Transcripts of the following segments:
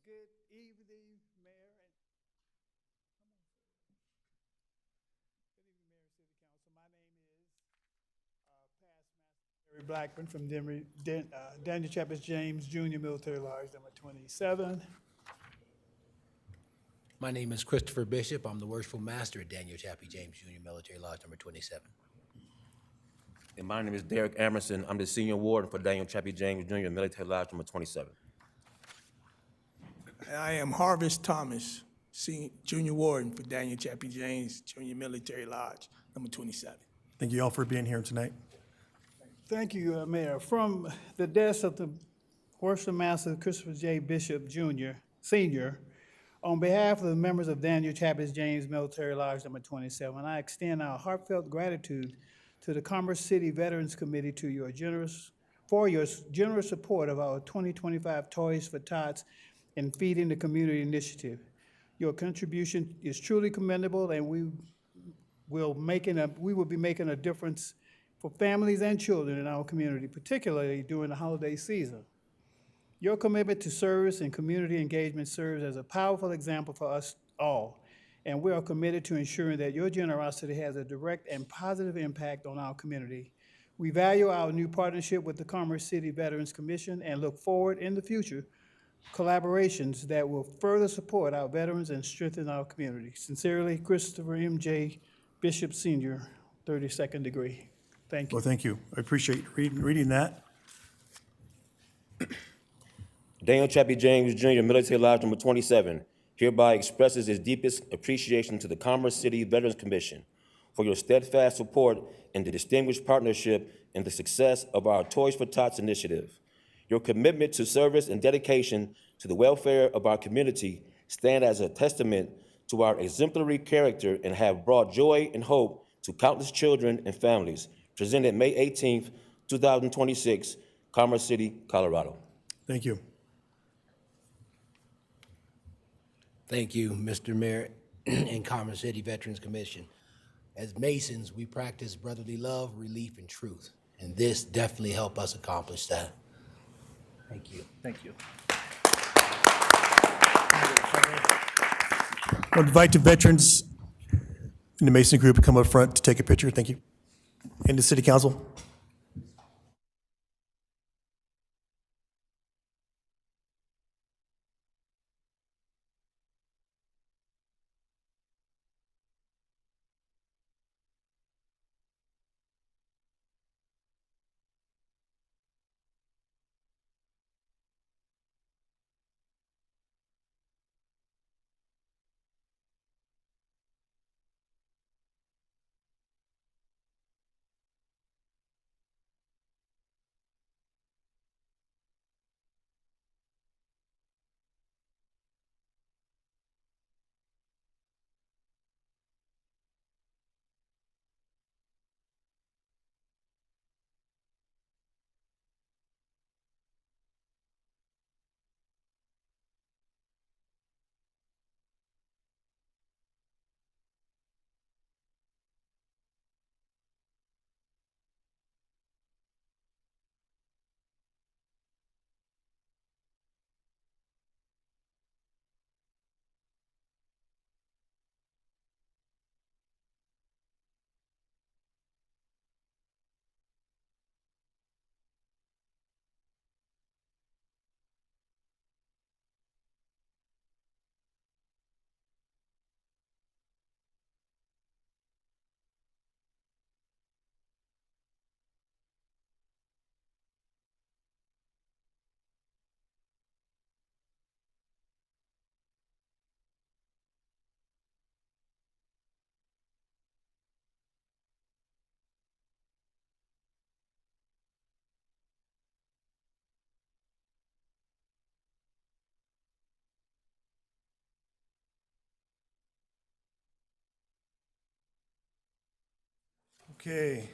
Good evening, Mayor and good evening, Mayor and City Council. My name is past Master Terry Blackburn from Daniel Chapis James Junior Military Lodge, number 27. My name is Christopher Bishop. I'm the Worshipful Master at Daniel Chappie James Junior Military Lodge number 27. And my name is Derek Emerson. I'm the Senior Warden for Daniel Chappie James Jr. Military Lodge number 27. I am Harvest Thomas, Junior Warden for Daniel Chappie James Junior Military Lodge, number 27. Thank you all for being here tonight. Thank you, Mayor. From the desk of the Worshipful Master Christopher J. Bishop Jr., Senior, on behalf of the members of Daniel Chapis James Military Lodge number 27, I extend our heartfelt gratitude to the Commerce City Veterans Committee for your generous support of our 2025 Toys for Tots and Feeding the Community initiative. Your contribution is truly commendable, and we will be making a difference for families and children in our community, particularly during the holiday season. Your commitment to service and community engagement serves as a powerful example for us all, and we are committed to ensuring that your generosity has a direct and positive impact on our community. We value our new partnership with the Commerce City Veterans Commission and look forward in the future collaborations that will further support our veterans and strengthen our community. Sincerely, Christopher M. J. Bishop Sr., 32nd degree. Thank you. Well, thank you. I appreciate reading that. Daniel Chappie James Jr. Military Lodge number 27 hereby expresses its deepest appreciation to the Commerce City Veterans Commission for your steadfast support and the distinguished partnership in the success of our Toys for Tots initiative. Your commitment to service and dedication to the welfare of our community stand as a testament to our exemplary character and have brought joy and hope to countless children and families. Presented May 18th, 2026, Commerce City, Colorado. Thank you. Thank you, Mr. Mayor and Commerce City Veterans Commission. As Masons, we practice brotherly love, relief, and truth, and this definitely helped us accomplish that. Thank you. Thank you. I'll invite the veterans in the Mason group to come up front to take a picture. Thank you. And the City Council. Okay.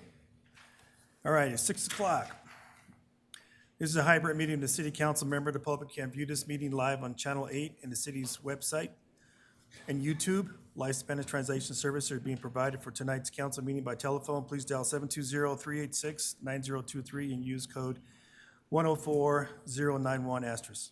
All right, it's 6 o'clock. This is a hybrid meeting of the City Council. Member, the public can view this meeting live on Channel 8 and the city's website and YouTube. Live Spanish translation service are being provided for tonight's council meeting by telephone. Please dial 720-386-9023 and use code 104091 *.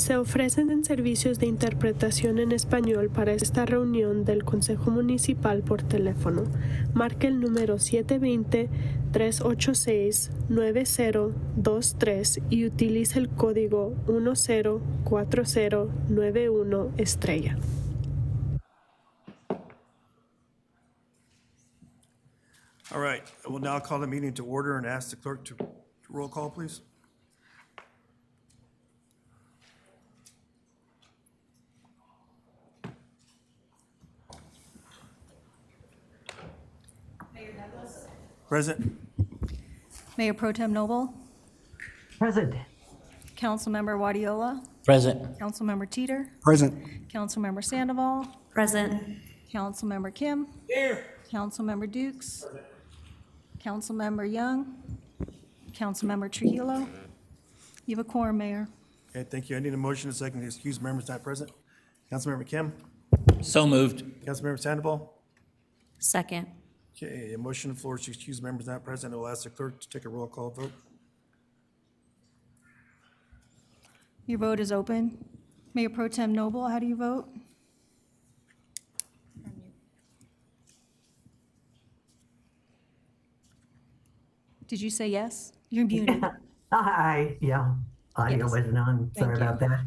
Se ofrecen servicios de interpretación en español para esta reunión del Consejo Municipal por teléfono. Marque el número 720-386-9023 y utilice el código 104091#. All right, I will now call the meeting to order and ask the clerk to roll call, please. Present. Mayor Pro Tem Noble, Present. Councilmember Wadiola, Present. Councilmember Teeter, Present. Councilmember Sandoval, Present. Councilmember Kim. Here. Councilmember Dukes. Councilmember Young. Councilmember Trujillo. You have a quorum, Mayor. Okay, thank you. I need a motion and a second to excuse members not present. Councilmember Kim, So moved. Councilmember Sandoval. Second. Okay, a motion on the floor to excuse members not present. I will ask the clerk to take a roll call vote. Your vote is open. Mayor Pro Tem Noble, how do you vote? Did you say yes? You're muted. Yeah, audio Yes. wasn't on. Sorry Thank you. about that.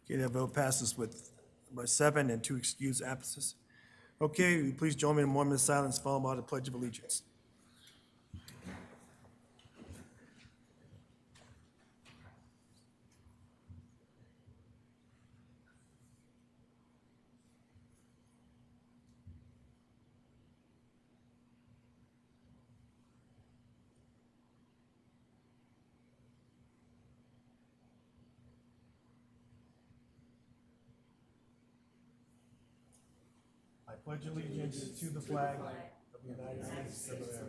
Okay, that vote passes by 7 and 2 excused absences. Okay, will you please join me in a moment of silence followed by the Pledge of Allegiance. I pledge allegiance to the flag of the United States of America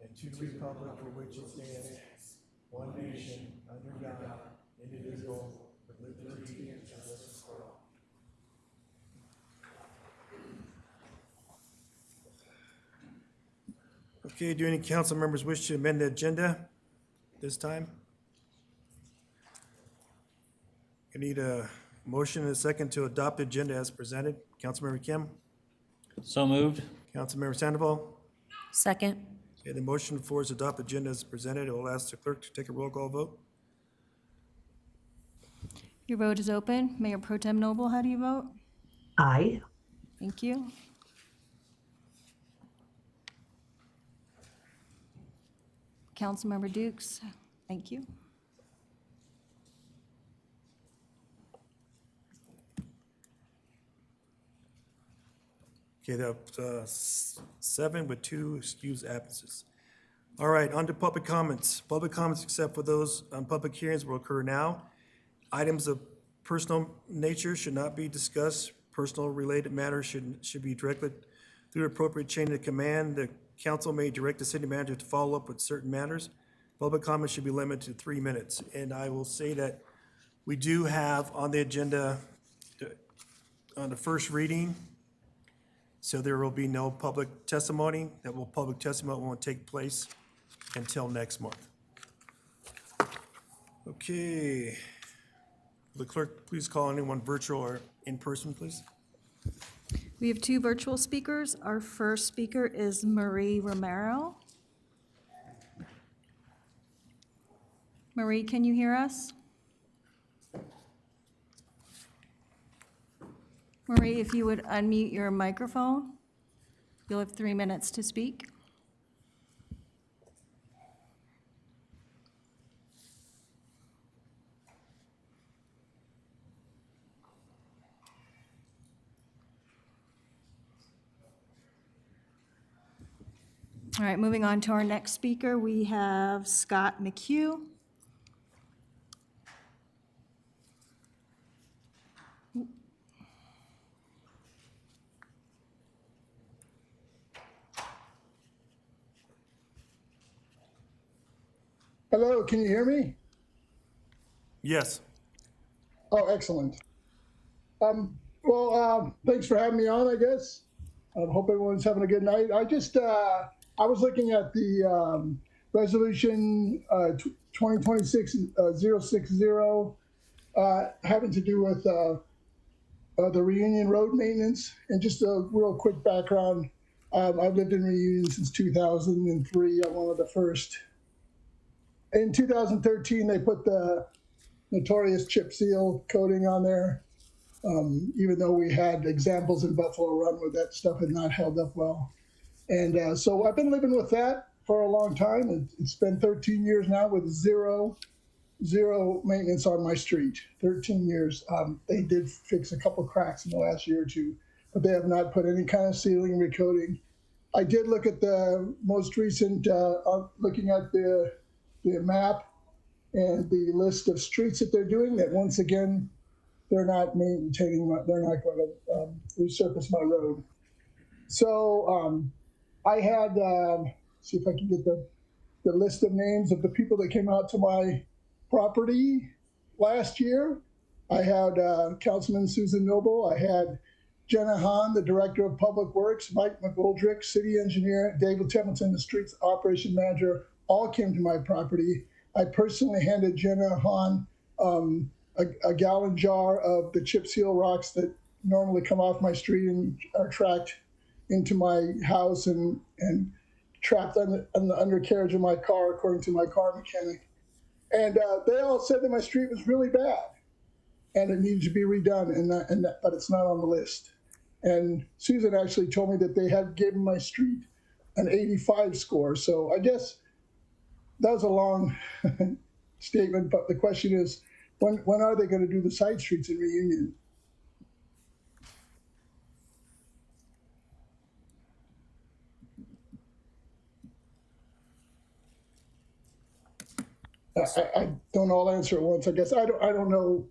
and to the republic for which it stands, one nation, under God, indivisible, with liberty and justice for all. Okay, do any council members wish to amend the agenda this time? I need a motion and a second to adopt the agenda as presented. Councilmember Kim? So moved. Councilmember Sandoval? Second. Okay, the motion for is to adopt the agenda as presented. I will ask the clerk to take a roll call vote. Your vote is open. Mayor Pro Tem Noble, how do you vote? Aye. Thank you. Councilmember Dukes, thank you. Okay, that's 7 with 2 excused absences. All right, on to public comments. Public comments, except for those on public hearings, will occur now. Items of personal nature should not be discussed. Personal related matters should be directed through appropriate chain of command. The council may direct the city manager to follow up with certain matters. Public comments should be limited to 3 minutes. And I will say that we do have on the agenda, on the first reading, so there will be no public testimony. Public testimony won't take place until next month. Okay. Will the clerk please call anyone virtual or in person, please? We have 2 virtual speakers. Our first speaker is Marie Romero. Marie, can you hear us? Marie, if you would unmute your microphone, you'll have 3 minutes to speak. All right, moving on to our next speaker, we have Scott McHugh. Hello, can you hear me? Yes. Oh, excellent. Thanks for having me on, I guess. I hope everyone's having a good night. I was looking at the resolution 2026-060 having to do with the Reunion Road maintenance. And just a real quick background, I've lived in Reunion since 2003. I'm one of the first. In 2013, they put the notorious chip seal coating on there, even though we had examples in Buffalo Run where that stuff had not held up well. And so I've been living with that for a long time. It's been 13 years now with zero maintenance on my street. 13 years. They did fix a couple cracks in the last year or two, but they have not put any kind of sealing, recoating. I did look at the most recent, looking at the map and the list of streets that they're doing, that once again, they're not maintaining, they're not going to resurface my road. So I had, see if I can get the list of names of the people that came out to my property last year. I had Councilman Susan Noble. I had Jenna Hahn, the Director of Public Works, Mike McGoldrick, City Engineer, David Templeton, the Streets Operation Manager, all came to my property. I personally handed Jenna Hahn a gallon jar of the chip seal rocks that normally come off my street and are tracked into my house and trapped on the undercarriage of my car, according to my car mechanic. And they all said that my street was really bad and it needed to be redone, but it's not on the list. And Susan actually told me that they had given my street an 85 score. So I guess that was a long statement, but the question is, when are they going to do the side streets in Reunion? I don't know. I'll answer it once. I guess I don't know.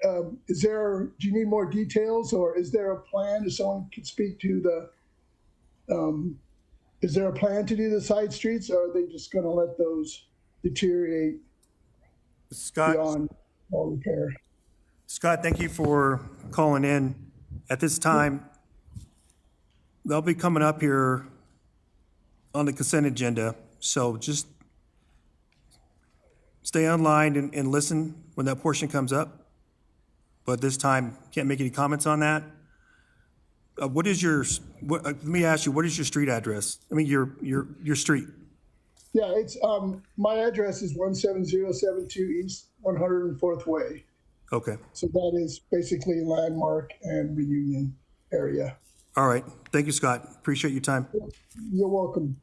Do you need more details, or is there a plan? If someone could speak to is there a plan to do the side streets, or are they just going to let those deteriorate beyond all repair? Scott, thank you for calling in. At this time, they'll be coming up here on the consent agenda, so just stay online and listen when that portion comes up. But this time, can't make any comments on that. Let me ask you, what is your street address? I mean, your street. Yeah, it's my address is 17072 East 104th Way. Okay. So that is basically Landmark and Reunion area. All right. Thank you, Scott. Appreciate your time. You're welcome.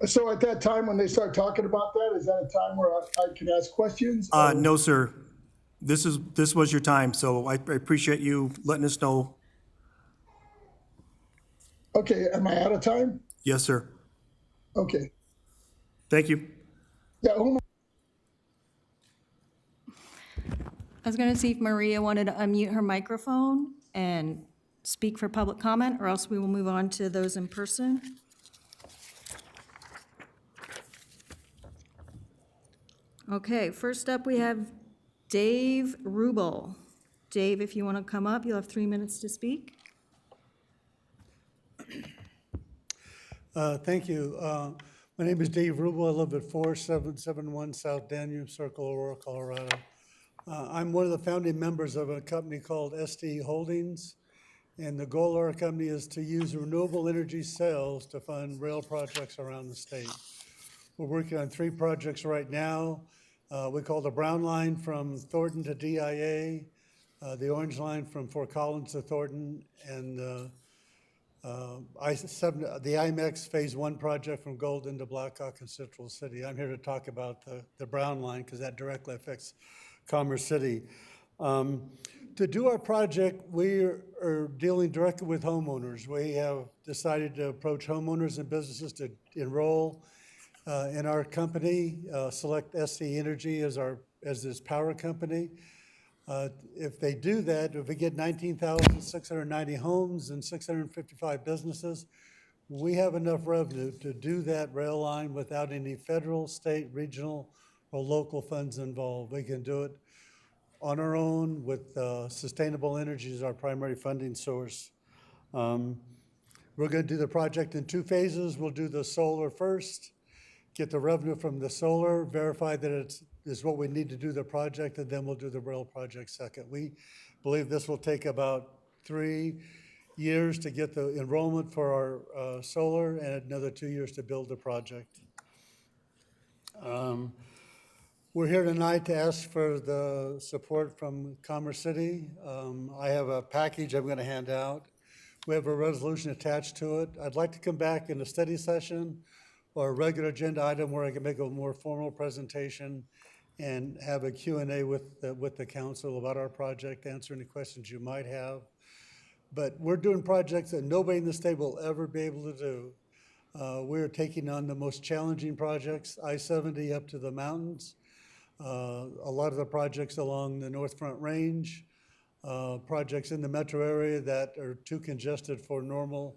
So at that time, when they start talking about that, is that a time where I can ask questions? No, sir. This was your time, so I appreciate you letting us know. Okay, am I out of time? Yes, sir. Okay. Thank you. Yeah, I was going to see if Maria wanted to unmute her microphone and speak for public comment, or else we will move on to those in person. Okay, first up, we have Dave Rubel. Dave, if you want to come up, you'll have 3 minutes to speak. Thank you. My name is Dave Rubel. I live at 4771 South Danube Circle, Aurora, Colorado. I'm one of the founding members of a company called SD Holdings, and the goal of our company is to use renewable energy sales to fund rail projects around the state. We're working on 3 projects right now. We call the Brown Line from Thornton to DIA, the Orange Line from Fort Collins to Thornton, and the IMEX Phase 1 project from Golden to Blackhawk and Central City. I'm here to talk about the Brown Line because that directly affects Commerce City. To do our project, we are dealing directly with homeowners. We have decided to approach homeowners and businesses to enroll in our company, select SC Energy as this power company. If they do that, if we get 19,690 homes and 655 businesses, we have enough revenue to do that rail line without any federal, state, regional, or local funds involved. We can do it on our own with sustainable energy as our primary funding source. We're going to do the project in 2 phases. We'll do the solar first, get the revenue from the solar, verify that it is what we need to do the project, and then we'll do the rail project second. We believe this will take about 3 years to get the enrollment for our solar and another 2 years to build the project. We're here tonight to ask for the support from Commerce City. I have a package I'm going to hand out. We have a resolution attached to it. I'd like to come back in a study session or a regular agenda item where I can make a more formal presentation and have a Q&A with the council about our project, answer any questions you might have. But we're doing projects that nobody in the state will ever be able to do. We're taking on the most challenging projects, I-70 up to the mountains, a lot of the projects along the North Front Range, projects in the metro area that are too congested for normal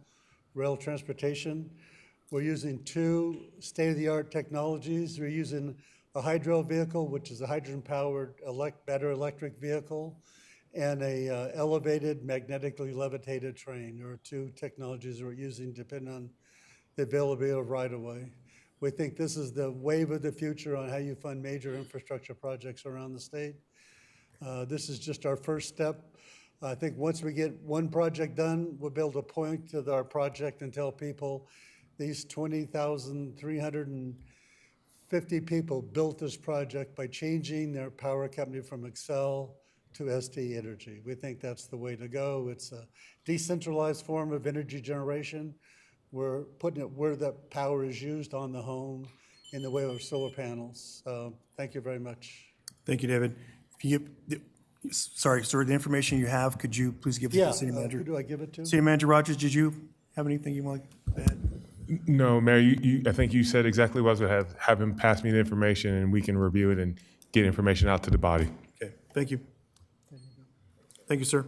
rail transportation. We're using 2 state-of-the-art technologies. We're using a hydro vehicle, which is a hydrogen-powered battery electric vehicle, and a elevated magnetically levitated train. There are 2 technologies we're using depending on the availability of right-of-way. We think this is the wave of the future on how you fund major infrastructure projects around the state. This is just our first step. I think once we get one project done, we'll be able to point to our project and tell people these 20,350 people built this project by changing their power company from Xcel to ST Energy. We think that's the way to go. It's a decentralized form of energy generation. We're putting it where the power is used on the home in the way of solar panels. Thank you very much. Thank you, David. Sorry, sir, the information you have, could you please give it to the city manager? Who do I give it to? City Manager Rogers, did you have anything you want to add? No, Mayor, I think you said exactly what I was going to have him pass me the information and we can review it and get information out to the body. Okay, thank you. Thank you, sir.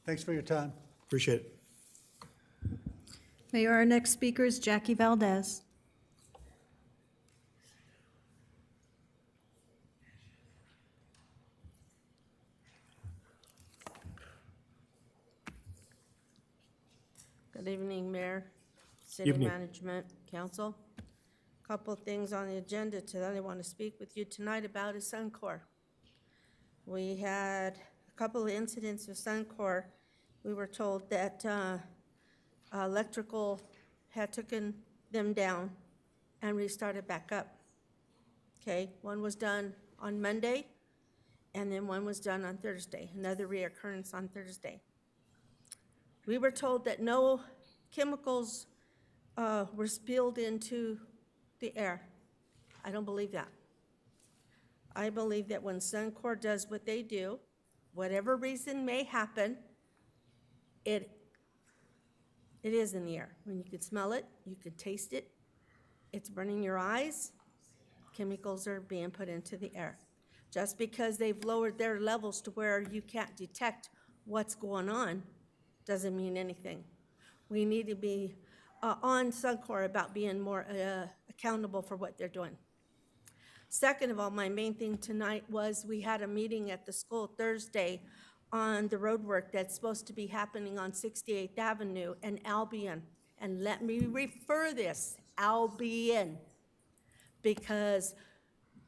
Thanks for your time. Appreciate it. Mayor, our next speaker is Jackie Valdez. Good evening, Mayor, City Evening. Management, Council. Couple of things on the agenda that I want to speak with you tonight about is Suncor. We had a couple of incidents with Suncor. We were told that electrical had taken them down and restarted back up. Okay, one was done on Monday, and then one was done on Thursday, another reoccurrence on Thursday. We were told that no chemicals were spilled into the air. I don't believe that. I believe that when Suncor does what they do, whatever reason may happen, it is in the air. When you could smell it, you could taste it, it's burning your eyes, chemicals are being put into the air. Just because they've lowered their levels to where you can't detect what's going on doesn't mean anything. We need to be on Suncor about being more accountable for what they're doing. Second of all, my main thing tonight was we had a meeting at the school Thursday on the road work that's supposed to be happening on 68th Avenue and Albion. And let me refer this, Albion, because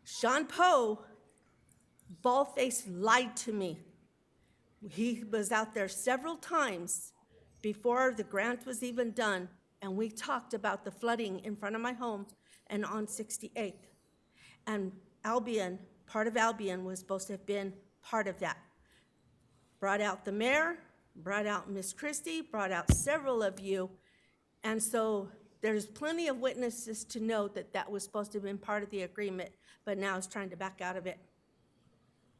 Sean Poe, bald-faced, lied to me. He was out there several times before the grant was even done, and we talked about the flooding in front of my home and on 68th. And Albion, part of Albion was supposed to have been part of that. Brought out the mayor, brought out Miss Christie, brought out several of you, and so there's plenty of witnesses to know that that was supposed to have been part of the agreement, but now it's trying to back out of it.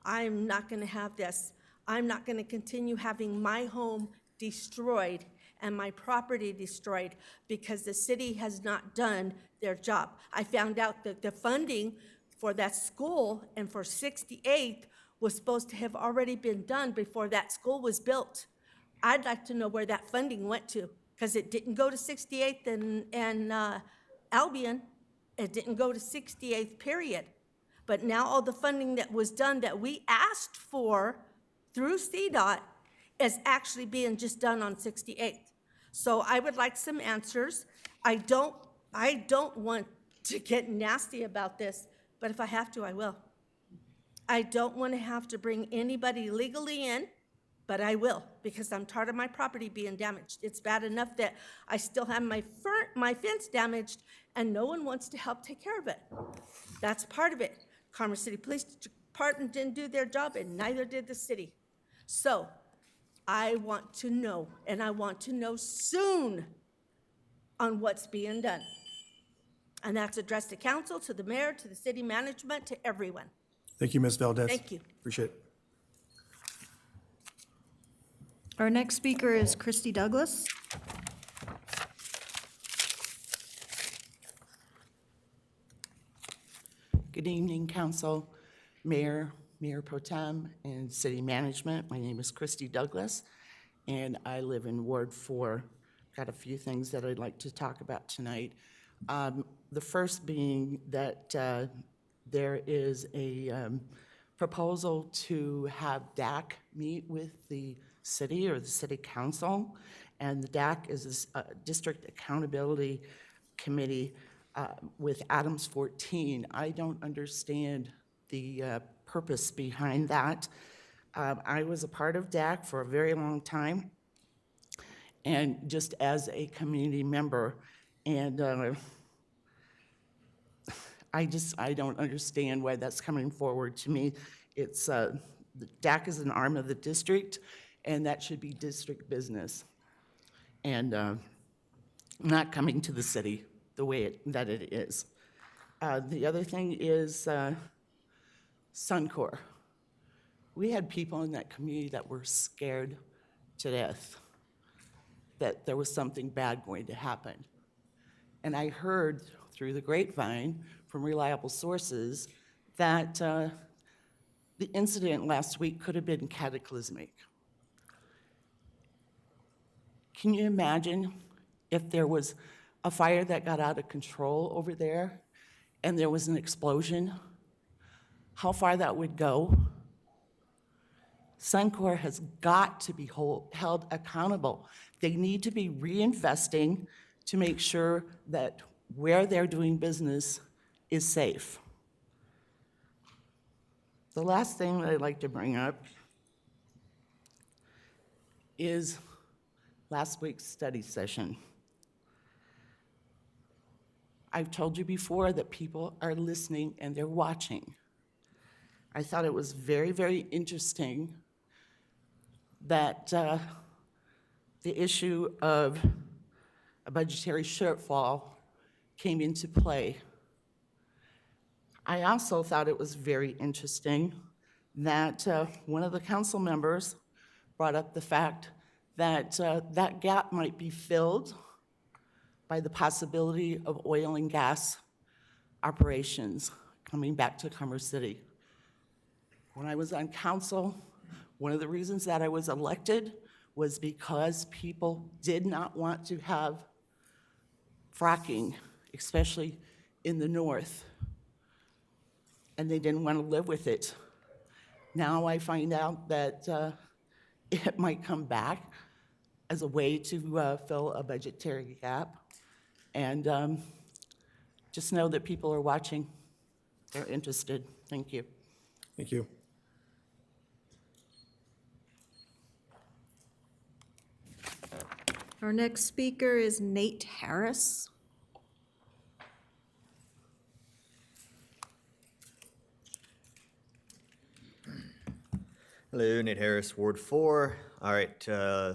I'm not going to have this. I'm not going to continue having my home destroyed and my property destroyed because the city has not done their job. I found out that the funding for that school and for 68th was supposed to have already been done before that school was built. I'd like to know where that funding went to, because it didn't go to 68th and Albion. It didn't go to 68th, period. But now all the funding that was done that we asked for through CDOT is actually being just done on 68th. So I would like some answers. I don't want to get nasty about this, but if I have to, I will. I don't want to have to bring anybody legally in, but I will, because I'm tired of my property being damaged. It's bad enough that I still have my fence damaged, and no one wants to help take care of it. That's part of it. Commerce City Police Department didn't do their job, and neither did the city. So I want to know, and I want to know soon on what's being done. And that's addressed to council, to the mayor, to the city management, to everyone. Thank you, Ms. Valdez. Thank you. Appreciate it. Our next speaker is Christy Douglas. Good evening, council, mayor, mayor pro tem, and city management. My name is Christy Douglas, and I live in Ward 4. Got a few things that I'd like to talk about tonight. The first being that there is a proposal to have DAC meet with the city or the city council, and the DAC is a District Accountability Committee with Adams 14. I don't understand the purpose behind that. I was a part of DAC for a very long time, and just as a community member, and I don't understand why that's coming forward to me. It's the DAC is an arm of the district, and that should be district business, and not coming to the city the way that it is. The other thing is Suncor. We had people in that community that were scared to death that there was something bad going to happen. And I heard through the grapevine from reliable sources that the incident last week could have been cataclysmic. Can you imagine if there was a fire that got out of control over there and there was an explosion? How far that would go? Suncor has got to be held accountable. They need to be reinvesting to make sure that where they're doing business is safe. The last thing that I'd like to bring up is last week's study session. I've told you before that people are listening and they're watching. I thought it was very, very interesting that the issue of a budgetary shortfall came into play. I also thought it was very interesting that one of the council members brought up the fact that that gap might be filled by the possibility of oil and gas operations coming back to Commerce City. When I was on council, one of the reasons that I was elected was because people did not want to have fracking, especially in the north, and they didn't want to live with it. Now I find out that it might come back as a way to fill a budgetary gap. And just know that people are watching, they're interested. Thank you. Thank you. Our next speaker is Nate Harris. Hello, Nate Harris, Ward 4. All right,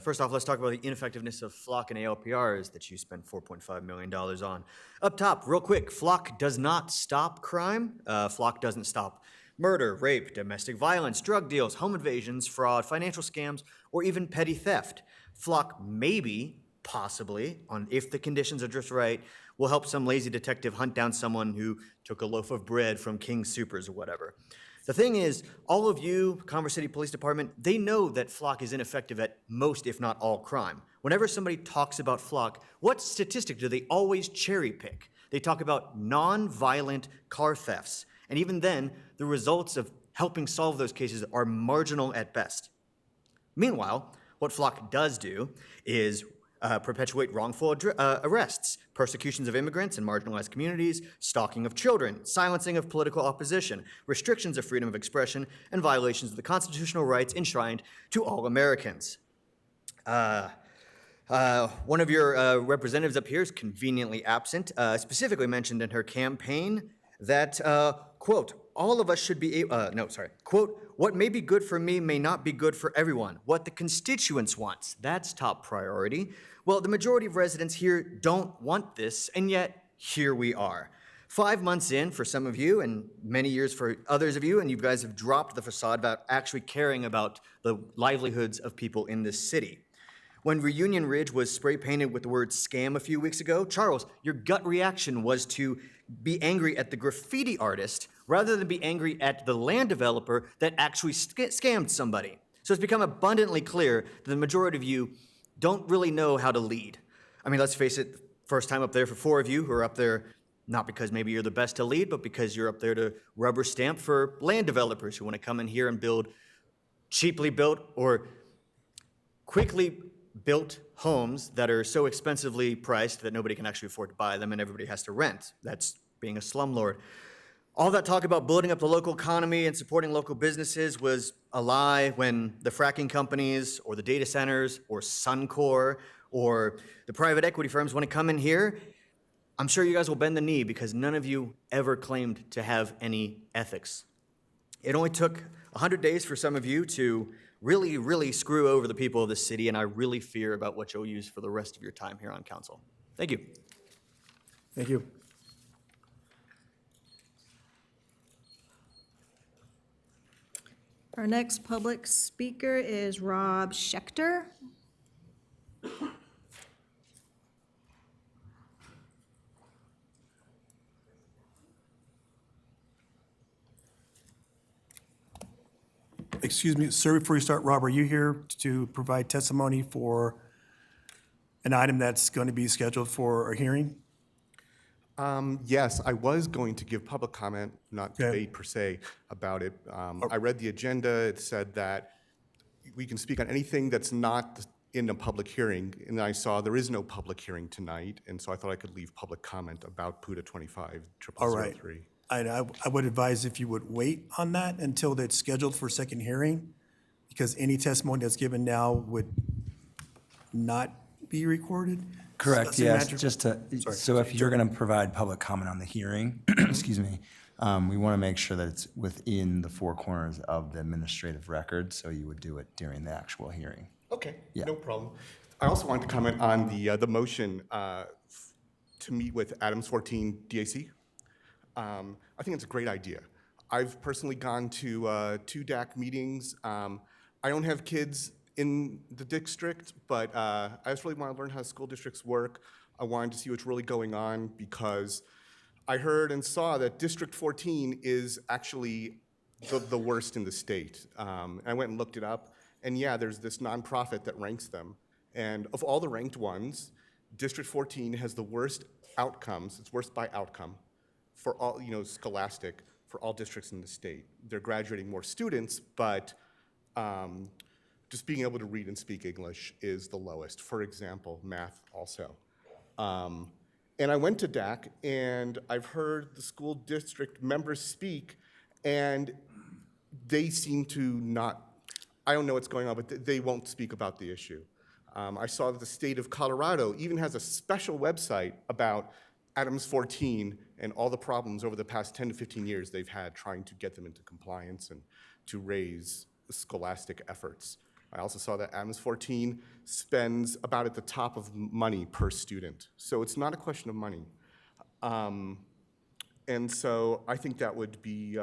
first off, let's talk about the ineffectiveness of Flock and ALPRs that you spent $4.5 million on. Up top, real quick, Flock does not stop crime. Flock doesn't stop murder, rape, domestic violence, drug deals, home invasions, fraud, financial scams, or even petty theft. Flock maybe, possibly, if the conditions are just right, will help some lazy detective hunt down someone who took a loaf of bread from King Soopers or whatever. The thing is, all of you, Commerce City Police Department, they know that Flock is ineffective at most, if not all, crime. Whenever somebody talks about Flock, what statistic do they always cherry pick? They talk about non-violent car thefts. And even then, the results of helping solve those cases are marginal at best. Meanwhile, what Flock does do is perpetuate wrongful arrests, persecutions of immigrants in marginalized communities, stalking of children, silencing of political opposition, restrictions of freedom of expression, and violations of the constitutional rights enshrined to all Americans. One of your representatives up here is conveniently absent, specifically mentioned in her campaign that, quote, all of us should be, quote, what may be good for me may not be good for everyone. What the constituents want, that's top priority. Well, the majority of residents here don't want this, and yet here we are. 5 months in for some of you, and many years for others of you, and you guys have dropped the facade about actually caring about the livelihoods of people in this city. When Reunion Ridge was spray painted with the word scam a few weeks ago, Charles, your gut reaction was to be angry at the graffiti artist rather than be angry at the land developer that actually scammed somebody. So it's become abundantly clear that the majority of you don't really know how to lead. I mean, let's face it, first time up there for 4 of you who are up there not because maybe you're the best to lead, but because you're up there to rubber stamp for land developers who want to come in here and build cheaply built or quickly built homes that are so expensively priced that nobody can actually afford to buy them and everybody has to rent. That's being a slumlord. All that talk about building up the local economy and supporting local businesses was a lie when the fracking companies or the data centers or Suncor or the private equity firms want to come in here. I'm sure you guys will bend the knee because none of you ever claimed to have any ethics. It only took 100 days for some of you to really, really screw over the people of this city, and I really fear about what you'll use for the rest of your time here on council. Thank you. Thank you. Our next public speaker is Rob Schechter. Excuse me, sir, before you start, Rob, are you here to provide testimony for an item that's going to be scheduled for a hearing? Yes, I was going to give public comment, not debate per se, about it. I read the agenda. It said that we can speak on anything that's not in a public hearing, and I saw there is no public hearing tonight, and so I thought I could leave public comment about PUDA 25-0003. All right. I would advise if you would wait on that until it's scheduled for second hearing, because any testimony that's given now would not be recorded. Correct, City yes, Manager- just to, Sorry. so if you're gonna provide public comment on the hearing, excuse me, we wanna make sure that it's within the 4 corners of the administrative record, so you would do it during the actual hearing. Okay, Yeah. no problem. I also wanted to comment on the motion to meet with Adams 14 DAC. I think it's a great idea. I've personally gone to 2 DAC meetings. I don't have kids in the district, but I just really want to learn how school districts work. I wanted to see what's really going on because I heard and saw that District 14 is actually the worst in the state. I went and looked it up, and yeah, there's this nonprofit that ranks them. And of all the ranked ones, District 14 has the worst outcomes, it's worst by outcome, for all, scholastic, for all districts in the state. They're graduating more students, but just being able to read and speak English is the lowest. For example, math also. And I went to DAC, and I've heard the school district members speak, and they seem to not, I don't know what's going on, but they won't speak about the issue. I saw that the state of Colorado even has a special website about Adams 14 and all the problems over the past 10 to 15 years they've had trying to get them into compliance and to raise scholastic efforts. I also saw that Adams 14 spends about at the top of money per student. So it's not a question of money. And so I think that would be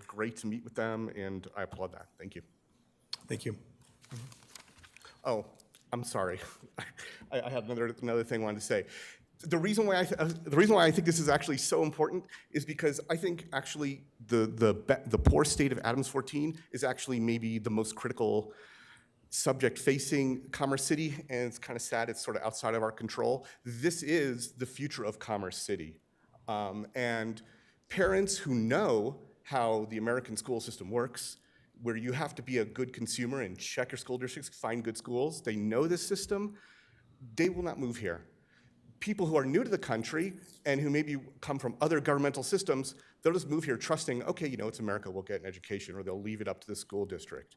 great to meet with them, and I applaud that. Thank you. Thank you. Oh, I'm sorry. I have another thing I wanted to say. The reason why I think this is actually so important is because I think actually the poor state of Adams 14 is actually maybe the most critical subject facing Commerce City, and it's kind of sad it's sort of outside of our control. This is the future of Commerce City. And parents who know how the American school system works, where you have to be a good consumer and check your school districts, find good schools, they know this system, they will not move here. People who are new to the country and who maybe come from other governmental systems, they'll just move here trusting, okay, you know, it's America, we'll get an education, or they'll leave it up to the school district.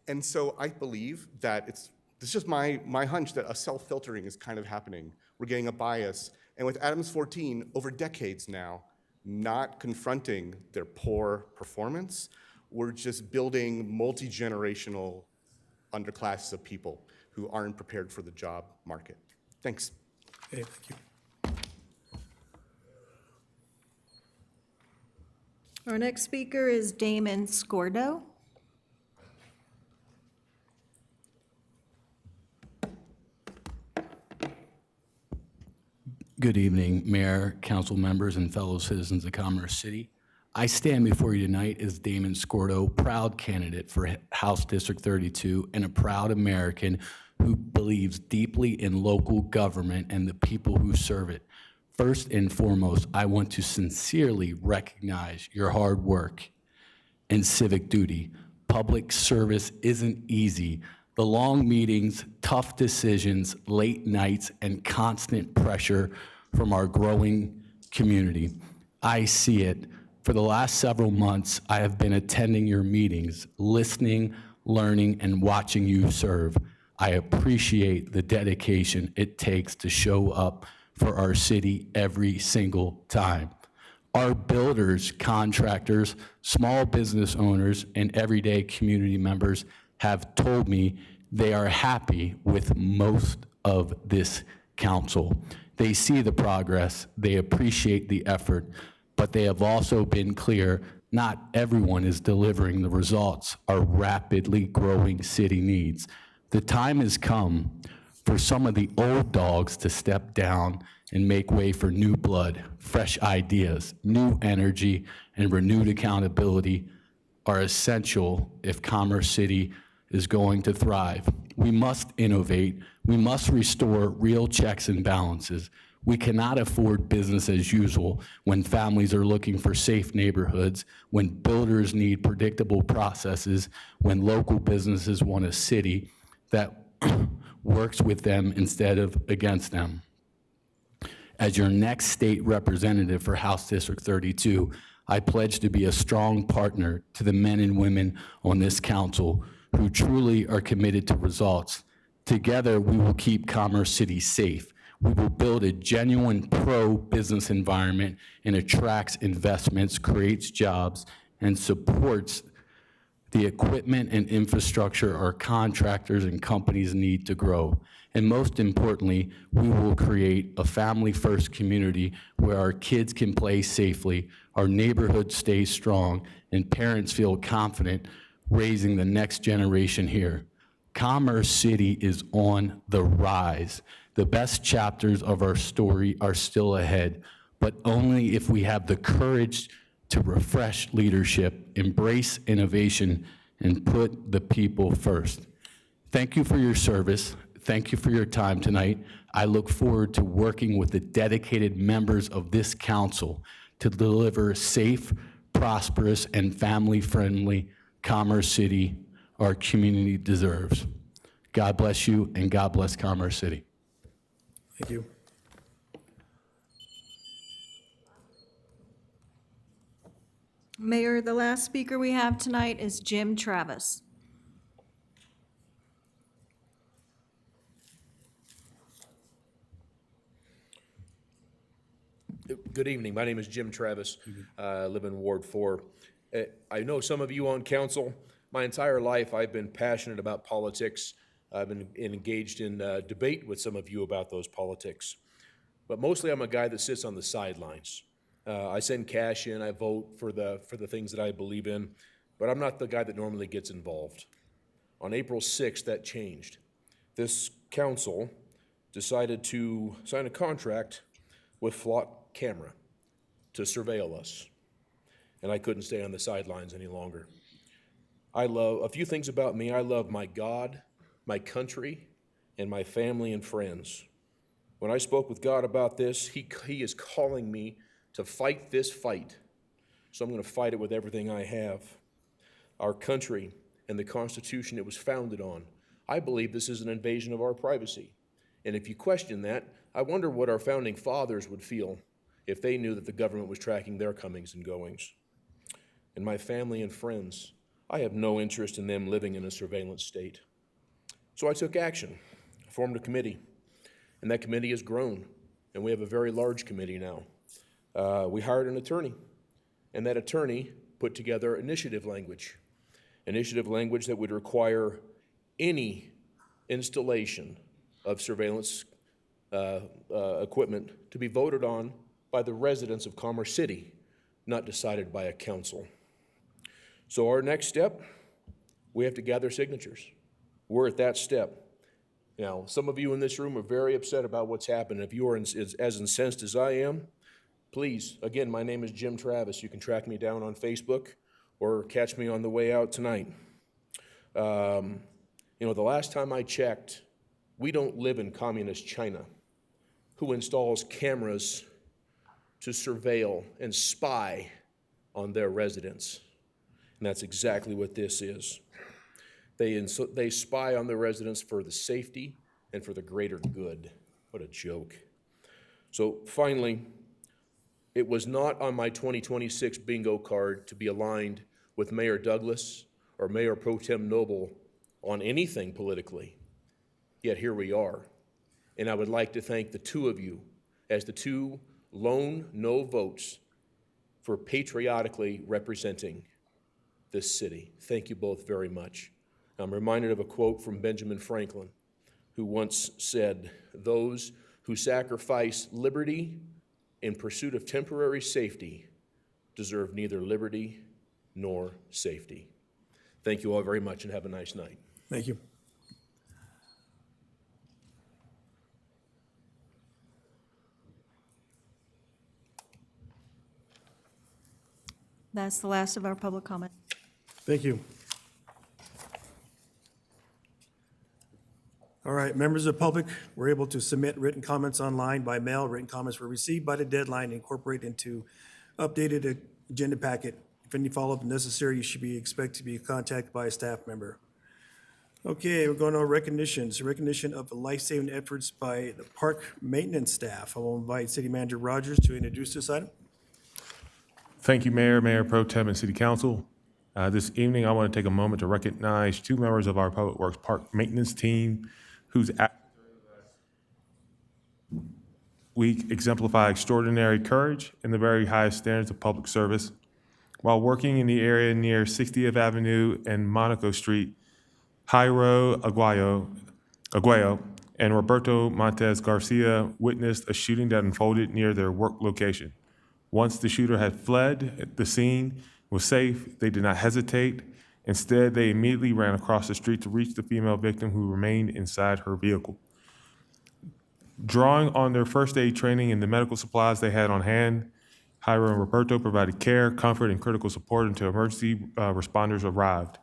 And so I believe that it's just my hunch that a self-filtering is kind of happening. We're getting a bias. And with Adams 14, over decades now, not confronting their poor performance, we're just building multi-generational underclasses of people who aren't prepared for the job market. Thanks. Okay, thank you. Our next speaker is Damon Scordo. Good evening, Mayor, council members, and fellow citizens of Commerce City. I stand before you tonight as Damon Scordo, proud candidate for House District 32 and a proud American who believes deeply in local government and the people who serve it. First and foremost, I want to sincerely recognize your hard work and civic duty. Public service isn't easy. The long meetings, tough decisions, late nights, and constant pressure from our growing community. I see it. For the last several months, I have been attending your meetings, listening, learning, and watching you serve. I appreciate the dedication it takes to show up for our city every single time. Our builders, contractors, small business owners, and everyday community members have told me they are happy with most of this council. They see the progress, they appreciate the effort, but they have also been clear not everyone is delivering the results our rapidly growing city needs. The time has come for some of the old dogs to step down and make way for new blood, fresh ideas, new energy, and renewed accountability are essential if Commerce City is going to thrive. We must innovate. We must restore real checks and balances. We cannot afford business as usual when families are looking for safe neighborhoods, when builders need predictable processes, when local businesses want a city that works with them instead of against them. As your next state representative for House District 32, I pledge to be a strong partner to the men and women on this council who truly are committed to results. Together, we will keep Commerce City safe. We will build a genuine pro-business environment and attracts investments, creates jobs, and supports the equipment and infrastructure our contractors and companies need to grow. And most importantly, we will create a family-first community where our kids can play safely, our neighborhood stays strong, and parents feel confident raising the next generation here. Commerce City is on the rise. The best chapters of our story are still ahead, but only if we have the courage to refresh leadership, embrace innovation, and put the people first. Thank you for your service. Thank you for your time tonight. I look forward to working with the dedicated members of this council to deliver safe, prosperous, and family-friendly Commerce City our community deserves. God bless you, and God bless Commerce City. Thank you. Mayor, the last speaker we have tonight is Jim Travis. Good evening. My name is Jim Travis. I live in Ward 4. I know some of you on council. My entire life, I've been passionate about politics. I've been engaged in debate with some of you about those politics. But mostly, I'm a guy that sits on the sidelines. I send cash in. I vote for the things that I believe in. But I'm not the guy that normally gets involved. On April 6th, that changed. This council decided to sign a contract with Flock Camera to surveil us. And I couldn't stay on the sidelines any longer. I love, a few things about me, I love my God, my country, and my family and friends. When I spoke with God about this, He is calling me to fight this fight. So I'm going to fight it with everything I have. Our country and the Constitution it was founded on. I believe this is an invasion of our privacy. And if you question that, I wonder what our founding fathers would feel if they knew that the government was tracking their comings and goings. And my family and friends, I have no interest in them living in a surveillance state. So I took action, formed a committee, and that committee has grown, and we have a very large committee now. We hired an attorney, and that attorney put together initiative language that would require any installation of surveillance equipment to be voted on by the residents of Commerce City, not decided by a council. So our next step, we have to gather signatures. We're at that step. Now, some of you in this room are very upset about what's happened. If you are as incensed as I am, please, again, my name is Jim Travis. You can track me down on Facebook or catch me on the way out tonight. The last time I checked, we don't live in communist China, who installs cameras to surveil and spy on their residents. And that's exactly what this is. They spy on their residents for the safety and for the greater good. What a joke. So finally, it was not on my 2026 bingo card to be aligned with Mayor Douglas or Mayor Pro Tem Noble on anything politically. Yet here we are. And I would like to thank the two of you as the two lone no votes for patriotically representing this city. Thank you both very much. I'm reminded of a quote from Benjamin Franklin, who once said, "Those who sacrifice liberty in pursuit of temporary safety deserve neither liberty nor safety." Thank you all very much and have a nice night. Thank you. That's the last of our public comment. Thank you. All right, members of the public were able to submit written comments online by mail. Written comments were received by the deadline and incorporated into updated agenda packet. If any follow-up necessary, you should be expected to be contacted by a staff member. Okay, we're going on recognitions. Recognition of the life-saving efforts by the park maintenance staff. I will invite City Manager Rogers to introduce this item. Thank you, Mayor, Mayor Pro Tem, and City Council. This evening, I want to take a moment to recognize two members of our Public Works Park Maintenance Team whose week exemplify extraordinary courage and the very highest standards of public service. While working in the area near 60th Avenue and Monaco Street, Jairo Aguayo and Roberto Montes Garcia witnessed a shooting that unfolded near their work location. Once the shooter had fled, the scene was safe. They did not hesitate. Instead, they immediately ran across the street to reach the female victim who remained inside her vehicle. Drawing on their first aid training and the medical supplies they had on hand, Jairo and Roberto provided care, comfort, and critical support until emergency responders arrived.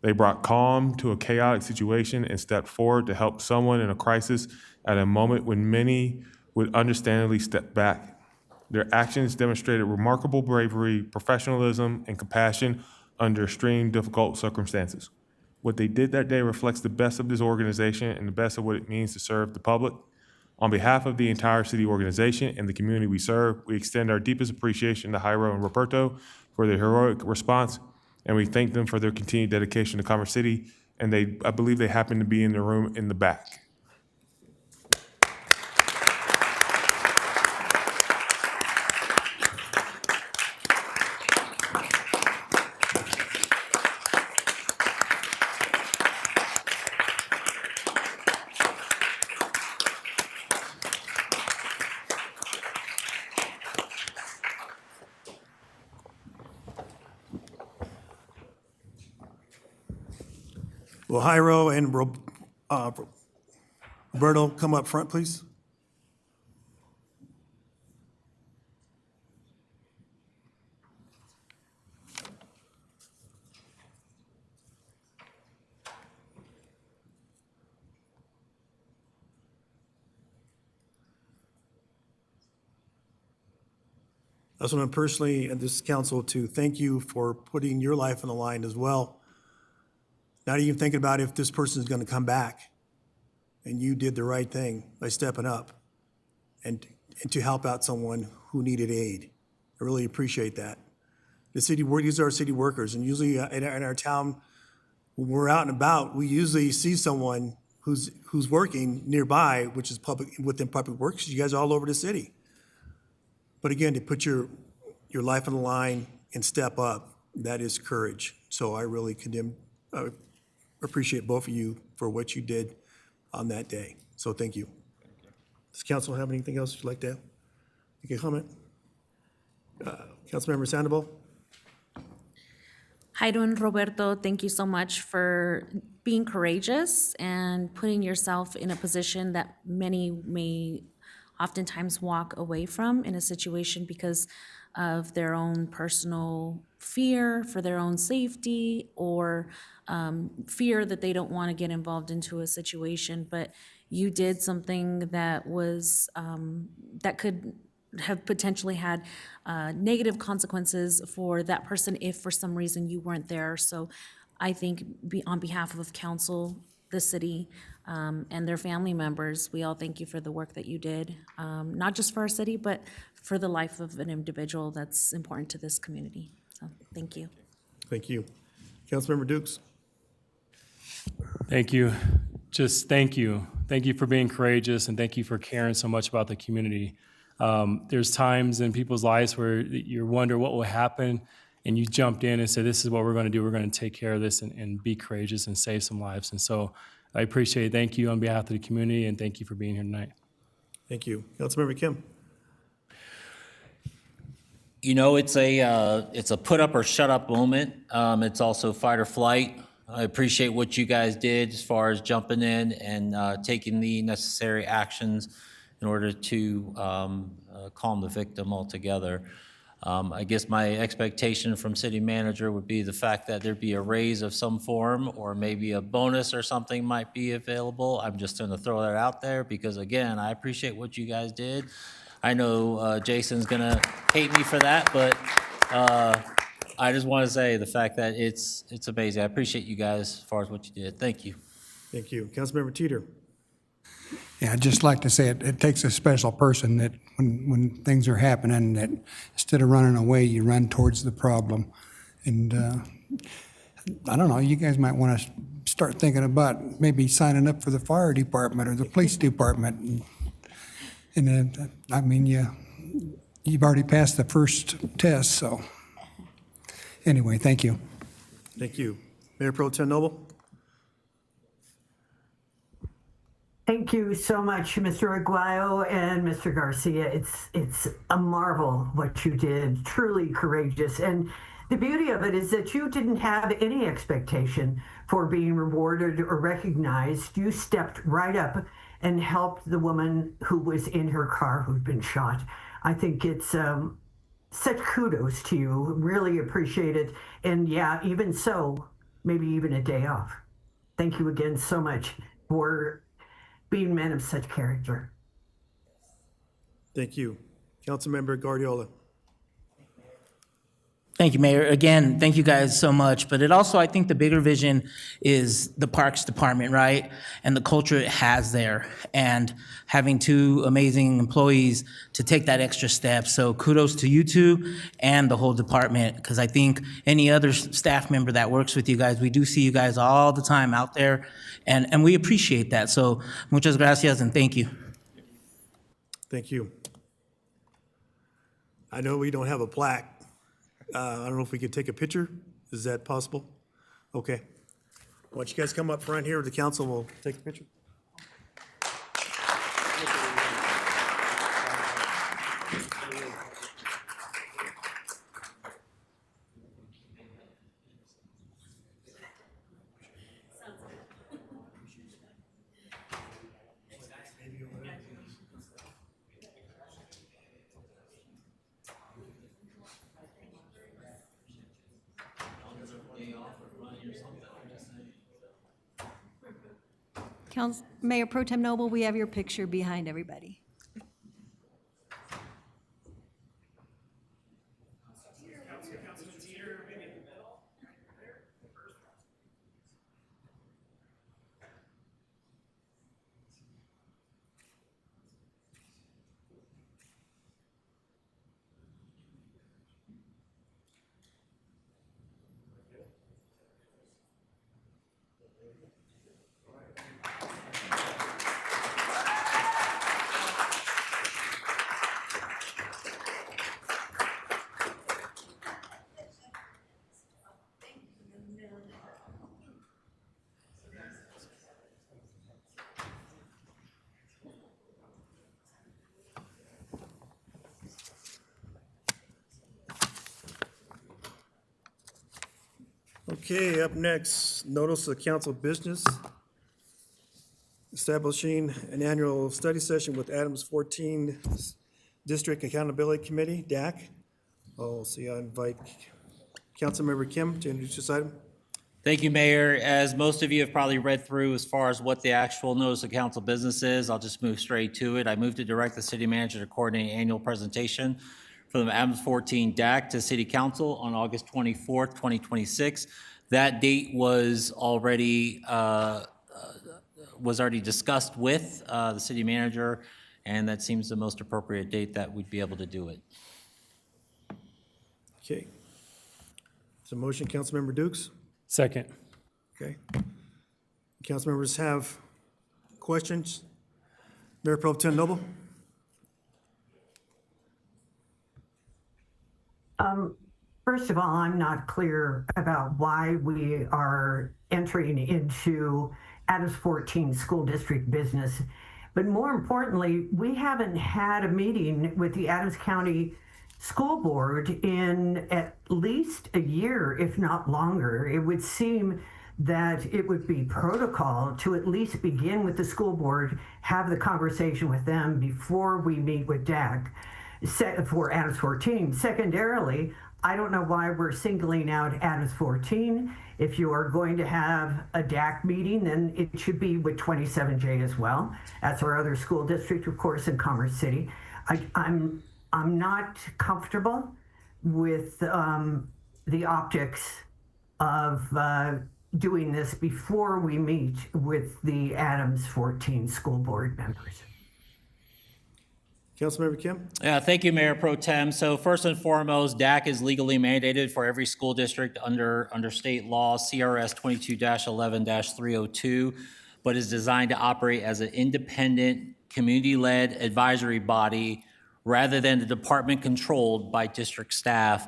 They brought calm to a chaotic situation and stepped forward to help someone in a crisis at a moment when many would understandably step back. Their actions demonstrated remarkable bravery, professionalism, and compassion under extreme difficult circumstances. What they did that day reflects the best of this organization and the best of what it means to serve the public. On behalf of the entire city organization and the community we serve, we extend our deepest appreciation to Jairo and Roberto for their heroic response, and we thank them for their continued dedication to Commerce City, and I believe they happen to be in the room in the back. Well, Jairo and Roberto, come up front, please. I just want to personally, and this council, to thank you for putting your life on the line as well. Not even thinking about if this person is going to come back. And you did the right thing by stepping up and to help out someone who needed aid. I really appreciate that. These are our city workers, and usually in our town, when we're out and about, we usually see someone who's working nearby, which is within public works. You guys are all over the city. But again, to put your life on the line and step up, that is courage. So I really appreciate both of you for what you did on that day. So thank you. Does council have anything else you'd like to make a comment? Councilmember Sandoval? Jairo and Roberto, thank you so much for being courageous and putting yourself in a position that many may oftentimes walk away from in a situation because of their own personal fear for their own safety or fear that they don't want to get involved into a situation. But you did something that was that could have potentially had negative consequences for that person if for some reason you weren't there. So I think on behalf of council, the city, and their family members, we all thank you for the work that you did, not just for our city, but for the life of an individual that's important to this community. So thank you. Thank you. Councilmember Dukes? Thank you. Just thank you. Thank you for being courageous, and thank you for caring so much about the community. There's times in people's lives where you wonder what will happen, and you jumped in and said, this is what we're going to do. We're going to take care of this and be courageous and save some lives. And so I appreciate it. Thank you on behalf of the community, and thank you for being here tonight. Thank you. Councilmember Kim? You know, it's a put up or shut up moment. It's also fight or flight. I appreciate what you guys did as far as jumping in and taking the necessary actions in order to calm the victim altogether. I guess my expectation from city manager would be the fact that there'd be a raise of some form or maybe a bonus or something might be available. I'm just going to throw that out there because, again, I appreciate what you guys did. I know Jason's going to hate me for that, but I just want to say the fact that it's amazing. I appreciate you guys as far as what you did. Thank you. Thank you. Councilmember Teeter? Yeah, I'd just like to say it takes a special person that when things are happening, that instead of running away, you run towards the problem. And I don't know, you guys might want to start thinking about maybe signing up for the fire department or the police department. And I mean, you've already passed the first test, so anyway, thank you. Thank you. Mayor Pro Tem Noble? Thank you so much, Mr. Aguayo and Mr. Garcia. It's a marvel what you did, truly courageous. And the beauty of it is that you didn't have any expectation for being rewarded or recognized. You stepped right up and helped the woman who was in her car who'd been shot. I think it's such kudos to you. Really appreciate it. And yeah, even so, maybe even a day off. Thank you again so much for being men of such character. Thank you. Councilmember Guardiola? Thank you, Mayor. Again, thank you guys so much. But it also, I think the bigger vision is the Parks Department, right? And the culture it has there. And having two amazing employees to take that extra step. So kudos to you two and the whole department, because I think any other staff member that works with you guys, we do see you guys all the time out there. And we appreciate that. So muchas gracias and thank you. Thank you. I know we don't have a plaque. I don't know if we could take a picture. Is that possible? Okay. Why don't you guys come up front here with the council, we'll take a picture. Mayor Pro Tem Noble, we have your picture behind everybody. Okay, up next, notice of council business. Establishing an annual study session with Adams 14 District Accountability Committee, DAC. I'll see, I invite Councilmember Kim to introduce this item. Thank you, Mayor. As most of you have probably read through as far as what the actual notice of council business is, I'll just move straight to it. I move to direct the city manager to coordinate an annual presentation for the Adams 14 DAC to City Council on August 24th, 2026. That date was already discussed with the city manager, and that seems the most appropriate date that we'd be able to do it. Okay. So motion, Councilmember Dukes? Second. Okay. Council members have questions? Mayor Pro Tem Noble? First of all, I'm not clear about why we are entering into Adams 14 School District business. But more importantly, we haven't had a meeting with the Adams County School Board in at least a year, if not longer. It would seem that it would be protocol to at least begin with the school board, have the conversation with them before we meet with DAC for Adams 14. Secondarily, I don't know why we're singling out Adams 14. If you are going to have a DAC meeting, then it should be with 27J as well. That's our other school district, of course, in Commerce City. I'm not comfortable with the optics of doing this before we meet with the Adams 14 school board members. Councilmember Kim? Yeah, thank you, Mayor Pro Tem. So first and foremost, DAC is legally mandated for every school district under state law, CRS 22-11-302, but is designed to operate as an independent, community-led advisory body rather than the department controlled by district staff.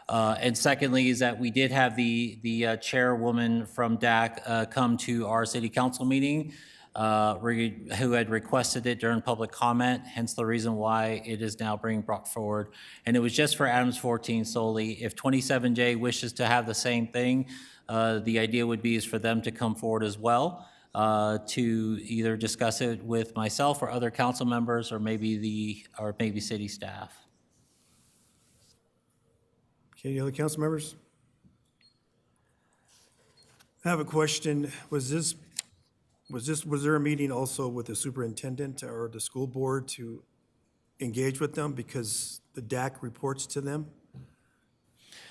And secondly, is that we did have the chairwoman from DAC come to our city council meeting, who had requested it during public comment, hence the reason why it is now being brought forward. And it was just for Adams 14 solely. If 27J wishes to have the same thing, the idea would be is for them to come forward as well to either discuss it with myself or other council members or maybe city staff. Okay, any other council members? I have a question. Was there a meeting also with the superintendent or the school board to engage with them because the DAC reports to them?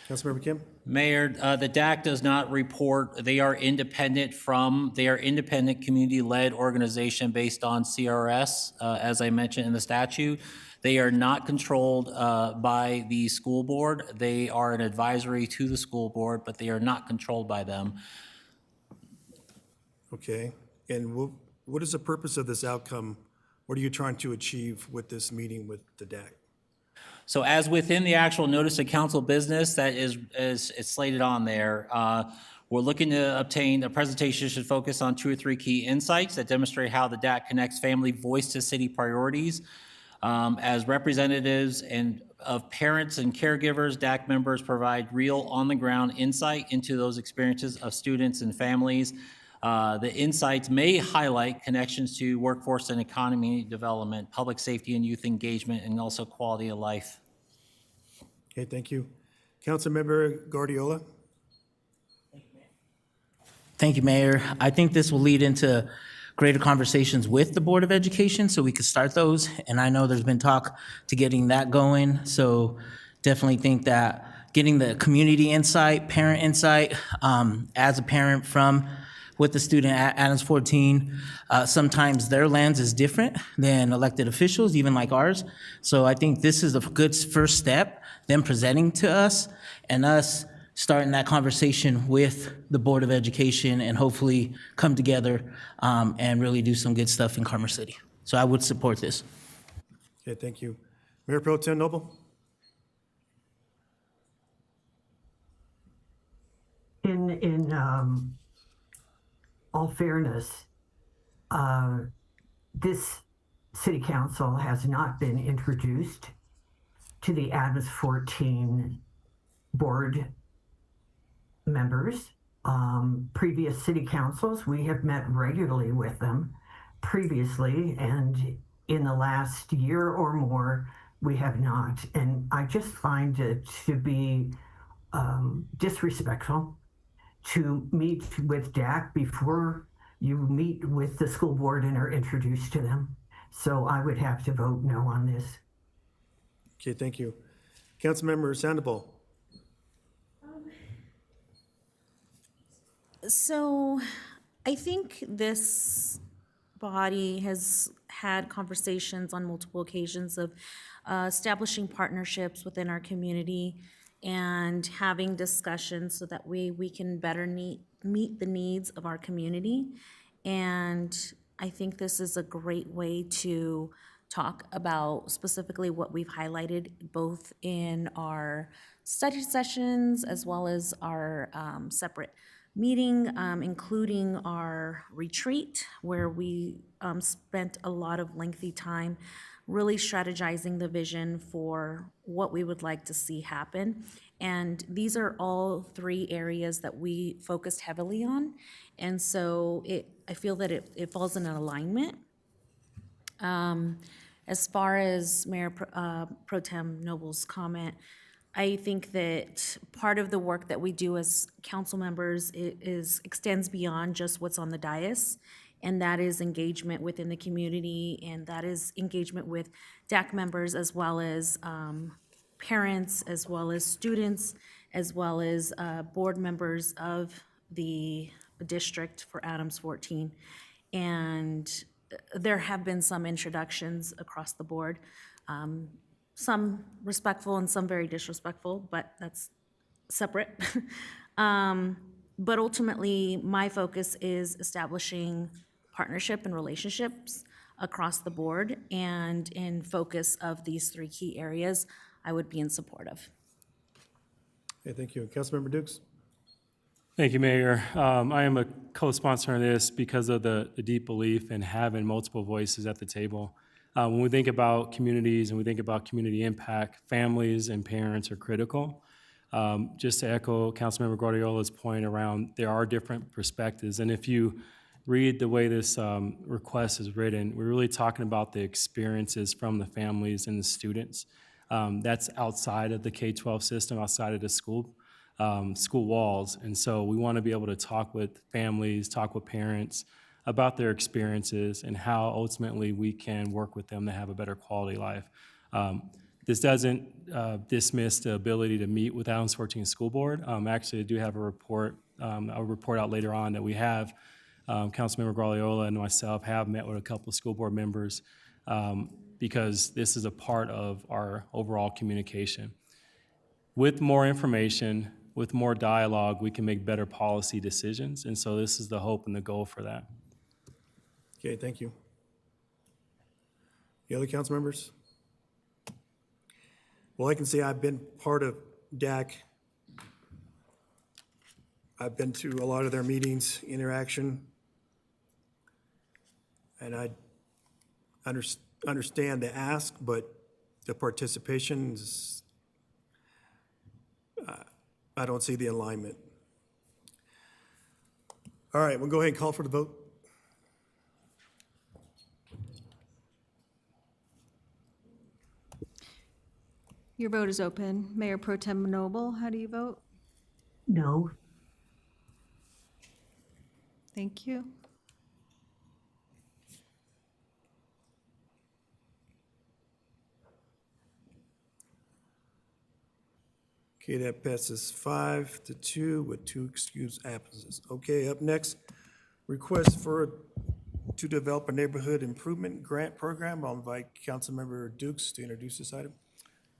Councilmember Kim? Mayor, the DAC does not report. They are independent community-led organization based on CRS, as I mentioned in the statute. They are not controlled by the school board. They are an advisory to the school board, but they are not controlled by them. Okay, and what is the purpose of this outcome? What are you trying to achieve with this meeting with the DAC? So as within the actual notice of council business that is slated on there, we're looking to obtain, a presentation should focus on 2 or 3 key insights that demonstrate how the DAC connects family voice to city priorities. As representatives of parents and caregivers, DAC members provide real on-the-ground insight into those experiences of students and families. The insights may highlight connections to workforce and economy development, public safety and youth engagement, and also quality of life. Okay, thank you. Councilmember Guardiola? Thank you, Mayor. I think this will lead into greater conversations with the Board of Education so we could start those. And I know there's been talk to getting that going. So definitely think that getting the community insight, parent insight, as a parent from with the student at Adams 14, sometimes their lens is different than elected officials, even like ours. So I think this is a good first step, them presenting to us and us starting that conversation with the Board of Education and hopefully come together and really do some good stuff in Commerce City. So I would support this. Okay, thank you. Mayor Pro Tem Noble? In all fairness, this city council has not been introduced to the Adams 14 board members. Previous city councils, we have met regularly with them previously, and in the last year or more, we have not. And I just find it to be disrespectful to meet with DAC before you meet with the school board and are introduced to them. So I would have to vote no on this. Okay, thank you. Councilmember Sandoval? So I think this body has had conversations on multiple occasions of establishing partnerships within our community and having discussions so that we can better meet the needs of our community. And I think this is a great way to talk about specifically what we've highlighted both in our study sessions as well as our separate meeting, including our retreat, where we spent a lot of lengthy time really strategizing the vision for what we would like to see happen. And these are all three areas that we focused heavily on. And so I feel that it falls in an alignment. As far as Mayor Pro Tem Noble's comment, I think that part of the work that we do as council members extends beyond just what's on the dais, and that is engagement within the community, and that is engagement with DAC members as well as parents, as well as students, as well as board members of the district for Adams 14. And there have been some introductions across the board. Some respectful and some very disrespectful, but that's separate. But ultimately, my focus is establishing partnership and relationships across the board, and in focus of these three key areas, I would be in support of. Okay, thank you. Councilmember Dukes? Thank you, Mayor. I am a co-sponsor on this because of the deep belief in having multiple voices at the table. When we think about communities and we think about community impact, families and parents are critical. Just to echo Councilmember Guardiola's point around there are different perspectives. And if you read the way this request is written, we're really talking about the experiences from the families and the students. That's outside of the K-12 system, outside of the school walls. And so we want to be able to talk with families, talk with parents about their experiences and how ultimately we can work with them to have a better quality life. This doesn't dismiss the ability to meet with Adams 14 School Board. Actually, I do have a report, I'll report out later on that we have, Councilmember Guardiola and myself have met with a couple of school board members because this is a part of our overall communication. With more information, with more dialogue, we can make better policy decisions. And so this is the hope and the goal for that. Okay, thank you. The other council members? Well, I can say I've been part of DAC. I've been to a lot of their meetings, interaction, and I understand the ask, but the participation is, I don't see the alignment. All right, we'll go ahead and call for the vote. Your vote is open. Mayor Pro Tem Noble, how do you vote? No. Thank you. Okay, that passes 5-2 with 2 excused absences. Okay, up next, request to develop a neighborhood improvement grant program. I'll invite Councilmember Dukes to introduce this item.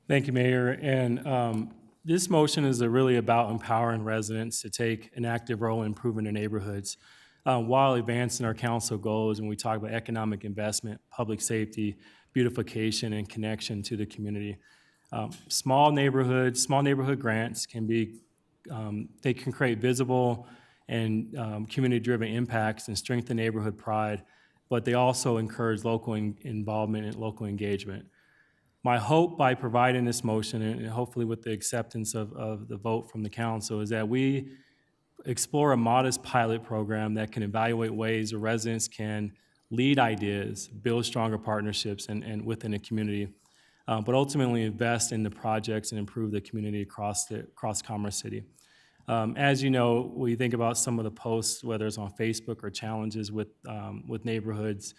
Thank you, Mayor. And this motion is really about empowering residents to take an active role in improving their neighborhoods while advancing our council goals. And we talk about economic investment, public safety, beautification, and connection to the community. Small neighborhood grants can be, they can create visible and community-driven impacts and strengthen neighborhood pride, but they also encourage local involvement and local engagement. My hope by providing this motion, and hopefully with the acceptance of the vote from the council, is that we explore a modest pilot program that can evaluate ways where residents can lead ideas, build stronger partnerships and within a community, but ultimately invest in the projects and improve the community across Commerce City. As you know, we think about some of the posts, whether it's on Facebook or challenges with neighborhoods,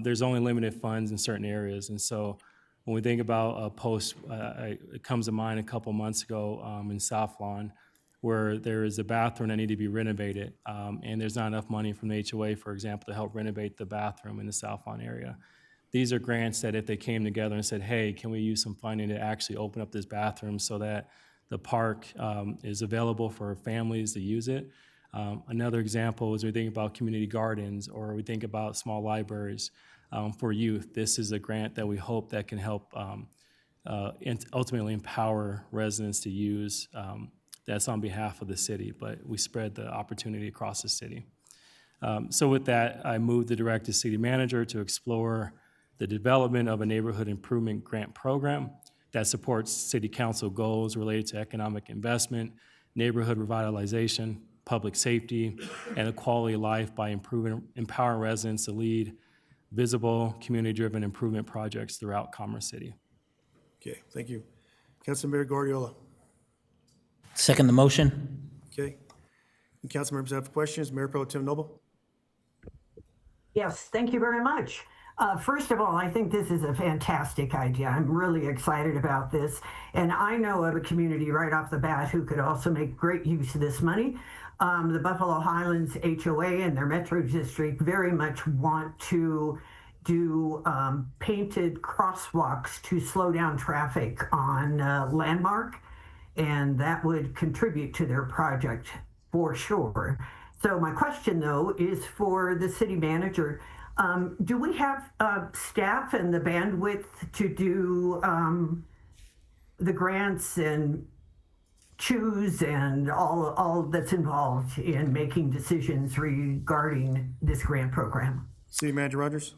there's only limited funds in certain areas. And so when we think about a post, it comes to mind a couple months ago in South Lawn, where there is a bathroom that needed to be renovated, and there's not enough money from the HOA, for example, to help renovate the bathroom in the South Lawn area. These are grants that if they came together and said, hey, can we use some funding to actually open up this bathroom so that the park is available for families to use it. Another example is we think about community gardens, or we think about small libraries for youth. This is a grant that we hope that can help ultimately empower residents to use. That's on behalf of the city, but we spread the opportunity across the city. So with that, I move to direct the city manager to explore the development of a neighborhood improvement grant program that supports city council goals related to economic investment, neighborhood revitalization, public safety, and the quality of life by empowering residents to lead visible, community-driven improvement projects throughout Commerce City. Okay, thank you. Councilmember Guardiola. Second the motion. Okay. And council members have questions. Mayor Pro Tem Noble. Yes, thank you very much. First of all, I think this is a fantastic idea. I'm really excited about this. And I know of a community right off the bat who could also make great use of this money. The Buffalo Highlands HOA and their Metro District very much want to do painted crosswalks to slow down traffic on Landmark. And that would contribute to their project for sure. So my question, though, is for the city manager. Do we have staff and the bandwidth to do the grants and choose and all that's involved in making decisions regarding this grant program? City Manager Rogers.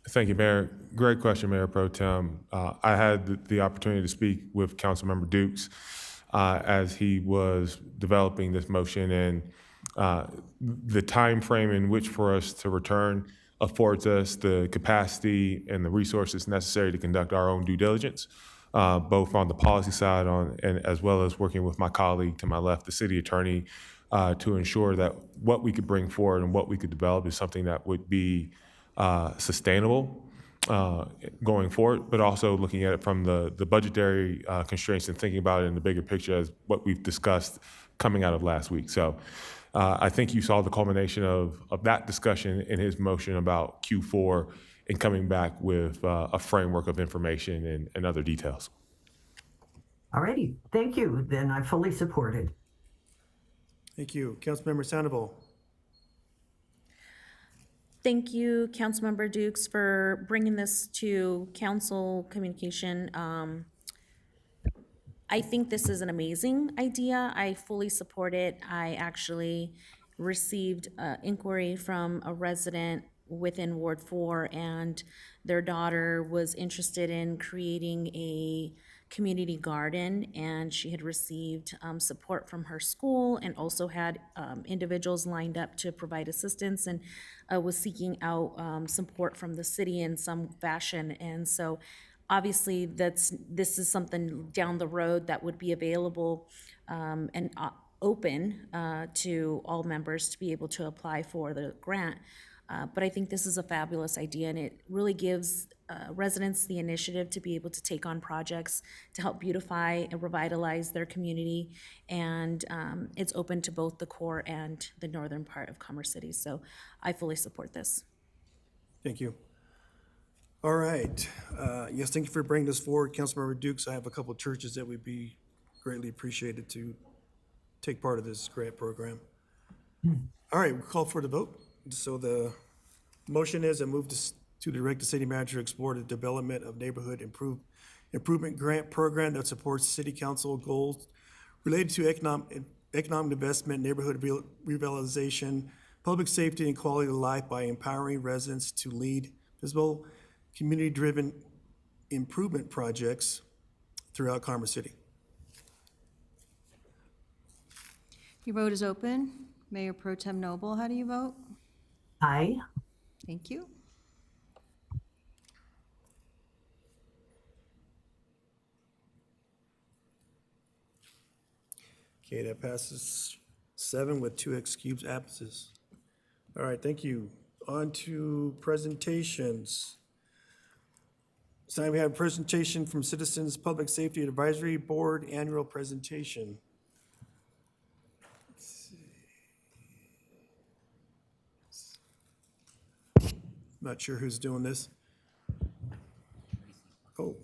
Thank you, Mayor. Great question, Mayor Pro Tem. I had the opportunity to speak with Councilmember Dukes as he was developing this motion, and the time frame in which for us to return affords us the capacity and the resources necessary to conduct our own due diligence, both on the policy side and as well as working with my colleague to my left, the city attorney, to ensure that what we could bring forward and what we could develop is something that would be sustainable going forward, but also looking at it from the budgetary constraints and thinking about it in the bigger picture as what we've discussed coming out of last week. So I think you saw the culmination of that discussion in his motion about Q4 and coming back with a framework of information and other details. All righty, thank you. Then I fully support it. Thank you. Councilmember Sandoval. Thank you, Councilmember Dukes, for bringing this to council communication. I think this is an amazing idea. I fully support it. I actually received inquiry from a resident within Ward 4, and their daughter was interested in creating a community garden, and she had received support from her school and also had individuals lined up to provide assistance, and was seeking out support from the city in some fashion. And so obviously this is something down the road that would be available and open to all members to be able to apply for the grant. But I think this is a fabulous idea, and it really gives residents the initiative to be able to take on projects to help beautify and revitalize their community. And it's open to both the core and the northern part of Commerce City. So I fully support this. Thank you. All right. Yes, thank you for bringing this forward, Councilmember Dukes. I have a couple of churches that would be greatly appreciated to take part of this grant program. All right, we call for the vote. So the motion is I move to direct the city manager to explore the development of neighborhood improvement grant program that supports city council goals related to economic investment, neighborhood revitalization, public safety, and quality of life by empowering residents to lead visible, community-driven improvement projects throughout Commerce City. Your vote is open. Mayor Pro Tem Noble, how do you vote? Aye. Thank you. Okay, that passes 7 with 2 excused absences. All right, thank you. On to presentations. This time we have a presentation from Citizens Public Safety Advisory Board Annual Presentation. Let's see. Not sure who's doing this. Oh.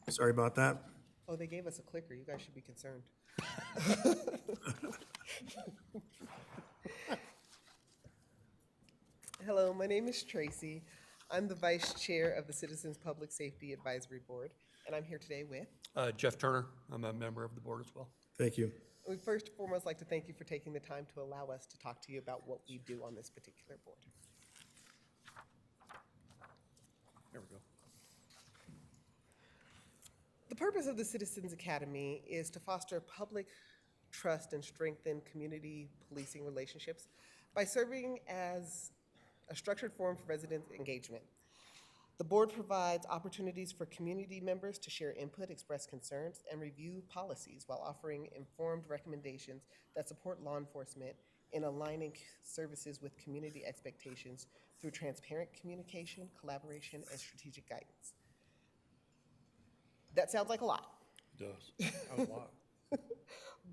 Sorry about that. Oh, they gave us a clicker. You guys should be concerned. Hello, my name is Tracy. I'm the Vice Chair of the Citizens Public Safety Advisory Board, and I'm here today with... Jeff Turner. I'm a member of the board as well. Thank you. We first and foremost like to thank you for taking the time to allow us to talk to you about what we do on this particular board. There we go. The purpose of the Citizens Academy is to foster public trust and strengthen community policing relationships by serving as a structured forum for resident engagement. The board provides opportunities for community members to share input, express concerns, and review policies while offering informed recommendations that support law enforcement in aligning services with community expectations through transparent communication, collaboration, and strategic guidance. That sounds like a lot. It does. A lot.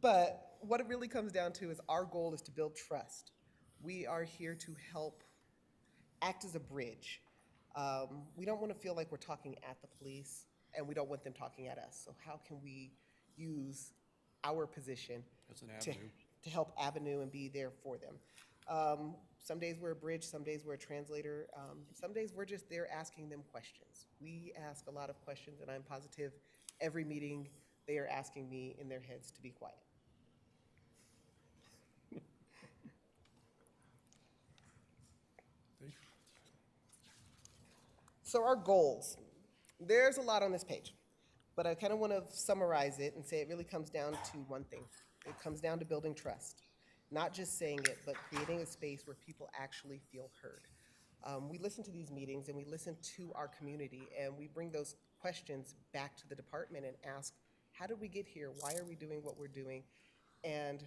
But what it really comes down to is our goal is to build trust. We are here to help act as a bridge. We don't want to feel like we're talking at the police, and we don't want them talking at us. So how can we use our position As an avenue. to help avenue and be there for them? Some days we're a bridge, some days we're a translator, some days we're just there asking them questions. We ask a lot of questions, and I'm positive every meeting they are asking me in their heads to be quiet. So our goals, there's a lot on this page, but I kind of want to summarize it and say it really comes down to one thing. It comes down to building trust, not just saying it, but creating a space where people actually feel heard. We listen to these meetings and we listen to our community and we bring those questions back to the department and ask, how did we get here? Why are we doing what we're doing? And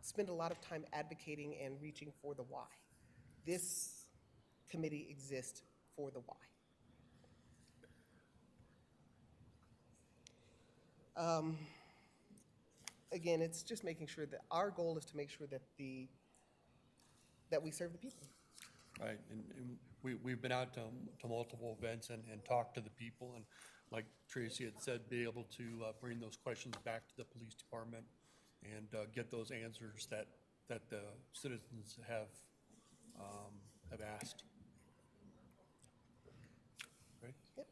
spend a lot of time advocating and reaching for the why. This committee exists for the why. Again, it's just making sure that our goal is to make sure that that we serve the people. Right, and we've been out to multiple events and talked to the people, and like Tracy had said, be able to bring those questions back to the police department and get those answers that the citizens have asked. Right? Yep.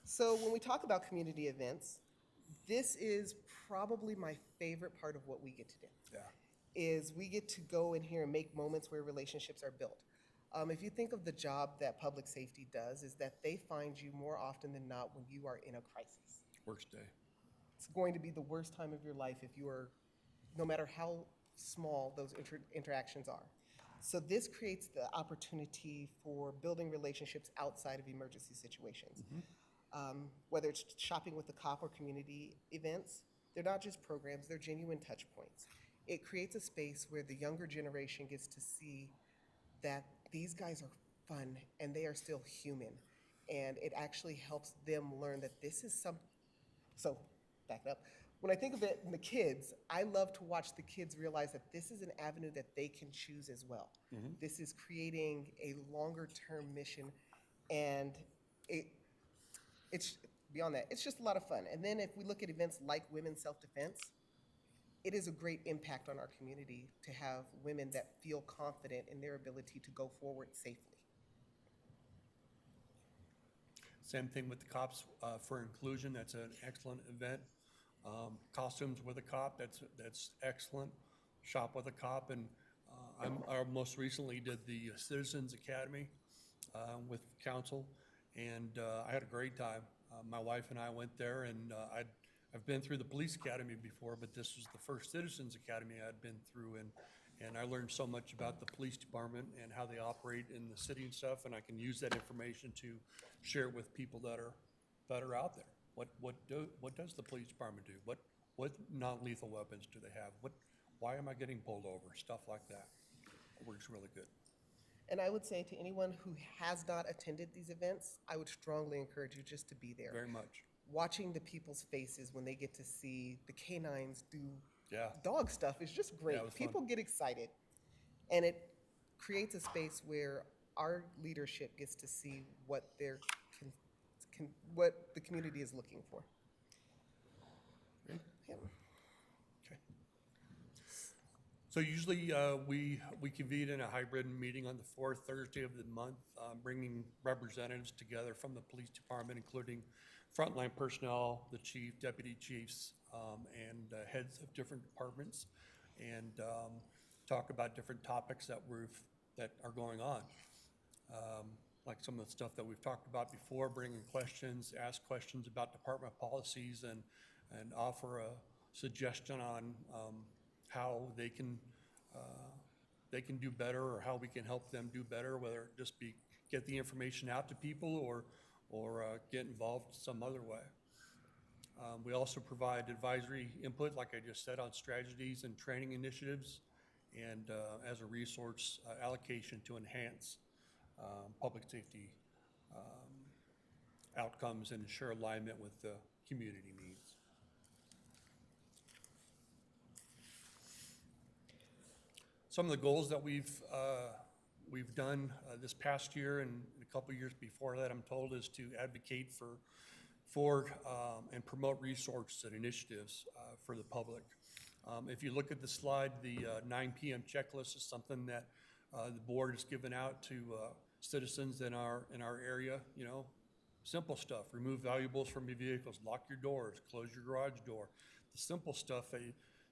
So when we talk about community events, this is probably my favorite part of what we get to do. Yeah. Is we get to go in here and make moments where relationships are built. If you think of the job that public safety does, is that they find you more often than not when you are in a crisis. Worst day. It's going to be the worst time of your life if you are, no matter how small those interactions are. So this creates the opportunity for building relationships outside of emergency situations. Whether it's shopping with the cop or community events, They're not just programs, they're genuine touch points. It creates a space where the younger generation gets to see that these guys are fun and they are still human. And it actually helps them learn that this is so back it up. When I think of it in the kids, I love to watch the kids realize that this is an avenue that they can choose as well. This is creating a longer term mission, and it's beyond that. It's just a lot of fun. And then if we look at events like Women's Self-Defense, it is a great impact on our community to have women that feel confident in their ability to go forward safely. Same thing with the Cops for Inclusion. That's an excellent event. Costumes with a Cop, that's excellent. Shop with a Cop, and I most recently did the Citizens Academy with council, and I had a great time. My wife and I went there, and I've been through the police academy before, but this was the first Citizens Academy I'd been through, and I learned so much about the police department and how they operate in the city and stuff, and I can use that information to share it with people that are out there. What does the police department do? What non-lethal weapons do they have? Why am I getting pulled over? Stuff like that. It works really good. And I would say to anyone who has not attended these events, I would strongly encourage you just to be there. Very much. Watching the people's faces when they get to see the canines do dog stuff is just great. Yeah, it was People fun. get excited, and it creates a space where our leadership gets to see what what the community is looking for. Yeah. Okay. So usually we convene in a hybrid meeting on the fourth Thursday of the month, bringing representatives together from the police department, including frontline personnel, the chief, deputy chiefs, and heads of different departments, and talk about different topics that are going on. Like some of the stuff that we've talked about before, bringing questions, ask questions about department policies, and offer a suggestion on how they can do better, or how we can help them do better, whether it just be get the information out to people or get involved some other way. We also provide advisory input, like I just said, on strategies and training initiatives, and as a resource allocation to enhance public safety outcomes and ensure alignment with the community needs. Some of the goals that we've done this past year and a couple years before that, I'm told, is to advocate for and promote resources and initiatives for the public. If you look at the slide, the 9 p.m. checklist is something that the board has given out to citizens in our area. You know, simple stuff: remove valuables from your vehicles, lock your doors, close your garage door. The simple stuff that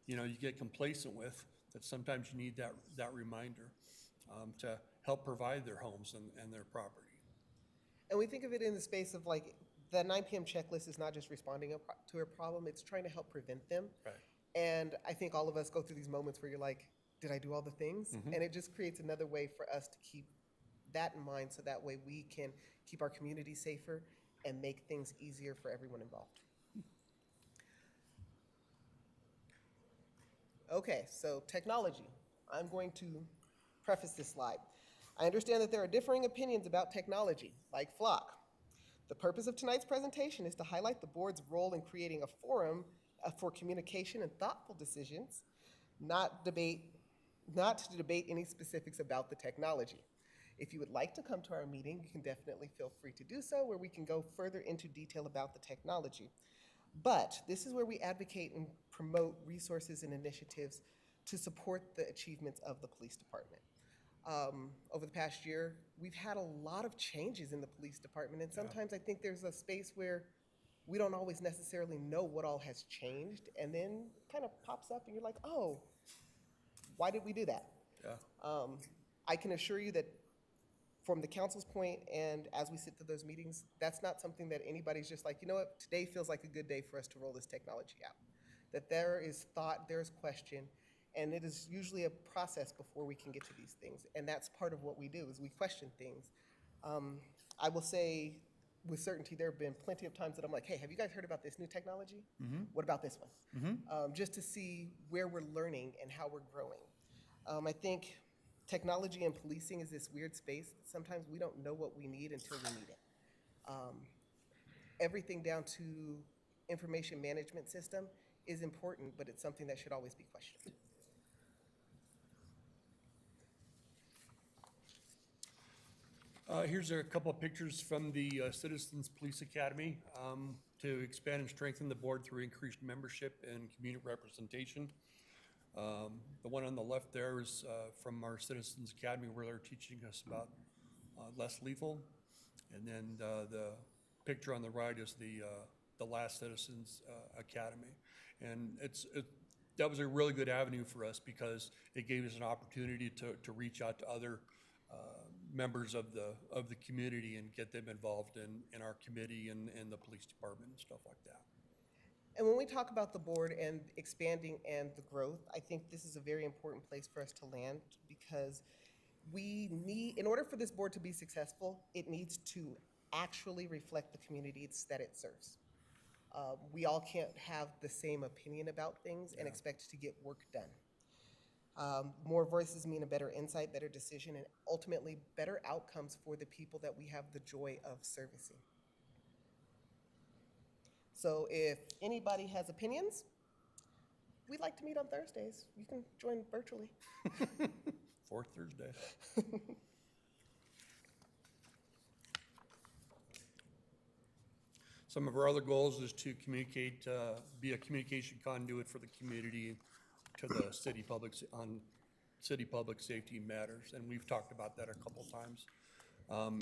you get complacent with. That sometimes you need that reminder to help provide their homes and their property. And we think of it in the space of like, the 9 p.m. checklist is not just responding to a problem, it's trying to help prevent them. Right. And I think all of us go through these moments where you're like, did I do all the things? And it just creates another way for us to keep that in mind, so that way we can keep our community safer and make things easier for everyone involved. Okay, so technology. I'm going to preface this slide. I understand that there are differing opinions about technology, like Flock. The purpose of tonight's presentation is to highlight the board's role in creating a forum for communication and thoughtful decisions, not to debate any specifics about the technology. If you would like to come to our meeting, you can definitely feel free to do so, where we can go further into detail about the technology. But this is where we advocate and promote resources and initiatives to support the achievements of the police department. Over the past year, we've had a lot of changes in the police department, and sometimes I think there's a space where we don't always necessarily know what all has changed, and then kind of pops up and you're like, oh, why did we do that? Yeah. I can assure you that from the council's point, and as we sit through those meetings, that's not something that anybody's just like, you know what, today feels like a good day for us to roll this technology out. That there is thought, there is question, and it is usually a process before we can get to these things. And that's part of what we do, is we question things. I will say with certainty, there have been plenty of times that I'm like, hey, have you guys heard about this new technology? What about this one? Just to see where we're learning and how we're growing. I think technology and policing is this weird space. Sometimes we don't know what we need until we need it. Everything down to information management system is important, but it's something that should always be questioned. Here's a couple of pictures from the Citizens Police Academy to expand and strengthen the board through increased membership and community representation. The one on the left there is from our Citizens Academy, where they're teaching us about less lethal. And then the picture on the right is the last Citizens Academy. And that was a really good avenue for us because it gave us an opportunity to reach out to other members of the community and get them involved in our committee and the police department and stuff like that. And when we talk about the board and expanding and the growth, I think this is a very important place for us to land because we need, in order for this board to be successful, it needs to actually reflect the communities that it serves. We all can't have the same opinion about things and expect to get work done. More voices mean a better insight, better decision, and ultimately better outcomes for the people that we have the joy of servicing. So if anybody has opinions, we'd like to meet on Thursdays. You can join virtually. Fourth Thursday. Some of our other goals is to communicate, be a communication conduit for the community to the city on city public safety matters, and we've talked about that a couple times.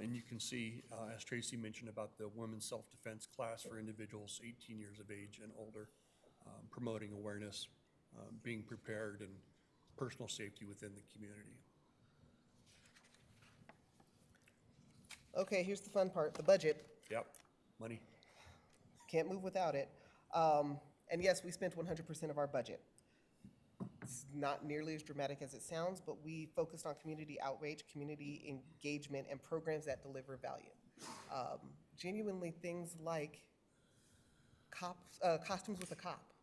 And you can see, as Tracy mentioned, about the women's self-defense class for individuals 18 years of age and older, promoting awareness, being prepared, and personal safety within the community. Okay, here's the fun part, the budget. Yep, money. Can't move without it. And yes, we spent 100% of our budget. It's not nearly as dramatic as it sounds, but we focused on community outreach, community engagement, and programs that deliver value. Genuinely things like costumes with a cop.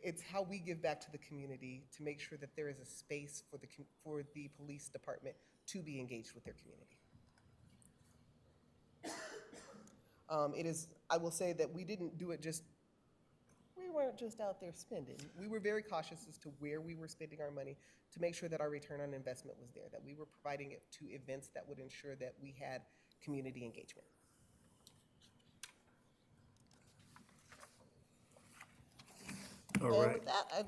It's how we give back to the community to make sure that there is a space for the police department to be engaged with their community. I will say that we didn't do it we weren't just out there spending. We were very cautious as to where we were spending our money to make sure that our return on investment was there, that we were providing it to events that would ensure that we had community engagement. All And right. with that,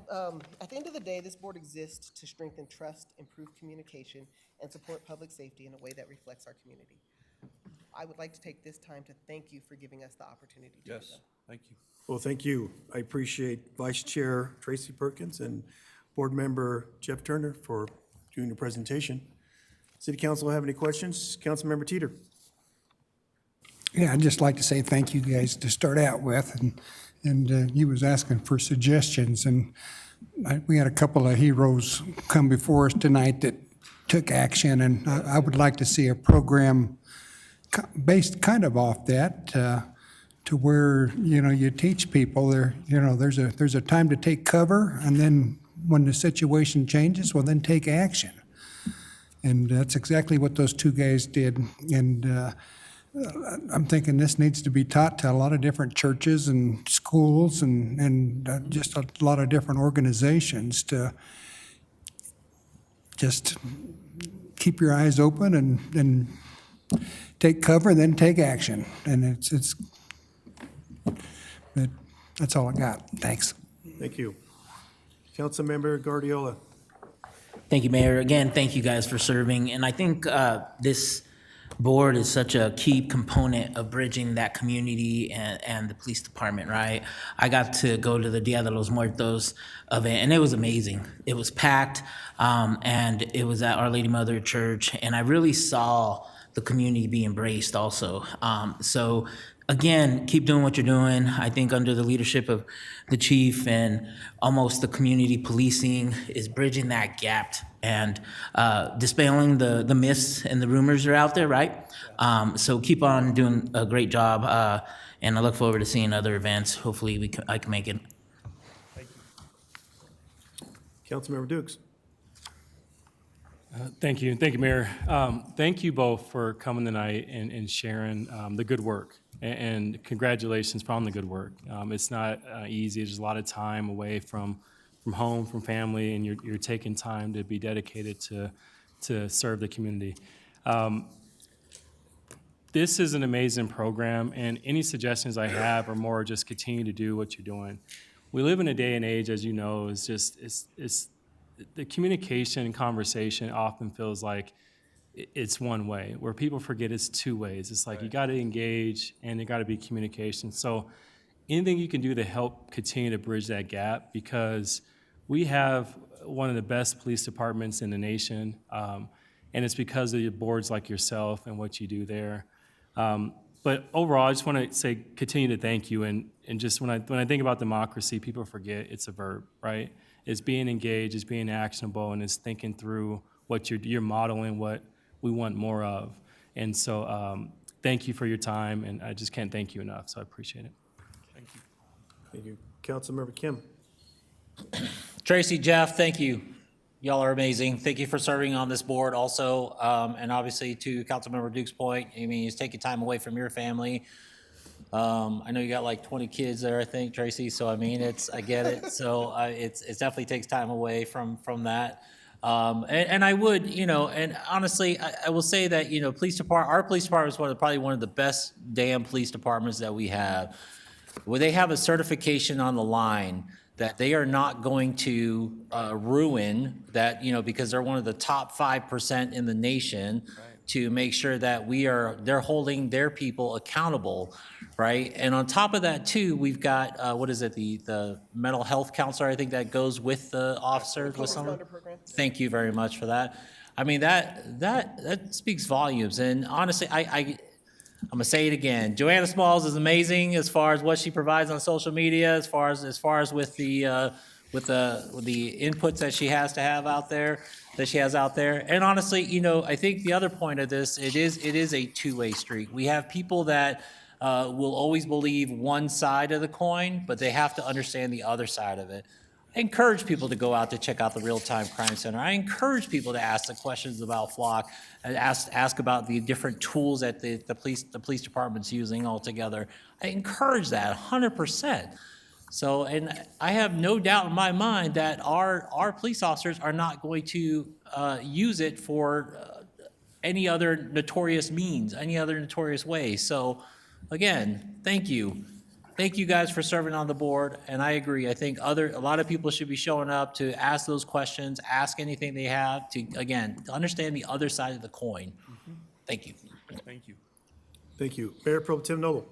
at the end of the day, this board exists to strengthen trust, improve communication, and support public safety in a way that reflects our community. I would like to take this time to thank you for giving us the opportunity to do Yes, so. thank you. Well, thank you. I appreciate Vice Chair Tracy Perkins and Board Member Jeff Turner for doing the presentation. City Council have any questions? Councilmember Teeter. Yeah, I'd just like to say thank you guys to start out with, and you was asking for suggestions, and we had a couple of heroes come before us tonight that took action, and I would like to see a program based kind of off that, to where, you teach people there's a time to take cover, and then when the situation changes, well, then take action. And that's exactly what those two guys did. And I'm thinking this needs to be taught to a lot of different churches and schools and just a lot of different organizations to just keep your eyes open and take cover, then take action. And that's all I got. Thanks. Thank you. Councilmember Guardiola. Thank you, Mayor. Again, thank you guys for serving. And I think this board is such a key component of bridging that community and the police department, right? I got to go to the Dia de los Muertos event, and it was amazing. It was packed, and it was at Our Lady Mother Church, and I really saw the community be embraced also. So again, keep doing what you're doing. I think under the leadership of the chief and almost the community policing is bridging that gap and dispelling the myths and the rumors that are out there, right? So keep on doing a great job, and I look forward to seeing other events. Hopefully I can make it. Councilmember Dukes. Thank you, Mayor. Thank you both for coming tonight and sharing the good work. And congratulations on the good work. It's not easy. There's a lot of time away from home, from family, and you're taking time to be dedicated to serve the community. This is an amazing program, and any suggestions I have are more just continue to do what you're doing. We live in a day and age, as you know, is just it's the communication and conversation often feels like it's one way, where people forget it's two ways. It's like you got to engage and there got to be communication. So anything you can do to help continue to bridge that gap, because we have one of the best police departments in the nation, and it's because of your boards like yourself and what you do there. But overall, I just want to say, continue to thank you. And just when I think about democracy, people forget it's a verb, right? It's being engaged, it's being actionable, and it's thinking through what you're modeling, what we want more of. And so thank you for your time, and I just can't thank you enough, so I appreciate it. Thank you. Thank you. Councilmember Kim. Tracy, Jeff, thank you. Y'all are amazing. Thank you for serving on this board also. And obviously to Councilmember Duke's point, I mean, he's taking time away from your family. I know you got like 20 kids there, I think, Tracy. So, I mean, I get it. So it definitely takes time away from that. And I would, and honestly, I will say that, our police department is probably one of the best damn police departments that we have, where they have a certification on the line that they are not going to ruin that, because they're one of the top 5% in the nation, to make sure that they're holding their people accountable, right? And on top of that too, we've got, the mental health counselor, I think that goes with the officers with some. Thank you very much for that. I mean, that speaks volumes. And honestly, I'm gonna say it again. Joanna Smalls is amazing as far as what she provides on social media, as far as with the inputs that she has out there. And honestly, I think the other point of this, it is a two-way street. We have people that will always believe one side of the coin, but they have to understand the other side of it. I encourage people to go out to check out the Real-Time Crime Center. I encourage people to ask the questions about Flock, and ask about the different tools that the police department's using altogether. I encourage that 100%. So, and I have no doubt in my mind that our police officers are not going to use it for any other notorious means, any other notorious way. So, again, thank you. Thank you guys for serving on the board, and I agree. I think a lot of people should be showing up to ask those questions, ask anything they have, to understand the other side of the coin. Thank you. Thank you. Thank you. Mayor Pro Tem Noble.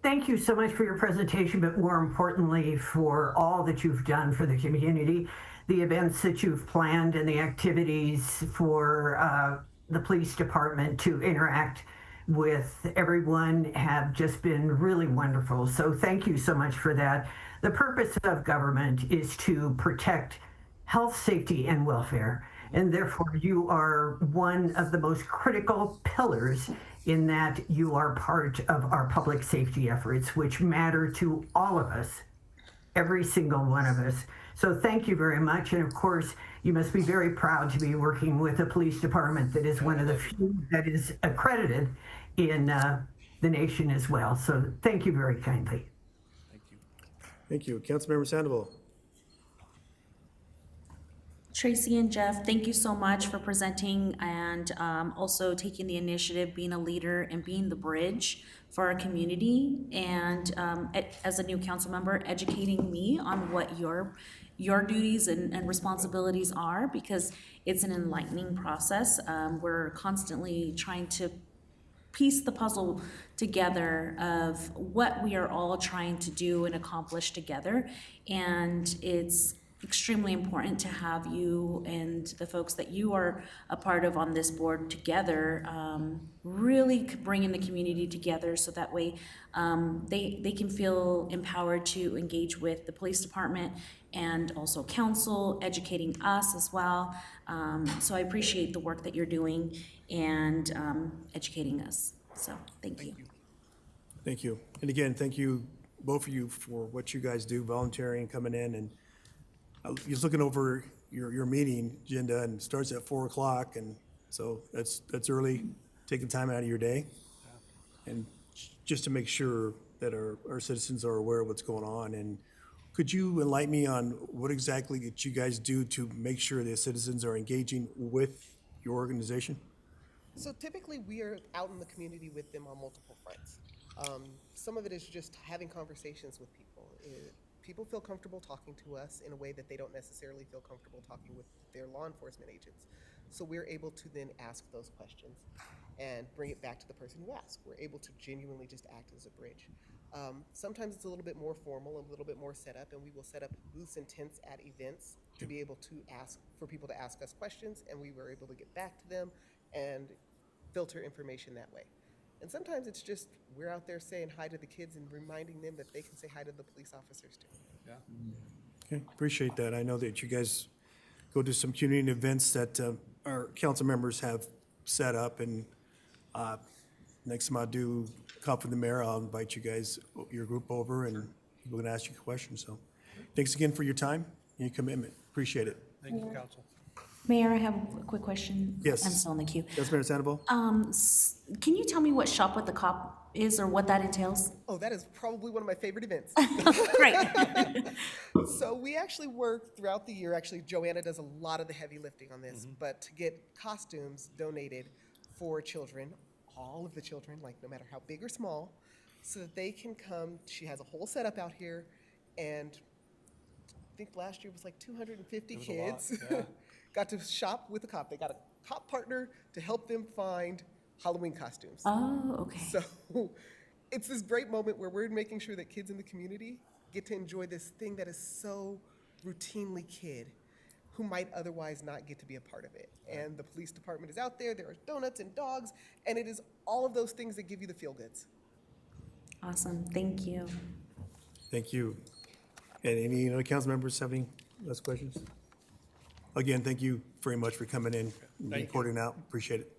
Thank you so much for your presentation, but more importantly, for all that you've done for the community, the events that you've planned, and the activities for the police department to interact with everyone have just been really wonderful. So thank you so much for that. The purpose of government is to protect health, safety, and welfare. And therefore, you are one of the most critical pillars in that you are part of our public safety efforts, which matter to all of us, every single one of us. So thank you very much. And of course, you must be very proud to be working with a police department that is one of the few that is accredited in the nation as well. So thank you very kindly. Thank you. Thank you. Councilmember Sandoval. Tracy and Jeff, thank you so much for presenting and also taking the initiative, being a leader and being the bridge for our community. And as a new council member, educating me on what your duties and responsibilities are, because it's an enlightening process. We're constantly trying to piece the puzzle together of what we are all trying to do and accomplish together. And it's extremely important to have you and the folks that you are a part of on this board together, really bringing the community together so that way they can feel empowered to engage with the police department and also council, educating us as well. So I appreciate the work that you're doing and educating us. So thank you. Thank you. And again, thank you, both of you, for what you guys do, volunteering, coming in, and I was looking over your meeting agenda, and it starts at 4 o'clock, and so that's early, taking time out of your day. And just to make sure that our citizens are aware of what's going on. And could you enlighten me on what exactly that you guys do to make sure the citizens are engaging with your organization? So typically, we are out in the community with them on multiple fronts. Some of it is just having conversations with people. People feel comfortable talking to us in a way that they don't necessarily feel comfortable talking with their law enforcement agents. So we're able to then ask those questions and bring it back to the person who asked. We're able to genuinely just act as a bridge. Sometimes it's a little bit more formal, a little bit more set up, and we will set up booths and tents at events to be able to ask, for people to ask us questions, and we were able to get back to them and filter information that way. And sometimes it's just, we're out there saying hi to the kids and reminding them that they can say hi to the police officers too. Yeah. Okay, appreciate that. I know that you guys go to some community events that our council members have set up, and next time I do come from the mayor, I'll invite you guys, your group over, and people can ask you questions. So thanks again for your time and your commitment. Appreciate it. Thank you, council. Mayor, I have a quick question. Yes. I'm still in the queue. Councilmember Sandoval? Can you tell me what Shop with the Cop is or what that entails? Oh, that is probably one of my favorite events. Great. So we actually work throughout the year. Actually, Joanna does a lot of the heavy lifting on this, but to get costumes donated for children, all of the children, like no matter how big or small, so that they can come. She has a whole setup out here, and I think last year was like 250 It was a lot, kids. yeah. Got to shop with a cop. They got a cop partner to help them find Halloween costumes. Oh, okay. So it's this great moment where we're making sure that kids in the community get to enjoy this thing that is so routinely kid, who might otherwise not get to be a part of it. And the police department is out there, there are donuts and dogs, and it is all of those things that give you the feel-goods. Awesome, thank you. Thank you. And any other council members have any last questions? Again, thank you very much for coming in and Thank you. reporting out. Appreciate it.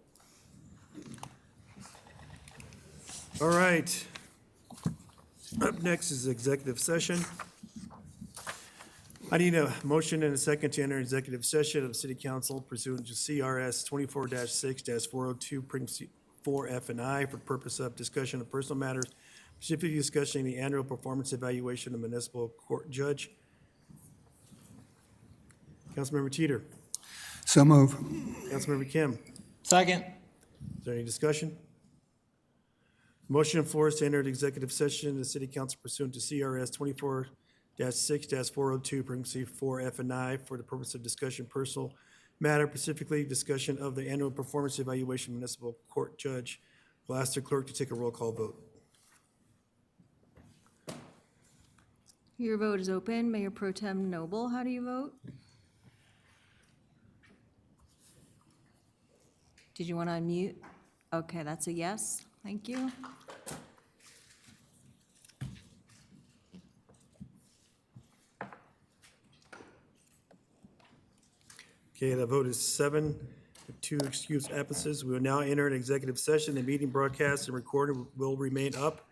All right. Up next is executive session. I need a motion and a second to enter executive session of City Council pursuant to CRS 24-6-402, Precinct 4F and I, for the purpose of discussion of personal matters, specifically discussing the annual performance evaluation of municipal court judge. Councilmember Teeter. So move. Councilmember Kim. Second. Is there any discussion? Motion on the floor is to enter the executive session of the City Council pursuant to CRS 24-6-402, Precinct 4F and I, for the purpose of discussion personal matter, specifically discussion of the annual performance evaluation municipal court judge. Will ask the clerk to take a roll call vote. Your vote is open. Mayor Pro Tem Noble, how do you vote? Did you want to unmute? Okay, that's a yes. Thank you. Okay, the vote is 7, with 2 excused absences. We will now enter an executive session. The meeting broadcast and recorded will remain up.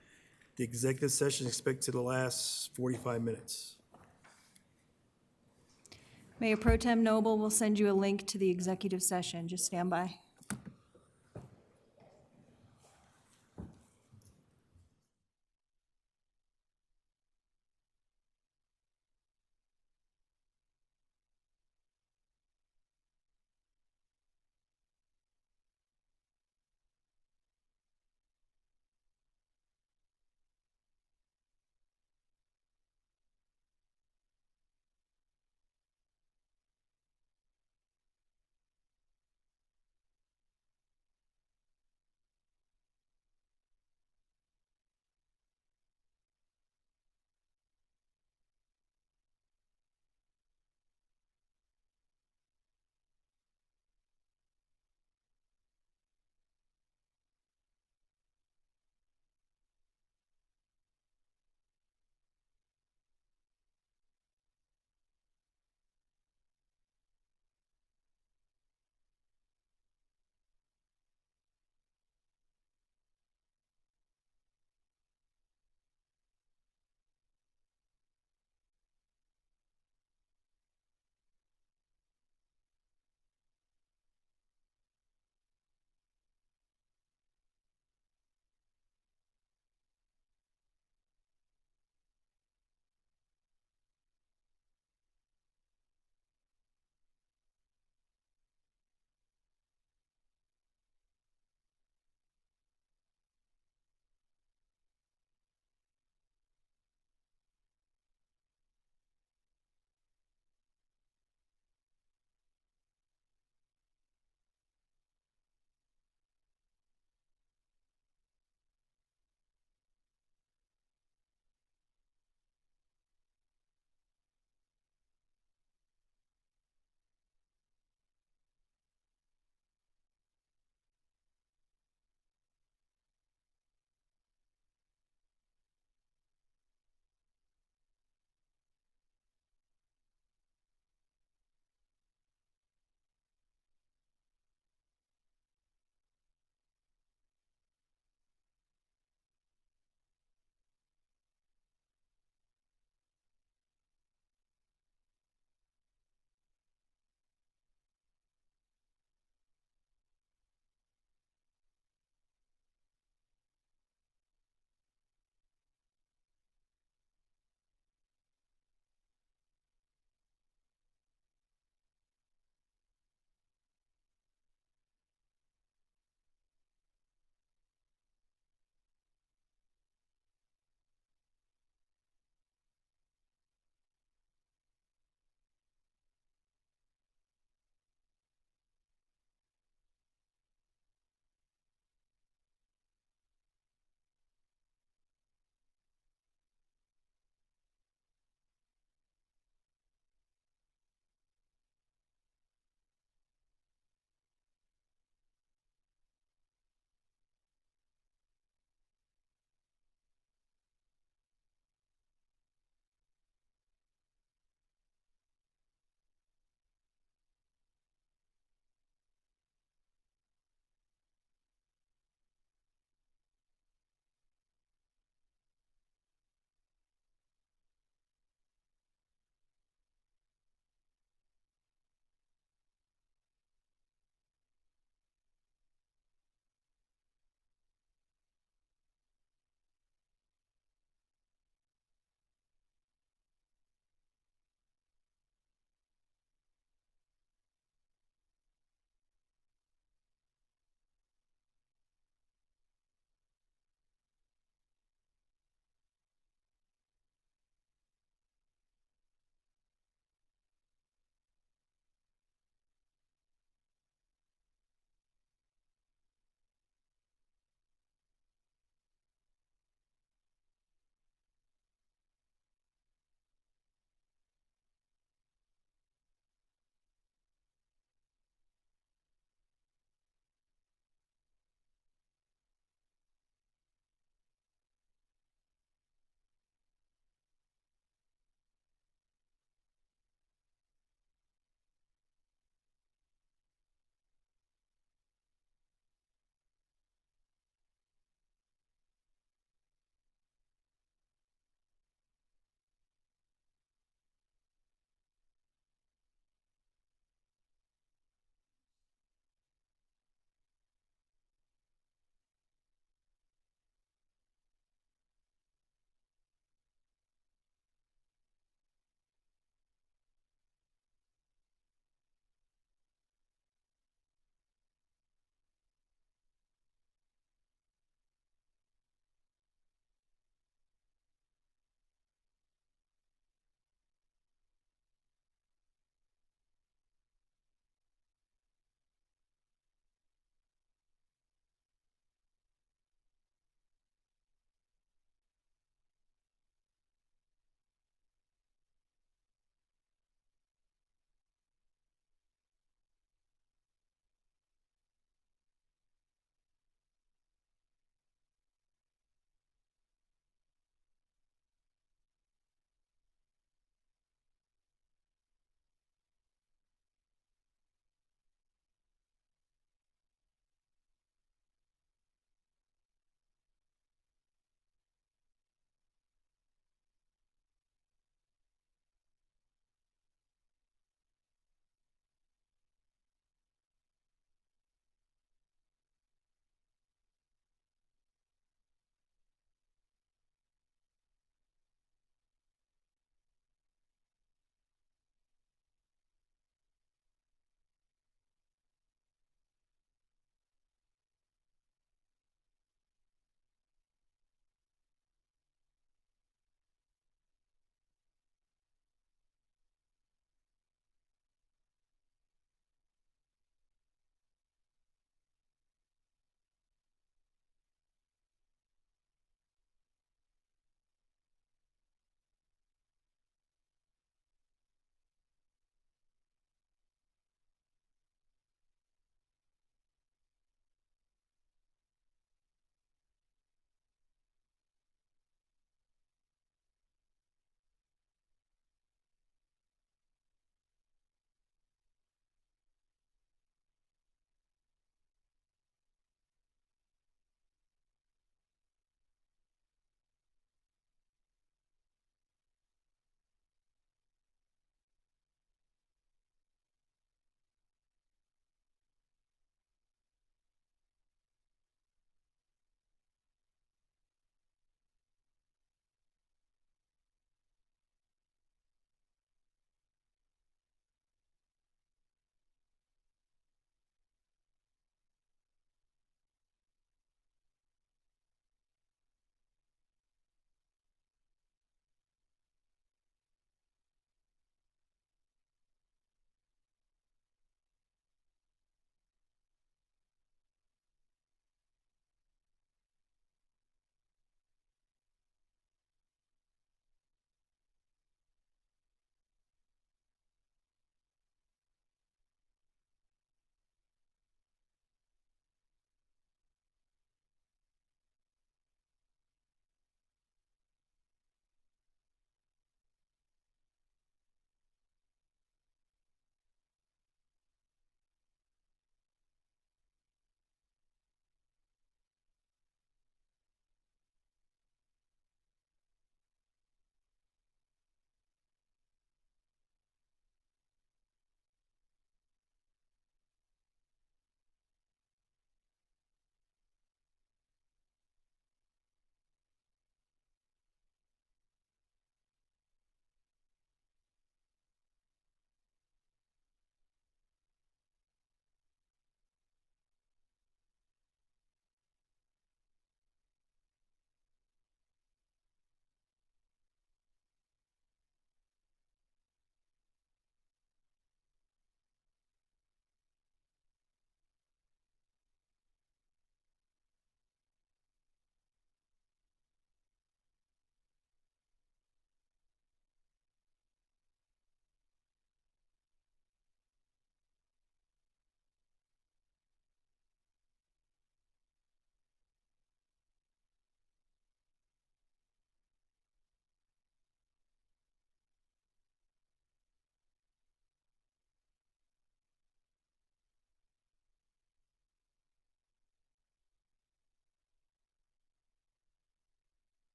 The executive session is expected to last 45 minutes. Mayor Pro Tem Noble will send you a link to the executive session. Just stand by.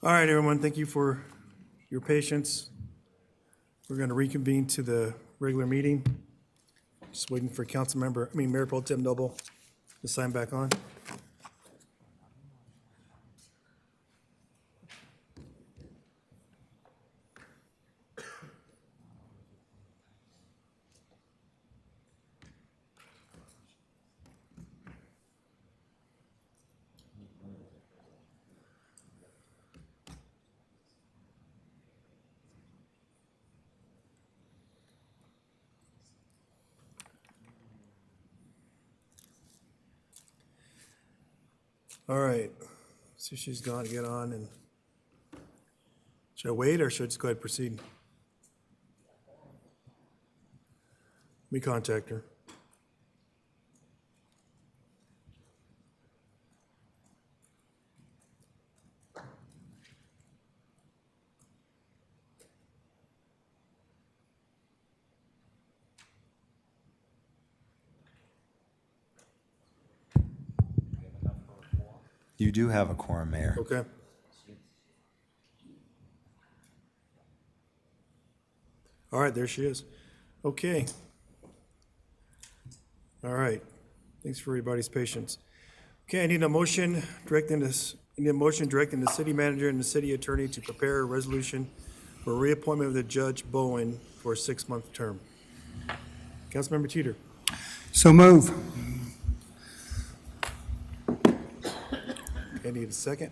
All right, everyone, thank you for your patience. We're going to reconvene to the regular meeting. Just waiting for Mayor Pro Tem Noble to sign back on. All right, so she's gone to get on, and should I wait or should I just go ahead and proceed? Let me contact her. You do have a quorum, Mayor. Okay. All right, there she is. Okay. All right. Thanks for everybody's patience. Okay, I need a motion directing the city manager and the city attorney to prepare a resolution for reappointment of the Judge Bowen for a 6-month term. Councilmember Teeter. So move. I need a second.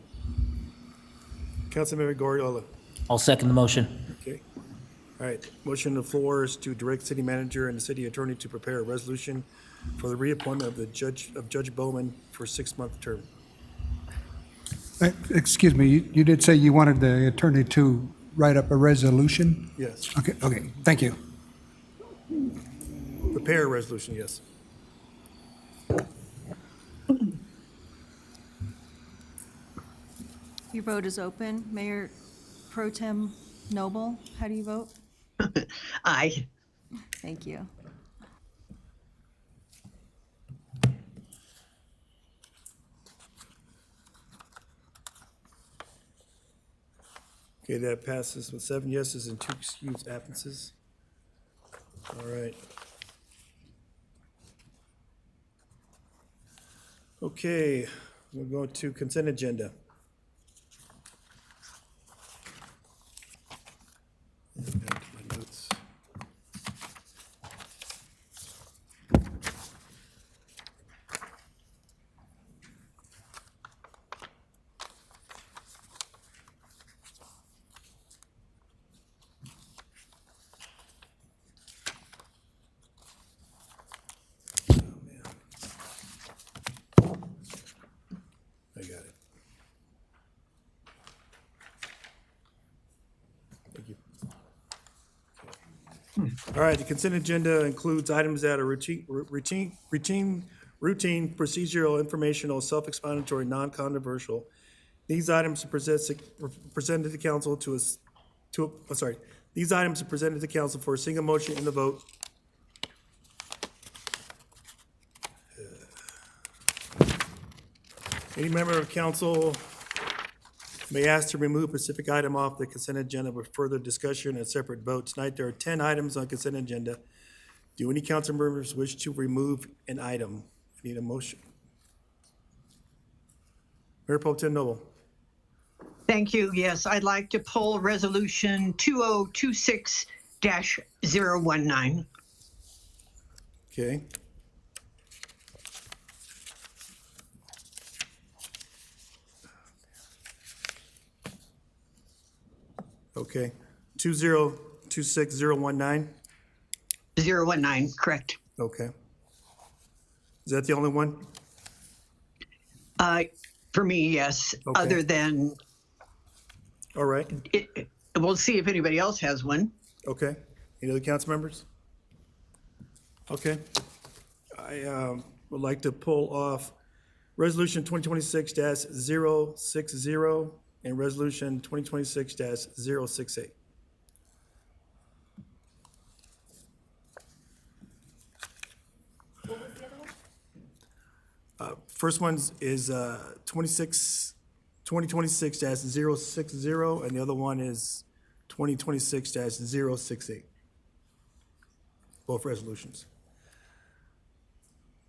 Councilmember Goriola. I'll second the motion. Okay. All right. Motion on the floor is to direct city manager and the city attorney to prepare a resolution for the reappointment of Judge Bowman for a 6-month term. Excuse me, you did say you wanted the attorney to write up a resolution? Yes. Okay, thank you. Prepare a resolution, yes. Your vote is open. Mayor Pro Tem Noble, how do you vote? Aye. Thank you. Okay, that passes with 7 yeses and 2 excused absences. All right. Okay, we'll go to consent agenda. Back to my notes. I got it. Thank you. All right, the consent agenda includes items that are routine, procedural, informational, self-explanatory, non-controversial. These items are presented to council these items are presented to council for a single motion in the vote. Any member of council may ask to remove a specific item off the consent agenda with further discussion and separate vote. Tonight, there are 10 items on consent agenda. Do any council members wish to remove an item? I need a motion. Mayor Pro Tem Noble. Thank you. Yes, I'd like to pull Resolution 2026-019. Okay. Okay. 2026019. 019, correct. Okay. Is that the only one? For me, yes, Okay. other than, All right. we'll see if anybody else has one. Okay. Any other council members? Okay. I would like to pull off Resolution 2026-060 and Resolution 2026-068. First one is 26, 2026-060, and the other one is 2026-068. Both resolutions.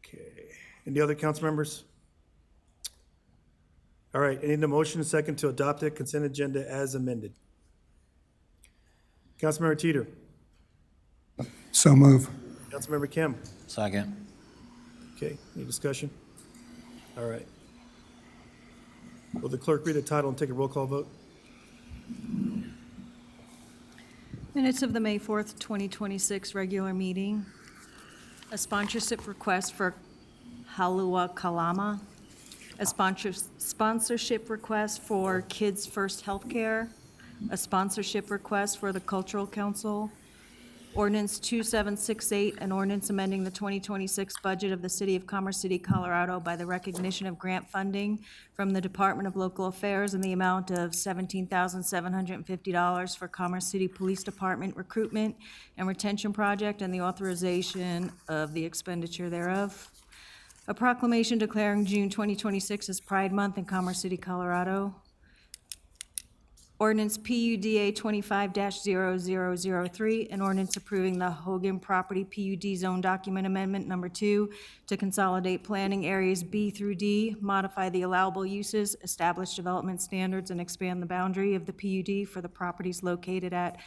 Okay. Any other council members? All right, I need a motion and second to adopt the consent agenda as amended. Councilmember Teeter. So move. Councilmember Kim. Second. Okay, any discussion? All right. Will the clerk read the title and take a roll call vote? Minutes of the May 4th, 2026 regular meeting. A sponsorship request for Halua Kalama. A sponsorship request for Kids First Healthcare. A sponsorship request for the Cultural Council. Ordinance 2768, an ordinance amending the 2026 budget of the City of Commerce City, Colorado by the recognition of grant funding from the Department of Local Affairs in the amount of $17,750 for Commerce City Police Department recruitment and retention project and the authorization of the expenditure thereof. A proclamation declaring June 2026 as Pride Month in Commerce City, Colorado. Ordinance PUDA 25-0003, an ordinance approving the Hogan Property PUD Zone Document Amendment Number 2 to consolidate planning areas B through D, modify the allowable uses, establish development standards, and expand the boundary of the PUD for the properties located at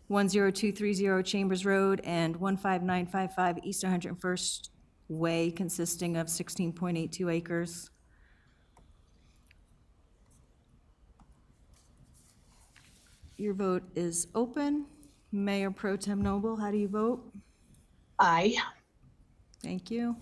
10230 Chambers Road and 15955 East 101st Way, consisting of 16.82 acres. Your vote is open. Mayor Pro Tem Noble, how do you vote? Aye. Thank you.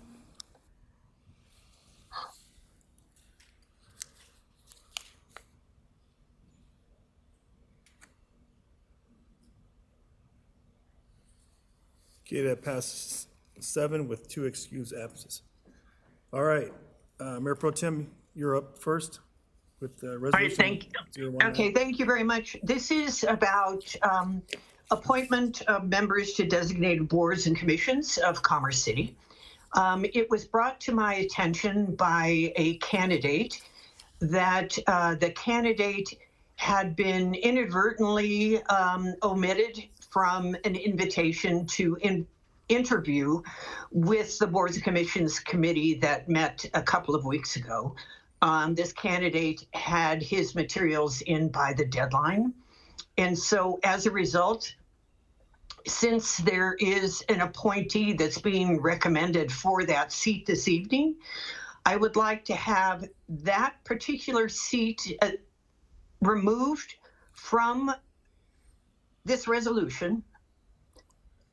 Okay, that passes 7 with 2 excused absences. All right, Mayor Pro Tem, you're up first with the resolution. All right, thank you. Okay, thank you very much. This is about appointment of members to designated boards and commissions of Commerce City. It was brought to my attention by a candidate that the candidate had been inadvertently omitted from an invitation to interview with the Boards and Commissions Committee that met a couple of weeks ago. This candidate had his materials in by the deadline. And so as a result, since there is an appointee that's being recommended for that seat this evening, I would like to have that particular seat removed from this resolution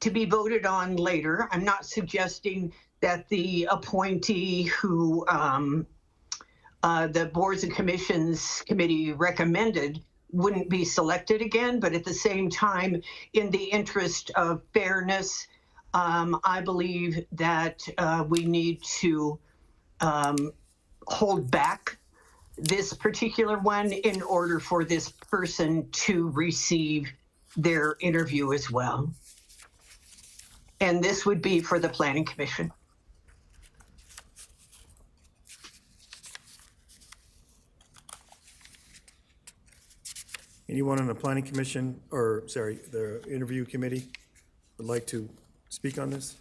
to be voted on later. I'm not suggesting that the appointee who the Boards and Commissions Committee recommended wouldn't be selected again, but at the same time, in the interest of fairness, I believe that we need to hold back this particular one in order for this person to receive their interview as well. And this would be for the Planning Commission. Anyone on the Planning Commission, or, sorry, the Interview Committee would like to speak on this?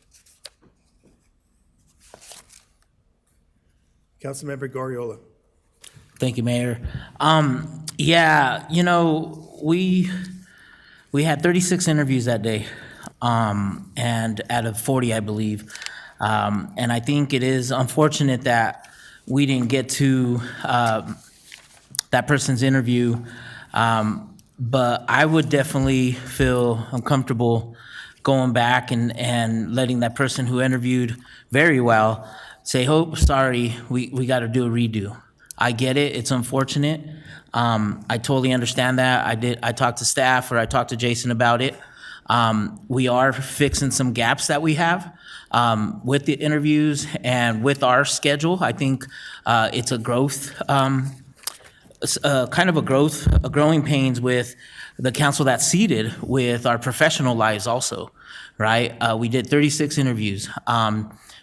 Councilmember Garriola. Thank you, Mayor. Yeah, you know, we had 36 interviews that day, and out of 40, I believe. And I think it is unfortunate that we didn't get to that person's interview. But I would definitely feel uncomfortable going back and letting that person who interviewed very well say, oh, sorry, we got to do a redo. I get it. It's unfortunate. I totally understand that. I talked to staff, or I talked to Jason about it. We are fixing some gaps that we have with the interviews and with our schedule. I think it's a growth kind of a growing pains with the council that's seated with our professional lives also, right? We did 36 interviews.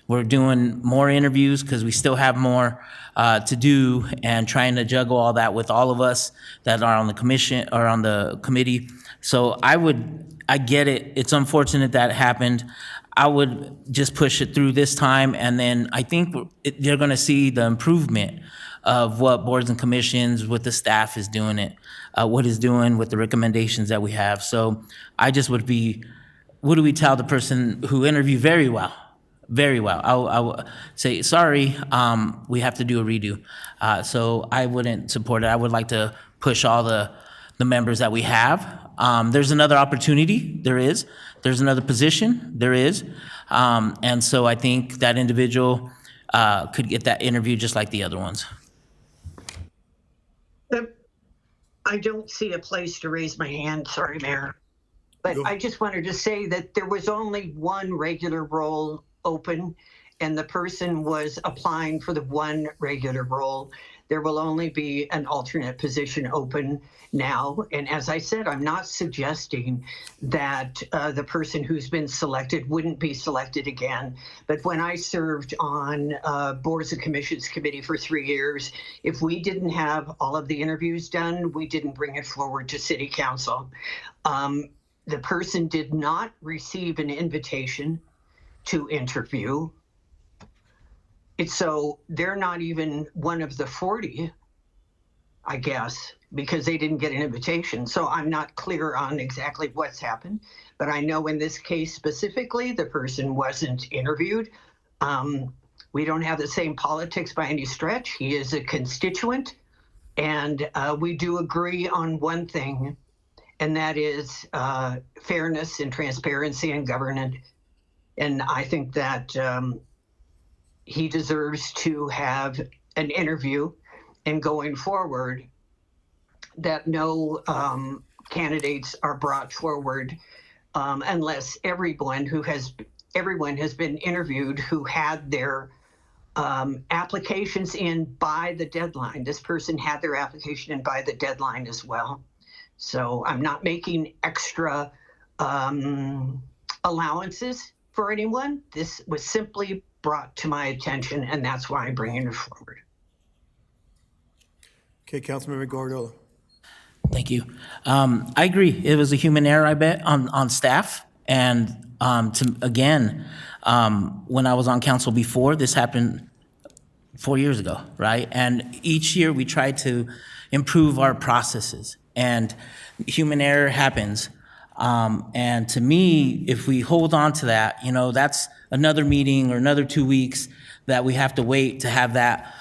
We're doing more interviews because we still have more to do and trying to juggle all that with all of us that are on the commission or on the committee. So I get it. It's unfortunate that it happened. I would just push it through this time, and then I think they're going to see the improvement of what boards and commissions, what the staff is doing what is doing with the recommendations that we have. So I just would be, what do we tell the person who interviewed very well? Very well. I would say, sorry, we have to do a redo. So I wouldn't support it. I would like to push all the members that we have. There's another opportunity. There is. There's another position. There is. And so I think that individual could get that interview just like the other ones. I don't see a place to raise my hand, sorry, Mayor. But I just wanted to say that there was only one regular role open, and the person was applying for the one regular role. There will only be an alternate position open now. And as I said, I'm not suggesting that the person who's been selected wouldn't be selected again. But when I served on Boards and Commissions Committee for 3 years, if we didn't have all of the interviews done, we didn't bring it forward to City Council. The person did not receive an invitation to interview. So they're not even one of the 40, I guess, because they didn't get an invitation. So I'm not clear on exactly what's happened, but I know in this case specifically, the person wasn't interviewed. We don't have the same politics by any stretch. He is a constituent, and we do agree on one thing, and that is fairness and transparency and governance. And I think that he deserves to have an interview, and going forward, that no candidates are brought forward unless everyone has been interviewed who had their applications in by the deadline. This person had their application in by the deadline as well. So I'm not making extra allowances for anyone. This was simply brought to my attention, and that's why I'm bringing it forward. Okay, Councilmember Gardella. Thank you. I agree. It was a human error, I bet, on staff. And when I was on council before, this happened 4 years ago, right? And each year we try to improve our processes, and human error happens. And to me, if we hold on to that, that's another meeting or another 2 weeks that we have to wait to have that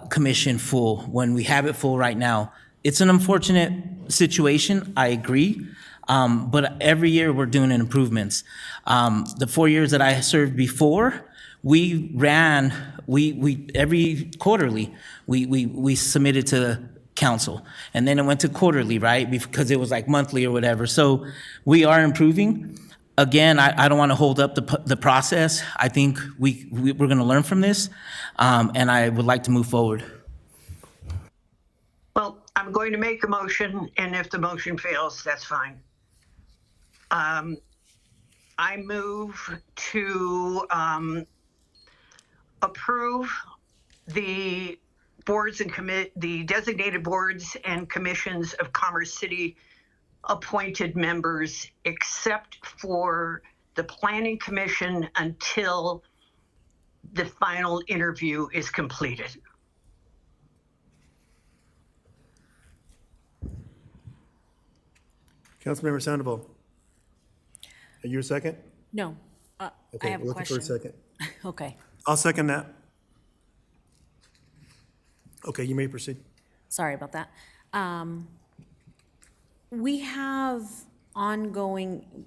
commission full when we have it full right now. It's an unfortunate situation, I agree, but every year we're doing improvements. The 4 years that I served before, we every quarterly, we submitted to council, and then it went to quarterly, right? Because it was like monthly or whatever. So we are improving. Again, I don't want to hold up the process. I think we're going to learn from this, and I would like to move forward. Well, I'm going to make a motion, and if the motion fails, that's fine. I move to approve the the designated boards and commissions of Commerce City appointed members, except for the Planning Commission until the final interview is completed. Councilmember Sandoval. Are you a second? No, Okay, I have a we're looking for a question. second. Okay, I'll second that. Okay, you may proceed. sorry about that. We have ongoing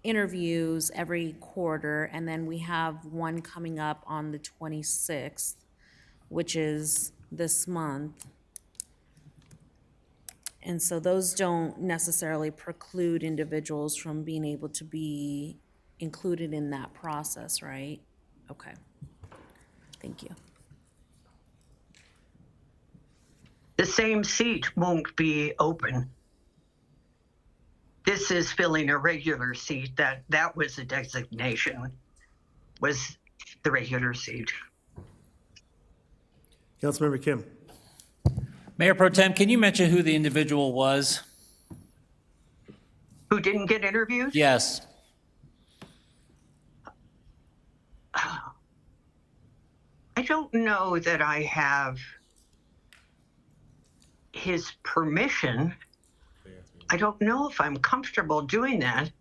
interviews every quarter, and then we have one coming up on the 26th, which is this month. And so those don't necessarily preclude individuals from being able to be included in that process, right? Okay. Thank you. the same seat won't be open. This is filling a regular seat. That was a designation, was the regular seat. Councilmember Kim. Mayor Pro Tem, can you mention who the individual was? Who didn't get interviewed? Yes. I don't know that I have his permission. I don't know if I'm comfortable doing that.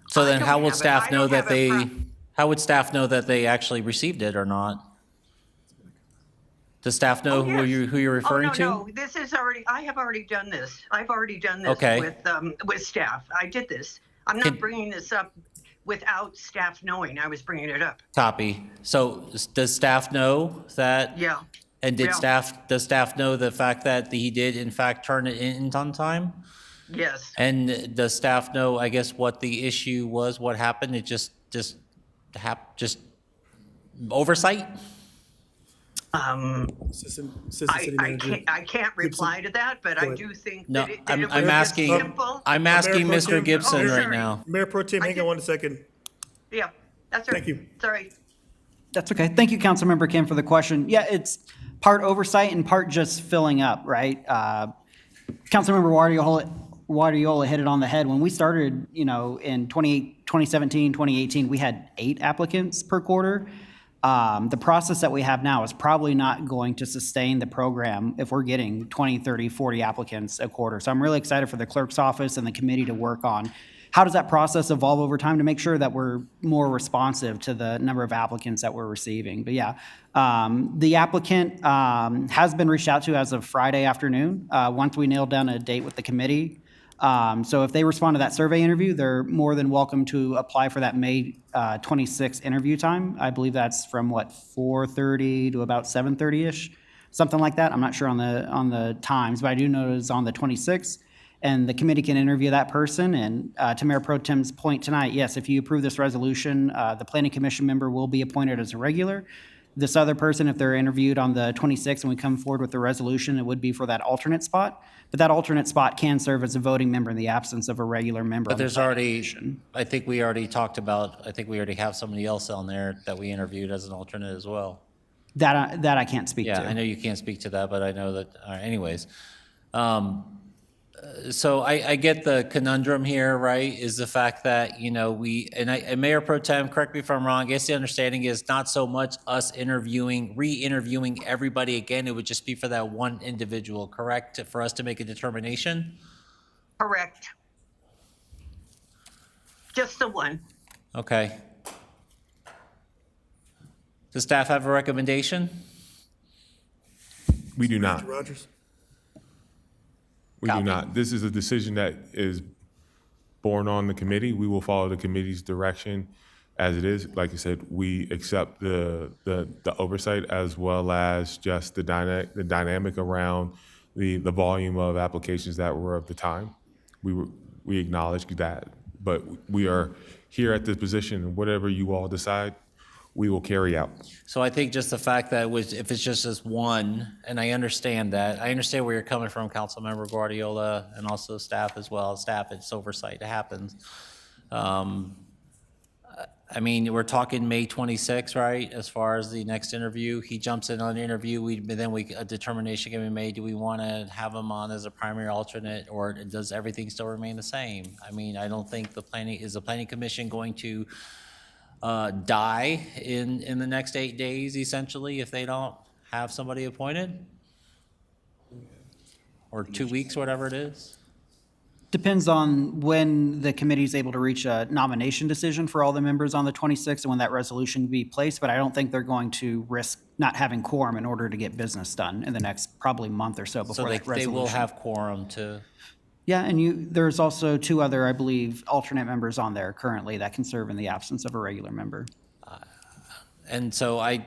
So then don't how will have it. staff I know don't that have a they, how would staff know that they actually received it or not? Does staff know who you're referring to? No, this is already, I have already done this. I've already done this Okay. with staff. I did this. I'm not bringing this up without staff knowing I was bringing it up. Copy. So does staff know that? Yeah. And Yeah. does staff know the fact that he did in fact turn it in on time? Yes. And does staff know, I guess, what the issue was, what happened? It just oversight? Assistant City Manager. I can't reply to that, but I do think No, that it I'm was just asking, simple. I'm asking Mayor Pro Mr. Tem- Gibson right sorry. now. Mayor Pro Tem, hang on 1 second. Yeah, that's right. Thank you. Sorry. That's okay. Thank you, Councilmember Kim, for the question. Yeah, it's part oversight and part just filling up, right? Councilmember Guardiola hit it on the head. When we started, in 2017, 2018, we had 8 applicants per quarter. The process that we have now is probably not going to sustain the program if we're getting 20, 30, 40 applicants a quarter. So I'm really excited for the clerk's office and the committee to work on how does that process evolve over time to make sure that we're more responsive to the number of applicants that we're receiving. But yeah, the applicant has been reached out to as of Friday afternoon, once we nailed down a date with the committee. So if they respond to that survey interview, they're more than welcome to apply for that May 26th interview time. I believe that's from 4:30 to about 7:30-ish, something like that. I'm not sure on the times, but I do know it's on the 26th. And the committee can interview that person. And to Mayor Pro Tem's point tonight, yes, if you approve this resolution, the Planning Commission member will be appointed as a regular. This other person, if they're interviewed on the 26th and we come forward with the resolution, it would be for that alternate spot. But that alternate spot can serve as a voting member in the absence of a regular member. But on the there's Planning already, Commission. I think we already talked about, I think we already have somebody else on there that we interviewed as an alternate as well. That I can't speak to. Yeah, I know you can't speak to that, but I know that, anyways. So I get the conundrum here, right, is the fact that, and Mayor Pro Tem, correct me if I'm wrong, I guess the understanding is not so much us re-interviewing everybody again, it would just be for that one individual, correct, for us to make a determination? Correct. Just the one. Okay. Does staff have a recommendation? We do not. Mr. Rogers? We do not. This is a decision that is borne on the committee. We will follow the committee's direction as it is. Like I said, we accept the oversight as well as just the dynamic around the volume of applications that were of the time. We acknowledge that, but we are here at this position. Whatever you all decide, we will carry out. So I think just the fact that if it's just as one, and I understand that, I understand where you're coming from, Councilmember Guardiola, and also staff as well. Staff, it's oversight, it happens. I mean, we're talking May 26, right, as far as the next interview. He jumps in on the interview, a determination can be made. Do we want to have him on as a primary alternate, or does everything still remain the same? I mean, I don't think the planning commission going to die in the next 8 days, essentially, if they don't have somebody appointed? Or 2 weeks, whatever it is? Depends on when the committee is able to reach a nomination decision for all the members on the 26th and when that resolution will be placed, but I don't think they're going to risk not having quorum in order to get business done in the next probably month or so before So that resolution. they will have quorum to, Yeah, and there's also 2 other, I believe, alternate members on there currently that can serve in the absence of a regular member. and so I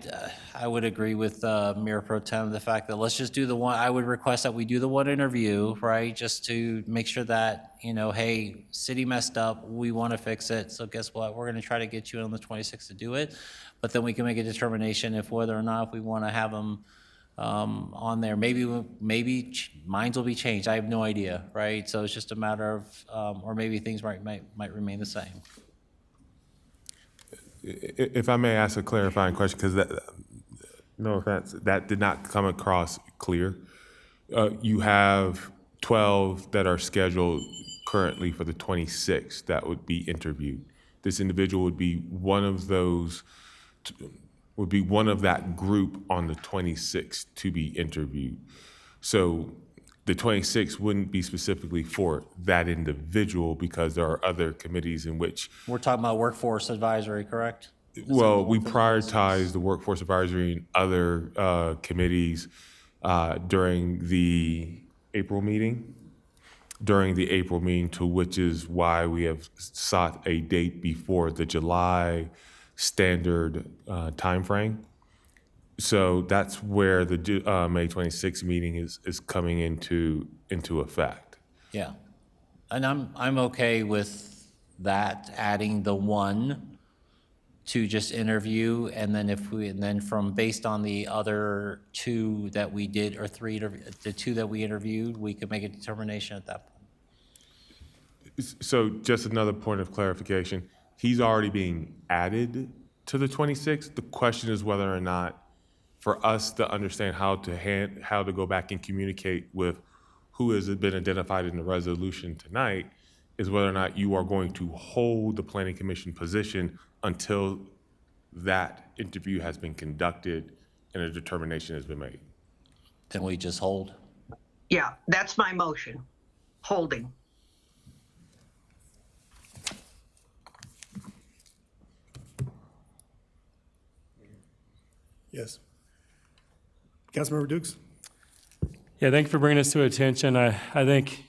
would agree with Mayor Pro Tem, the fact that let's just do the one, I would request that we do the one interview, right? Just to make sure that, hey, city messed up, we want to fix it, so guess what? We're going to try to get you on the 26th to do it, but then we can make a determination if whether or not we want to have them on there. Maybe minds will be changed. I have no idea, right? So it's just a matter of, or maybe things might remain the same. If I may ask a clarifying question, because that, no offense, that did not come across clear. You have 12 that are scheduled currently for the 26th that would be interviewed. This individual would be one of those, would be one of that group on the 26th to be interviewed. So the 26th wouldn't be specifically for that individual because there are other committees in which. We're talking about workforce advisory, correct? Well, we prioritize the workforce advisory and other committees during the April meeting. To which is why we have sought a date before the July standard timeframe. So that's where the May 26th meeting is coming into effect. Yeah. And I'm okay with that, adding the one to just interview, and then from based on the other two that we did, or the two that we interviewed, we could make a determination at that point. So just another point of clarification, he's already being added to the 26th. The question is whether or not, for us to understand how to go back and communicate with who has been identified in the resolution tonight, is whether or not you are going to hold the planning commission position until that interview has been conducted and a determination has been made. Then we just hold. Yeah, that's my motion. Holding. Yes. Councilmember Dukes? Yeah, thank you for bringing this to attention. I think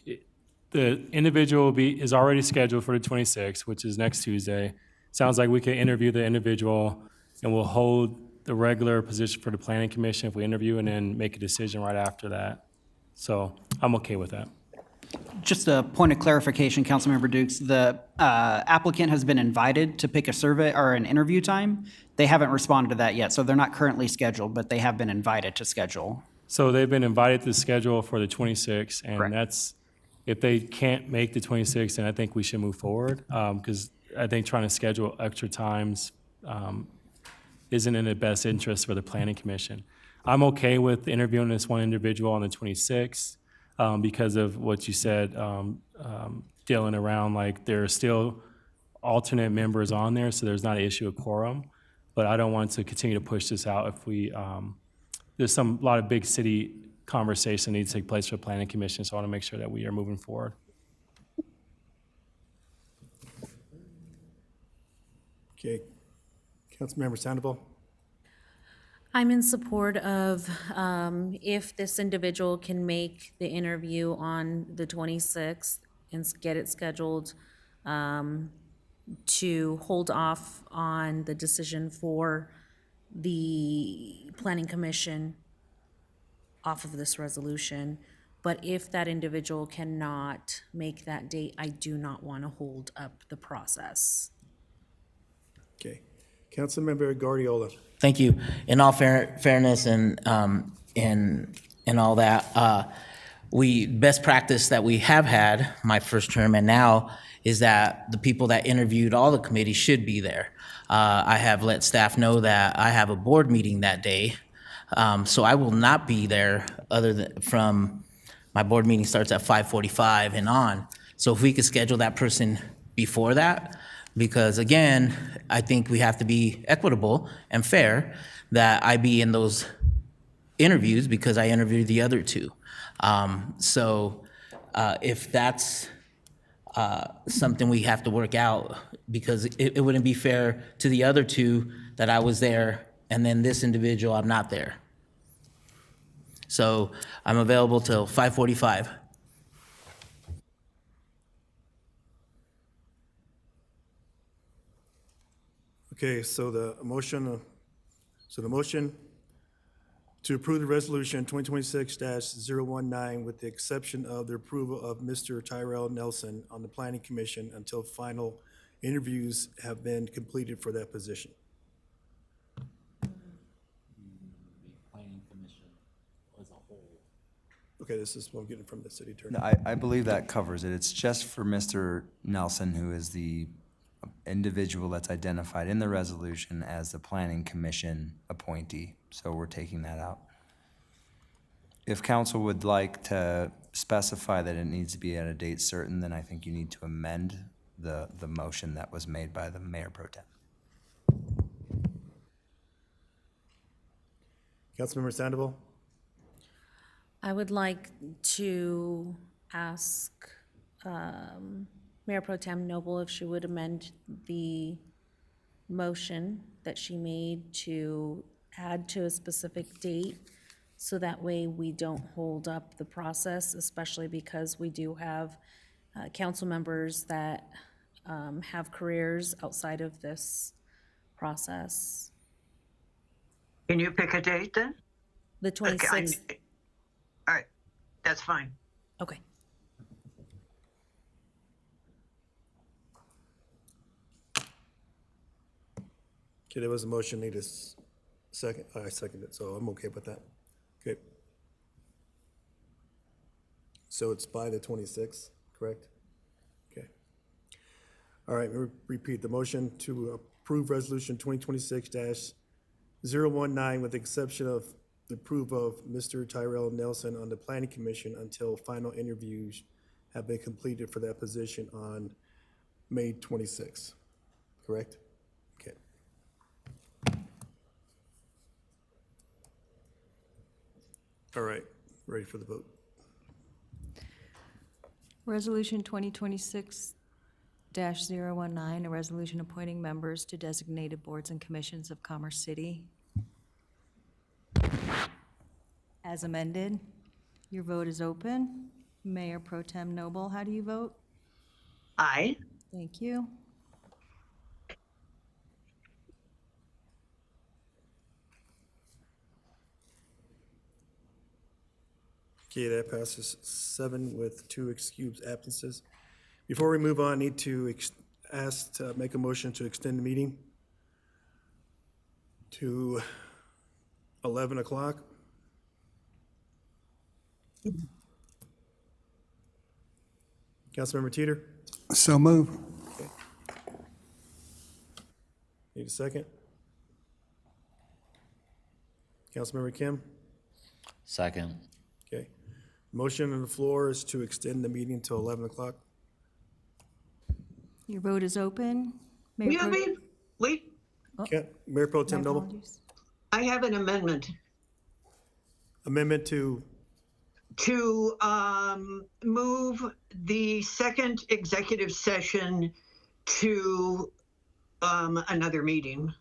the individual is already scheduled for the 26th, which is next Tuesday. Sounds like we could interview the individual, and we'll hold the regular position for the planning commission if we interview, and then make a decision right after that. So I'm okay with that. Just a point of clarification, Councilmember Dukes, the applicant has been invited to pick a survey or an interview time. They haven't responded to that yet, so they're not currently scheduled, but they have been invited to schedule. So they've been invited to schedule for the 26th, and Correct. that's, if they can't make the 26th, then I think we should move forward, because I think trying to schedule extra times isn't in the best interest for the planning commission. I'm okay with interviewing this one individual on the 26th because of what you said, dealing around, like there are still alternate members on there, so there's not an issue of quorum. But I don't want to continue to push this out if we, there's a lot of big city conversation needs to take place for the planning commission, so I want to make sure that we are moving forward. Okay. Councilmember Sandoval? I'm in support of, if this individual can make the interview on the 26th and get it scheduled, to hold off on the decision for the planning commission off of this resolution. But if that individual cannot make that date, I do not want to hold up the process. Okay. Councilmember Guardiola? Thank you. In all fairness and all that, best practice that we have had my first term and now is that the people that interviewed all the committees should be there. I have let staff know that I have a board meeting that day, so I will not be there other than from, my board meeting starts at 5:45 and on. So if we could schedule that person before that, because again, I think we have to be equitable and fair that I be in those interviews because I interviewed the other two. So if that's something we have to work out, because it wouldn't be fair to the other two that I was there and then this individual, I'm not there. So I'm available till 5:45. Okay, so the motion to approve the resolution 2026-019 with the exception of the approval of Mr. Tyrell Nelson on the planning commission until final interviews have been completed for that position. Okay, this is what I'm getting from the city attorney. No, I believe that covers it. It's just for Mr. Nelson, who is the individual that's identified in the resolution as the planning commission appointee. So we're taking that out. If council would like to specify that it needs to be at a date certain, then I think you need to amend the motion that was made by the mayor pro tem. Councilmember Sandoval? I would like to ask Mayor Pro Tem Noble if she would amend the motion that she made to add to a specific date, so that way we don't hold up the process, especially because we do have council members that have careers outside of this process. Can you pick a date then? The 26th. All right, that's fine. Okay. Okay, there was a motion, need a second. I second it, so I'm okay with that. Okay. So it's by the 26th, correct? Okay. All right, repeat the motion to approve resolution 2026-019 with the exception of the approval of Mr. Tyrell Nelson on the planning commission until final interviews have been completed for that position on May 26th, correct? Okay. All right, ready for the vote. Resolution 2026-019, a resolution appointing members to designated boards and commissions of Commerce City. As amended, your vote is open. Mayor Pro Tem Noble, how do you vote? Aye. Thank you. Okay, that passes 7 with 2 excused absences. Before we move on, I need to ask to make a motion to extend the meeting to 11 o'clock. Councilmember Teeter, So move. need a second? Councilmember Kim? Second. Okay. Motion on the floor is to extend the meeting till 11 o'clock. Your vote is open. Mayor Yeah, Pro- wait, Okay, Mayor Pro Tem My Noble, apologies. I have an amendment amendment to, to move the second executive session to another meeting.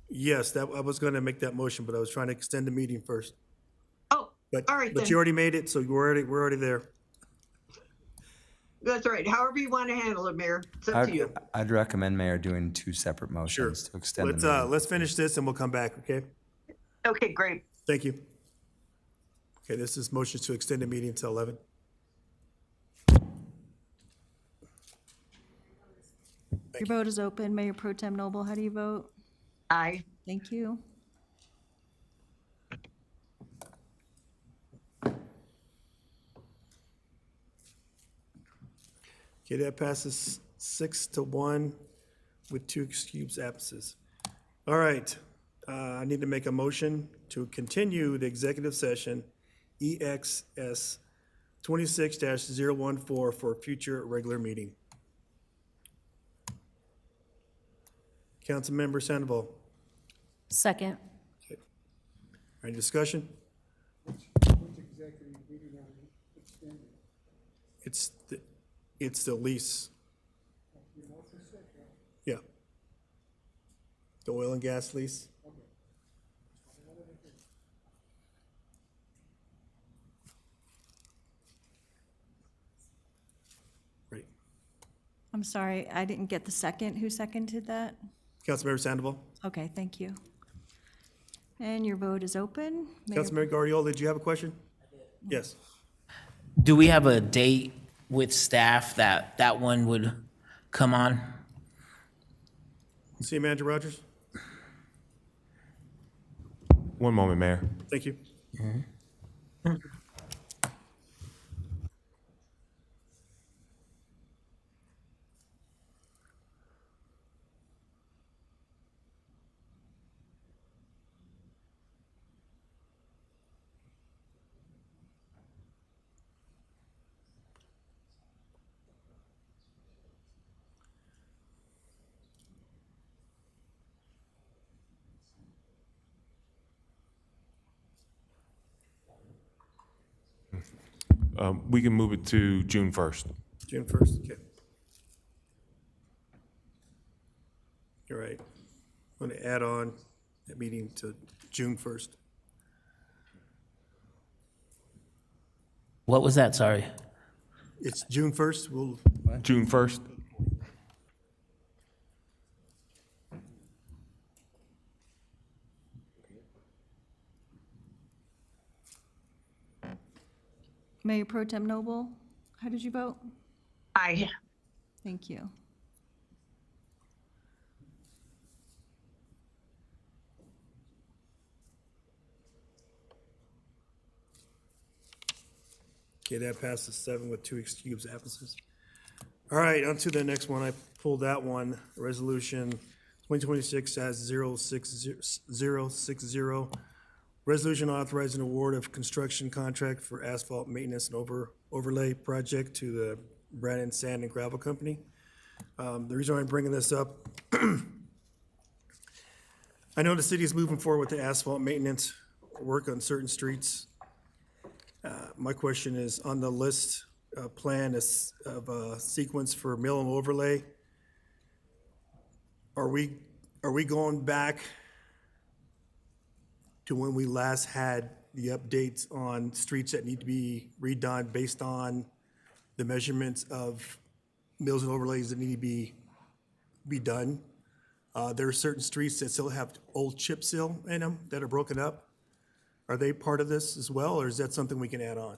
yes, that, I was gonna make that motion, but I was trying to extend the meeting first. Oh, But, all right but then. you already made it, so we're already there. That's right. However you want to handle it, Mayor. It's up to you. I'd recommend, Mayor, doing 2 separate motions to extend the meeting. Let's finish this and we'll come back, okay? Okay, great. Thank you. Okay, this is motions to extend the meeting until 11. Your vote is open. Mayor Pro Tem Noble, how do you vote? Aye. Thank you. Okay, that passes 6-1 with 2 excused absences. All right, I need to make a motion to continue the executive session EXS 26-014 for a future regular meeting. Councilmember Sandoval, Second. any discussion? It's the lease. Yeah. The oil and gas lease. Great. I'm sorry, I didn't get the second. Who seconded that? Councilmember Sandoval. Okay, thank you. And your vote is open. Mayor- Councilmember Guardiola, did you have a question? Yes. Do we have a date with staff that that one would come on? City Manager Rogers? One moment, Mayor. Thank you. we can move it to June 1st. June 1st, okay. All right. I'm going to add on that meeting to June 1st. What was that? Sorry. It's June 1st, we'll, June 1st? Mayor Pro Tem Noble, how did you vote? Aye. Thank you. okay, that passes 7 with 2 excused absences. All right, on to the next one. I pulled that one, Resolution 2026-060. Resolution authorizing award of construction contract for asphalt maintenance and overlay project to the Brandon Sand and Gravel Company. The reason why I'm bringing this up, I know the city is moving forward with the asphalt maintenance work on certain streets. My question is, on the list plan of sequence for mill and overlay, are we going back to when we last had the updates on streets that need to be redone based on the measurements of mills and overlays that need to be done? There are certain streets that still have old chip seal in them that are broken up. Are they part of this as well, or is that something we can add on?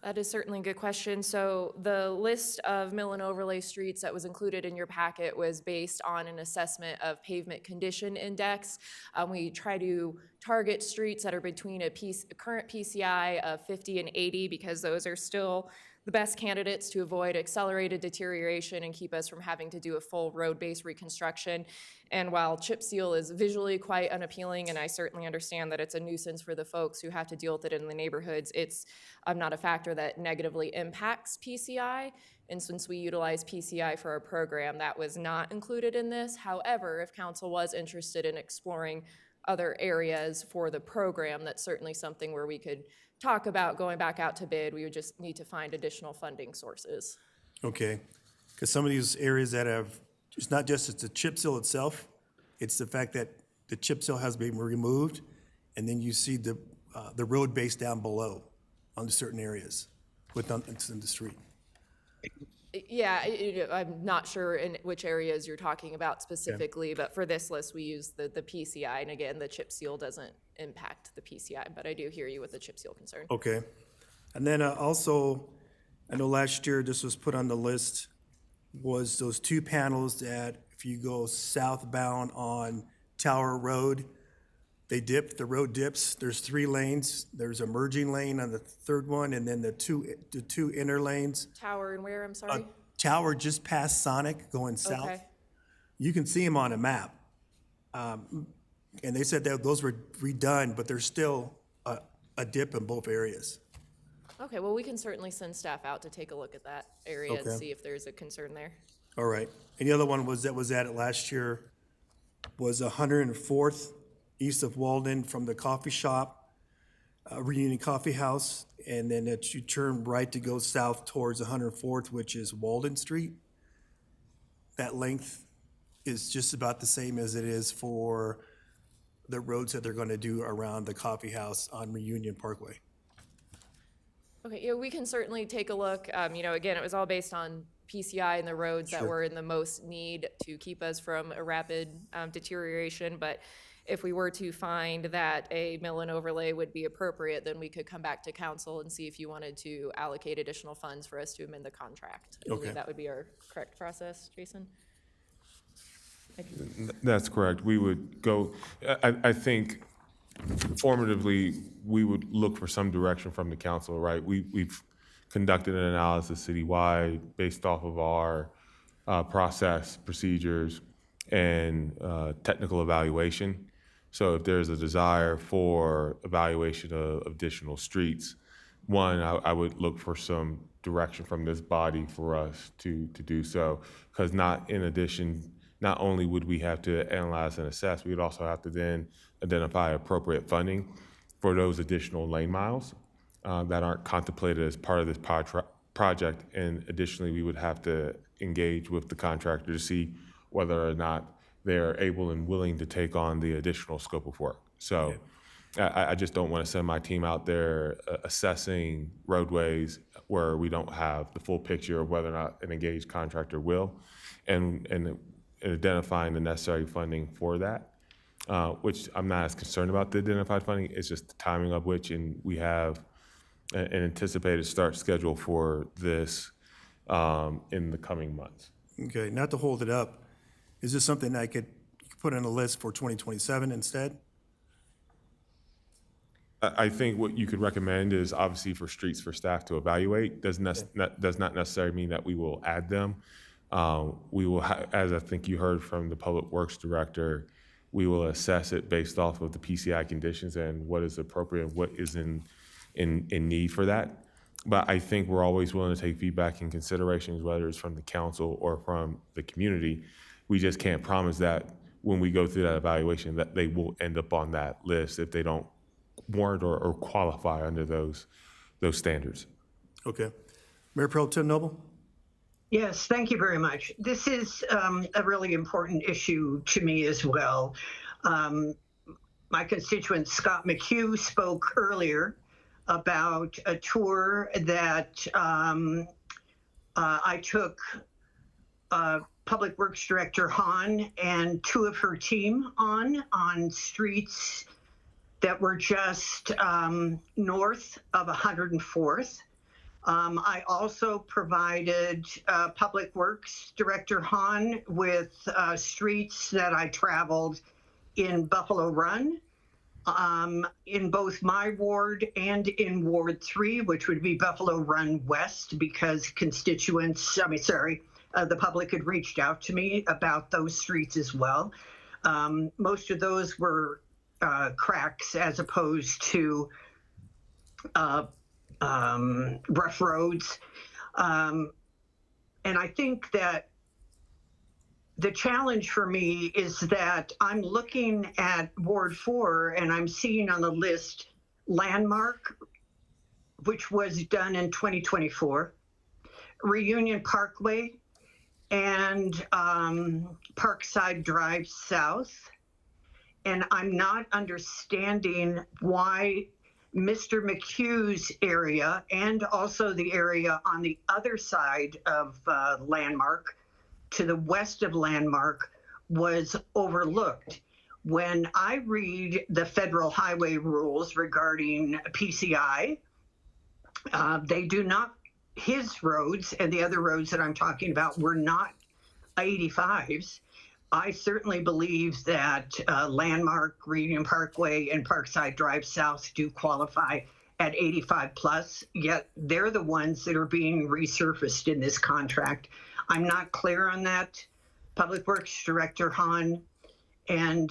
That is certainly a good question. So the list of mill and overlay streets that was included in your packet was based on an assessment of pavement condition index. We try to target streets that are between a current PCI of 50 and 80 because those are still the best candidates to avoid accelerated deterioration and keep us from having to do a full road-based reconstruction. And while chip seal is visually quite unappealing, and I certainly understand that it's a nuisance for the folks who have to deal with it in the neighborhoods, it's not a factor that negatively impacts PCI. And since we utilize PCI for our program, that was not included in this. However, if council was interested in exploring other areas for the program, that's certainly something where we could talk about going back out to bid. We would just need to find additional funding sources. Okay, because some of these areas that have, it's not just it's the chip seal itself, it's the fact that the chip seal has been removed, and then you see the road base down below on certain areas within the street. Yeah, I'm not sure in which areas you're talking about specifically, but for this list, we use the PCI, and again, the chip seal doesn't impact the PCI, but I do hear you with the chip seal concern. Okay, and then also, I know last year this was put on the list, was those 2 panels that if you go southbound on Tower Road, they dip, the road dips, there's 3 lanes, there's a merging lane on the 3rd one, and then the two inner lanes. Tower and where, I'm sorry? Tower just past Sonic going south. Okay. You can see them on a map. And they said that those were redone, but there's still a dip in both areas. Okay, well, we can certainly send staff out to take a look at that area and Okay. see if there's a concern there. All right. And the other one was that was added last year was 104th east of Walden from the coffee shop, Reunion Coffee House, and then that you turn right to go south towards 104th, which is Walden Street. That length is just about the same as it is for the roads that they're going to do around the coffee house on Reunion Parkway. Okay, yeah, we can certainly take a look. Again, it was all based on PCI and the roads that Sure. were in the most need to keep us from a rapid deterioration. But if we were to find that a mill and overlay would be appropriate, then we could come back to council and see if you wanted to allocate additional funds for us to amend the contract. I believe Okay. that would be our correct process, Jason? That's correct. We would go, I think formatively, we would look for some direction from the council, right? We've conducted an analysis citywide based off of our process, procedures, and technical evaluation. So if there's a desire for evaluation of additional streets, one, I would look for some direction from this body for us to do so. Because not only would we have to analyze and assess, we would also have to then identify appropriate funding for those additional lane miles. that aren't contemplated as part of this project. And additionally, we would have to engage with the contractor to see whether or not they're able and willing to take on the additional scope of work. So I just don't want to send my team out there assessing roadways where we don't have the full picture of whether or not an engaged contractor will, and identifying the necessary funding for that, which I'm not as concerned about the identified funding. It's just the timing of which, and we have an anticipated start schedule for this in the coming months. Okay, not to hold it up, is this something I could put on a list for 2027 instead? I think what you could recommend is obviously for streets for staff to evaluate. Does not necessarily mean that we will add them. We will, as I think you heard from the Public Works Director, we will assess it based off of the PCI conditions and what is appropriate, what is in need for that. But I think we're always willing to take feedback and considerations, whether it's from the council or from the community. We just can't promise that when we go through that evaluation that they will end up on that list if they don't warrant or qualify under those standards. Okay. Mayor Pro Tem Noble? Yes, thank you very much. This is a really important issue to me as well. My constituent Scott McHugh spoke earlier about a tour that I took Public Works Director Hahn and two of her team on streets that were just north of 104th. I also provided Public Works Director Hahn with streets that I traveled in Buffalo Run, in both my ward and in Ward 3, which would be Buffalo Run West, because the public had reached out to me about those streets as well. Most of those were cracks as opposed to rough roads. And I think that the challenge for me is that I'm looking at Ward 4 and I'm seeing on the list Landmark, which was done in 2024, Reunion Parkway, and Parkside Drive South. And I'm not understanding why Mr. McHugh's area and also the area on the other side of Landmark, to the west of Landmark, was overlooked. When I read the federal highway rules regarding PCI, they do not, his roads and the other roads that I'm talking about were not 85s. I certainly believe that Landmark, Reunion Parkway, and Parkside Drive South do qualify at 85 plus, yet they're the ones that are being resurfaced in this contract. I'm not clear on that, Public Works Director Hahn. And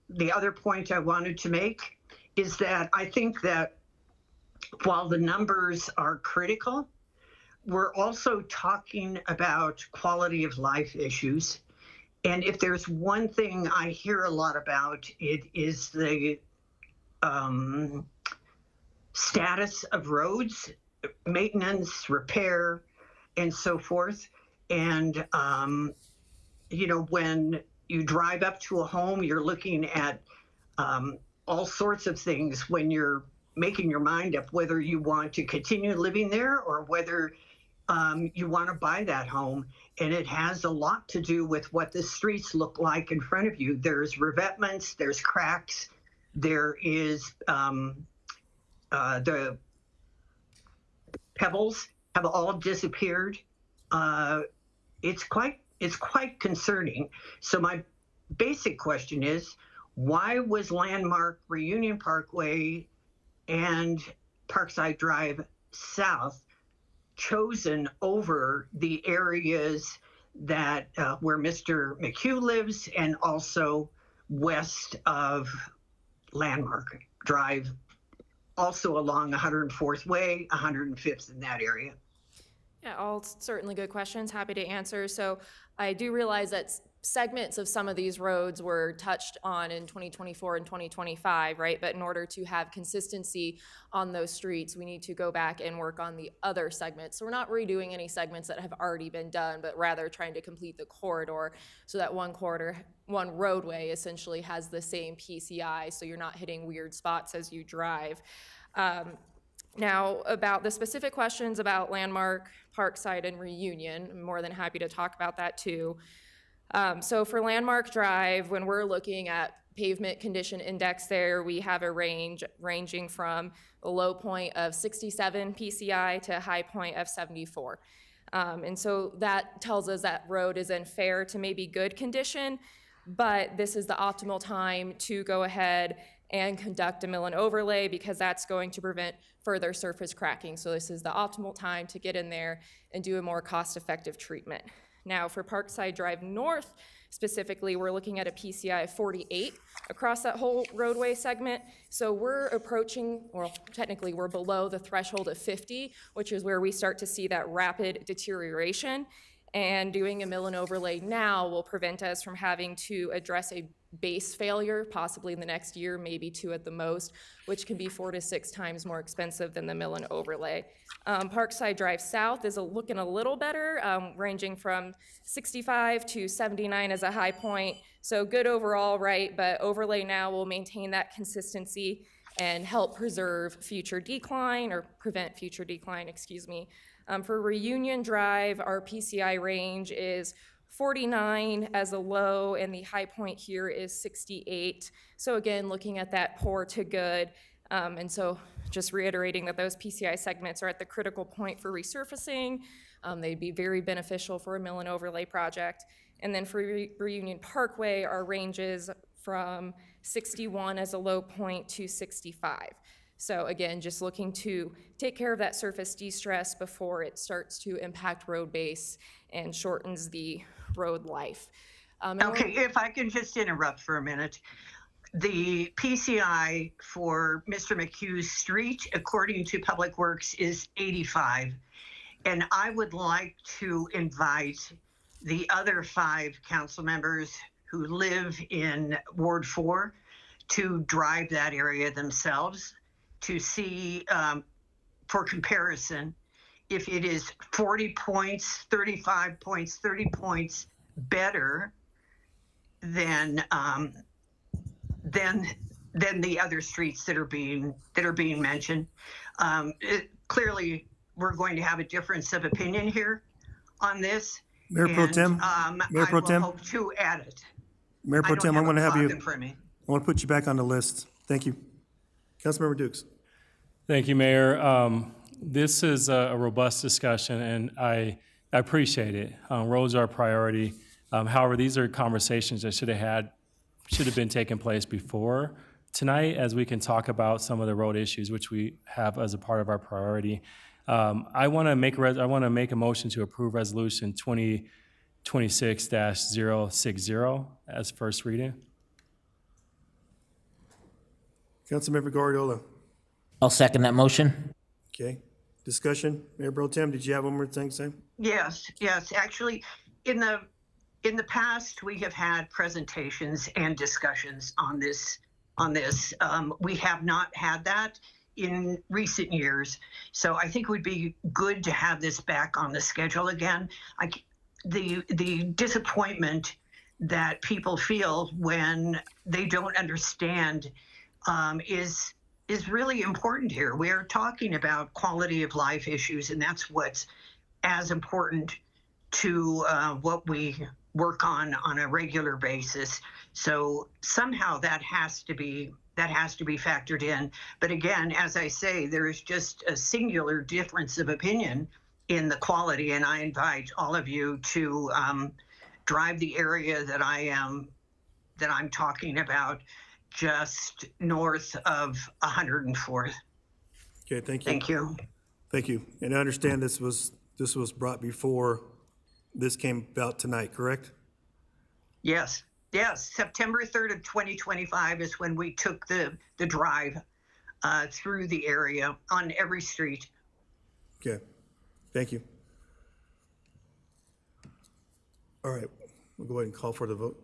the other point I wanted to make is that I think that while the numbers are critical, we're also talking about quality of life issues. And if there's one thing I hear a lot about, it is the status of roads, maintenance, repair, and so forth. And, when you drive up to a home, you're looking at all sorts of things when you're making your mind up whether you want to continue living there or whether you want to buy that home. And it has a lot to do with what the streets look like in front of you. There's revetments, there's cracks, there is the pebbles have all disappeared. It's quite concerning. So my basic question is, why was Landmark, Reunion Parkway, and Parkside Drive South chosen over the areas that where Mr. McHugh lives and also west of Landmark Drive, also along 104th Way, 105th, in that area? Yeah, all certainly good questions. Happy to answer. So I do realize that segments of some of these roads were touched on in 2024 and 2025, right? But in order to have consistency on those streets, we need to go back and work on the other segments. So we're not redoing any segments that have already been done, but rather trying to complete the corridor so that one roadway essentially has the same PCI, so you're not hitting weird spots as you drive. Now, about the specific questions about Landmark, Parkside, and Reunion, I'm more than happy to talk about that too. So for Landmark Drive, when we're looking at pavement condition index there, we have a range ranging from a low point of 67 PCI to a high point of 74. And so that tells us that road is in fair to maybe good condition, but this is the optimal time to go ahead and conduct a mill and overlay because that's going to prevent further surface cracking. So this is the optimal time to get in there and do a more cost-effective treatment. Now for Parkside Drive North specifically, we're looking at a PCI of 48 across that whole roadway segment. So we're approaching, well, technically we're below the threshold of 50, which is where we start to see that rapid deterioration. And doing a mill and overlay now will prevent us from having to address a base failure, possibly in the next year, maybe 2 at the most, which can be 4 to 6 times more expensive than the mill and overlay. Parkside Drive South is looking a little better, ranging from 65 to 79 as a high point. So good overall, right? But overlay now will maintain that consistency and help preserve future decline or prevent future decline, excuse me. For Reunion Drive, our PCI range is 49 as a low, and the high point here is 68. So again, looking at that poor to good. And so just reiterating that those PCI segments are at the critical point for resurfacing. They'd be very beneficial for a mill and overlay project. And then for Reunion Parkway, our ranges from 61 as a low point to 65. So again, just looking to take care of that surface de-stress before it starts to impact road base and shortens the road life. Okay, if I can just interrupt for a minute. The PCI for Mr. McHugh's street, according to Public Works, is 85. And I would like to invite the other 5 council members who live in Ward 4 to drive that area themselves to see, for comparison, if it is 40 points, 35 points, 30 points better than the other streets that are being mentioned. Clearly, we're going to have a difference of opinion here on this. Mayor Pro Tem? Mayor Pro Tem? I will hope to add it. Mayor Pro Tem, I'm going to have you, in front of me. I want to put you back on the list. Thank you. Councilmember Dukes. Thank you, Mayor. This is a robust discussion, and I appreciate it. Roads are a priority. However, these are conversations that should have been taking place before tonight, as we can talk about some of the road issues which we have as a part of our priority. I want to make a motion to approve Resolution 2026-060 as first reading. Councilmember Guardiola. I'll second that motion. Okay. Discussion. Mayor Pro Tem, did you have one more thing to say? Yes. Actually, in the past, we have had presentations and discussions on this. We have not had that in recent years. So I think it would be good to have this back on the schedule again. The disappointment that people feel when they don't understand is really important here. We are talking about quality of life issues, and that's what's as important to what we work on a regular basis. So somehow that has to be factored in. But again, as I say, there is just a singular difference of opinion in the quality, and I invite all of you to drive the area that I'm talking about, just north of 104th. Okay, thank you. Thank you. Thank you. And I understand this was brought before this came about tonight, correct? Yes. September 3rd of 2025 is when we took the drive through the area on every street. Okay, thank you. All right, We'll go ahead and call for the vote.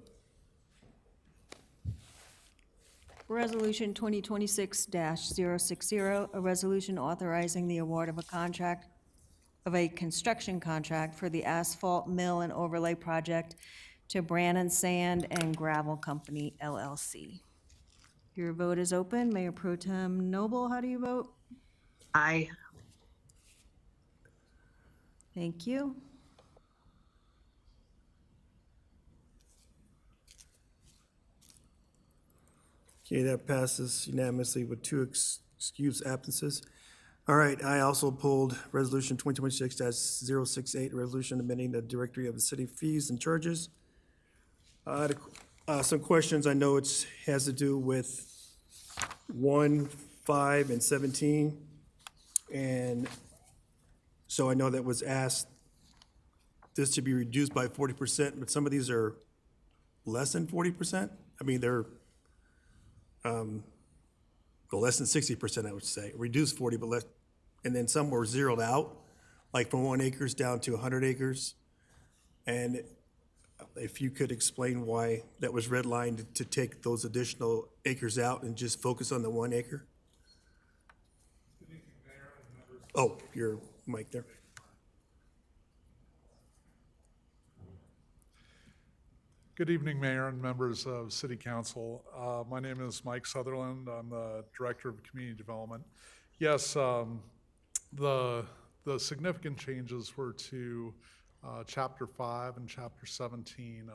Resolution 2026-060, a resolution authorizing the award of a construction contract for the asphalt mill and overlay project to Brannan Sand and Gravel Company LLC. Your vote is open. Mayor Pro Tem Noble, how do you vote? Aye. Thank you. Okay, that passes unanimously with 2 excused absences. All right, I also pulled Resolution 2026-068, a resolution amending the directory of the city fees and charges. I had some questions. I know it has to do with 1, 5, and 17. And so I know that was asked this to be reduced by 40%, but some of these are less than 40%. I mean, they're well, less than 60%, I would say. Reduced 40, but less, and then some were zeroed out, like from 1 acres down to 100 acres. And if you could explain why that was redlined to take those additional acres out and just focus on the 1 acre? Oh, your mic there. Good evening, Mayor and members of City Council. My name is Mike Sutherland. I'm the Director of Community Development. Yes, the significant changes were to Chapter 5 and Chapter 17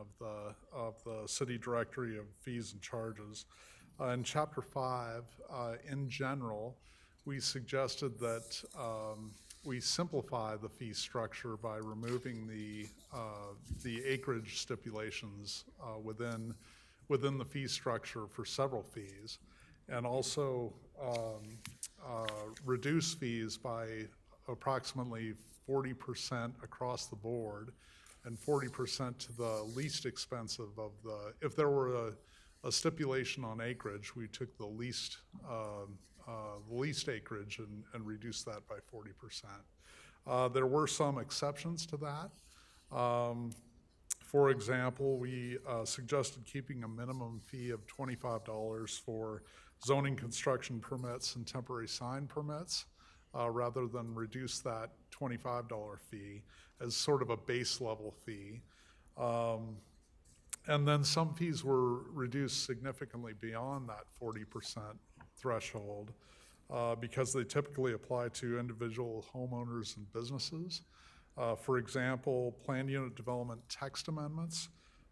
of the City Directory of Fees and Charges. In Chapter 5, in general, we suggested that we simplify the fee structure by removing the acreage stipulations within the fee structure for several fees, and also reduce fees by approximately 40% across the board, and 40% to the least expensive of the. If there were a stipulation on acreage, we took the least acreage and reduced that by 40%. There were some exceptions to that. For example, we suggested keeping a minimum fee of $25 for zoning construction permits and temporary sign permits, rather than reduce that $25 fee as sort of a base level fee. And then some fees were reduced significantly beyond that 40% threshold because they typically apply to individual homeowners and businesses. For example, planned unit development text amendments,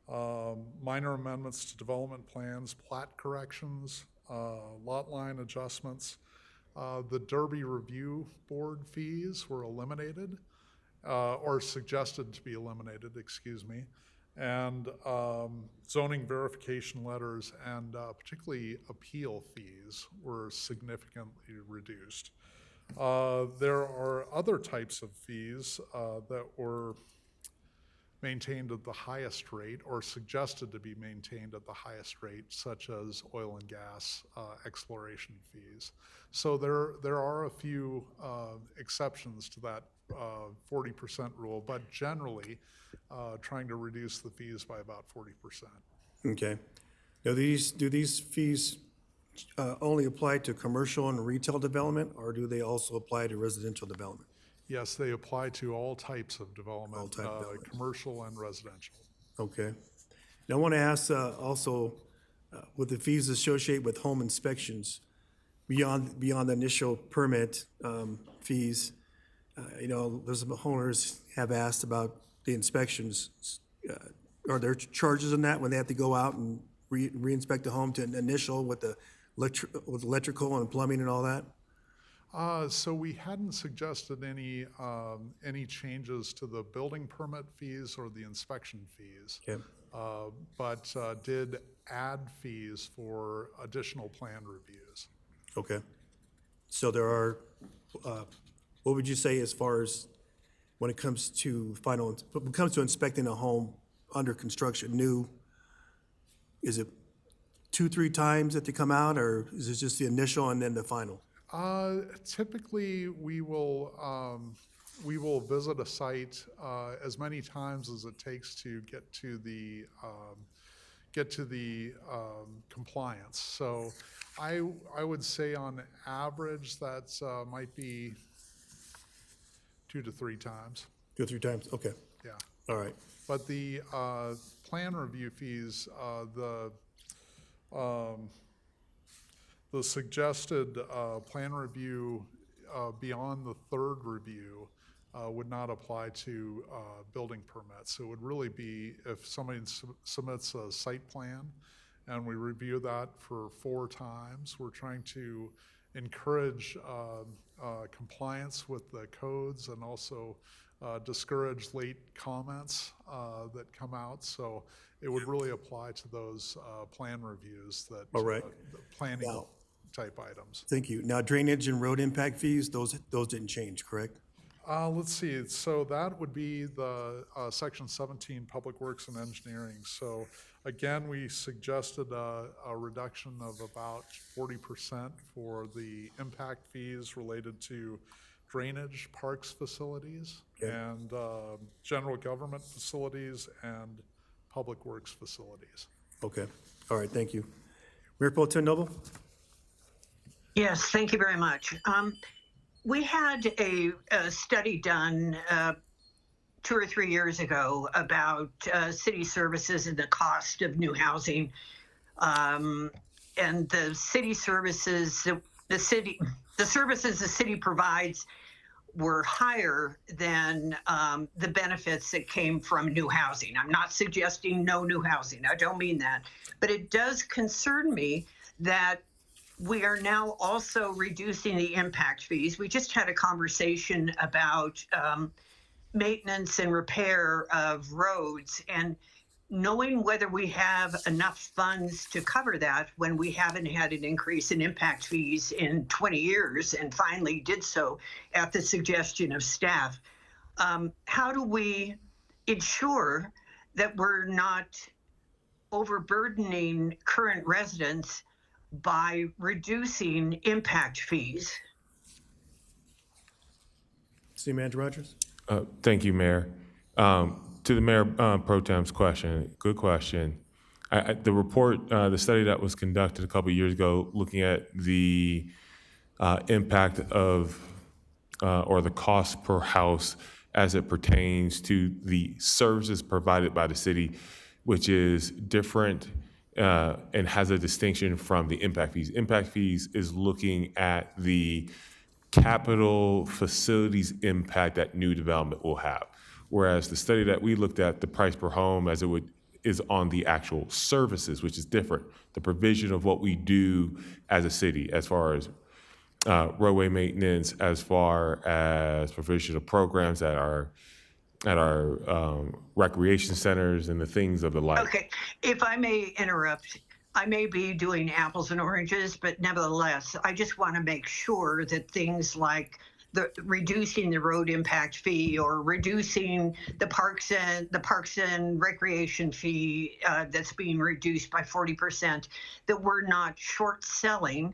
minor amendments to development plans, plat corrections, lot line adjustments. The Derby Review Board fees were eliminated, or suggested to be eliminated, excuse me. And zoning verification letters and particularly appeal fees were significantly reduced. There are other types of fees that were maintained at the highest rate or suggested to be maintained at the highest rate, such as oil and gas exploration fees. So there are a few exceptions to that 40% rule, but generally trying to reduce the fees by about 40%. Okay. Now, do these fees only apply to commercial and retail development, or do they also apply to residential development? Yes, they apply to all types of development, commercial and residential. Okay. Now, I want to ask also, with the fees associated with home inspections, beyond the initial permit fees, those homeowners have asked about the inspections. Are there charges on that when they have to go out and re-inspect the home to an initial with electrical and plumbing and all that? So we hadn't suggested any changes to the building permit fees or the inspection fees, but did add fees for additional plan reviews. Okay. So there are, what would you say as far as when it comes to inspecting a home under construction, new, is it 2-3 times that they come out, or is it just the initial and then the final? Typically, we will we will visit a site as many times as it takes to get to the compliance. So I would say on average that might be 2 to 3 times. 2 or 3 times, okay, Yeah. all right. But the plan review fees, the suggested plan review beyond the 3rd review would not apply to building permits. It would really be if somebody submits a site plan and we review that for 4 times. We're trying to encourage compliance with the codes and also discourage late comments that come out. So it would really apply to those plan reviews that, All right. the planning Now- type items. Thank you. Now, drainage and road impact fees, those didn't change, correct? Let's see, so that would be the Section 17, Public Works and Engineering. So again, we suggested a reduction of about 40% for the impact fees related to drainage, parks facilities, Okay. and general government facilities and public works facilities. Okay, all right, thank you. Mayor Pro Tem Noble? Yes, thank you very much. We had a study done 2 or 3 years ago about city services and the cost of new housing. And the city services, the services the city provides were higher than the benefits that came from new housing. I'm not suggesting no new housing. I don't mean that. But it does concern me that we are now also reducing the impact fees. We just had a conversation about maintenance and repair of roads, and knowing whether we have enough funds to cover that when we haven't had an increase in impact fees in 20 years and finally did so at the suggestion of staff. How do we ensure that we're not overburdening current residents by reducing impact fees? City Manager Rogers? Thank you, Mayor. To the Mayor Pro Tem's question, good question. The report, the study that was conducted a couple of years ago, looking at the impact of or the cost per house as it pertains to the services provided by the city, which is different and has a distinction from the impact fees. Impact fees is looking at the capital facilities impact that new development will have. Whereas the study that we looked at, the price per home as it would, is on the actual services, which is different. The provision of what we do as a city, as far as roadway maintenance, as far as provision of programs at our recreation centers and the things of the like. Okay, if I may interrupt, I may be doing apples and oranges, but nevertheless, I just want to make sure that things like reducing the road impact fee or reducing the parks and recreation fee that's being reduced by 40%, that we're not short selling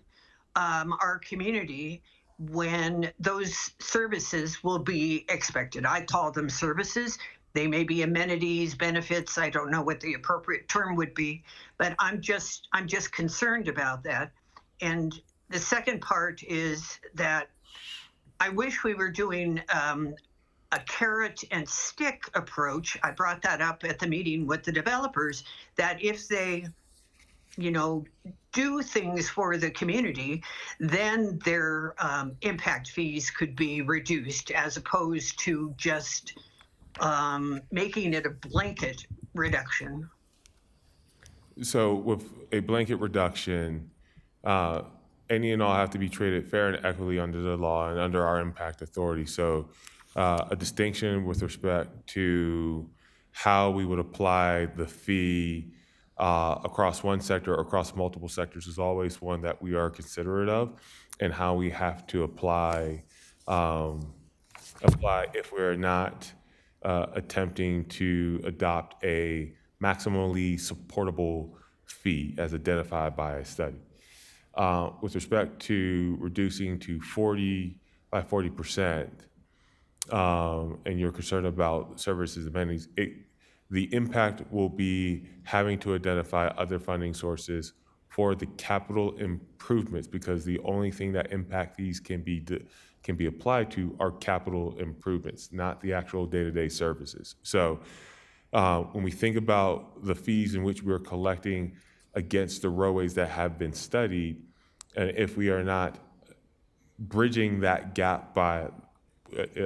our community when those services will be expected. I call them services. They may be amenities, benefits. I don't know what the appropriate term would be, but I'm just concerned about that. And the second part is that I wish we were doing a carrot and stick approach. I brought that up at the meeting with the developers, that if they, do things for the community, then their impact fees could be reduced as opposed to just making it a blanket reduction. So with a blanket reduction, any and all have to be treated fair and equitably under the law and under our impact authority. So a distinction with respect to how we would apply the fee across one sector or across multiple sectors is always one that we are considerate of, and how we have to apply if we're not attempting to adopt a maximally supportable fee as identified by a study. With respect to reducing to 40% and you're concerned about services and amenities, the impact will be having to identify other funding sources for the capital improvements, because the only thing that impact these can be applied to are capital improvements, not the actual day-to-day services. So when we think about the fees in which we're collecting against the roadways that have been studied, and if we are not bridging that gap by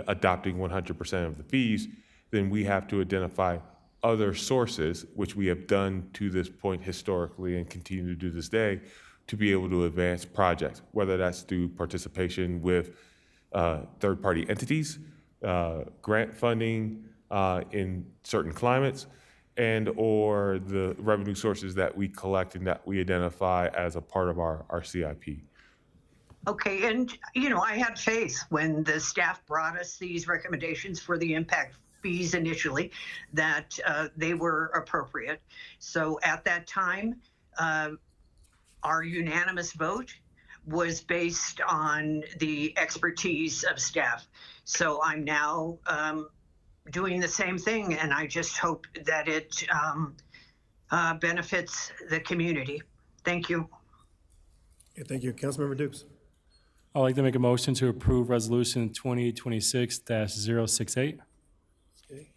adopting 100% of the fees, then we have to identify other sources, which we have done to this point historically and continue to do this day, to be able to advance projects, whether that's through participation with third-party entities, grant funding in certain climates, and or the revenue sources that we collect and that we identify as a part of our CIP. Okay, and I had faith when the staff brought us these recommendations for the impact fees initially, that they were appropriate. So at that time, our unanimous vote was based on the expertise of staff. So I'm now doing the same thing, and I just hope that it benefits the community. Thank you. Okay, thank you. Councilmember Dukes. I'd like to make a motion to approve Resolution 2026-068. Okay.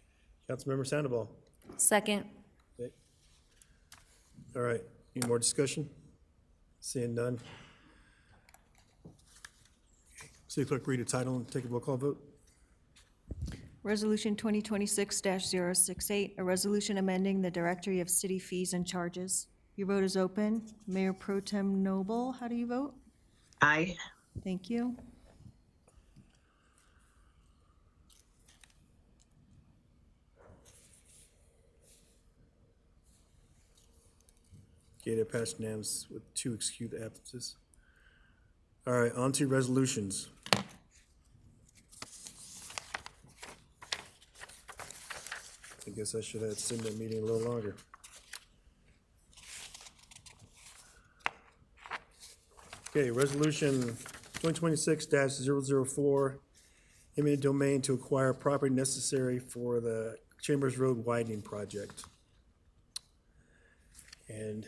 Councilmember Sandoval. Second. Okay. All right, any more discussion? Seeing none. City Clerk, read the title and take a roll call vote. Resolution 2026-068, a resolution amending the Directory of City Fees and Charges. Your vote is open. Mayor Pro Tem Noble, how do you vote? Aye. Thank you. Okay, that passed unanimous with 2 excused absences. All right, on to resolutions. I guess I should have extended that meeting a little longer. Okay, resolution 2026-004, eminent domain to acquire property necessary for the Chambers Road widening project. And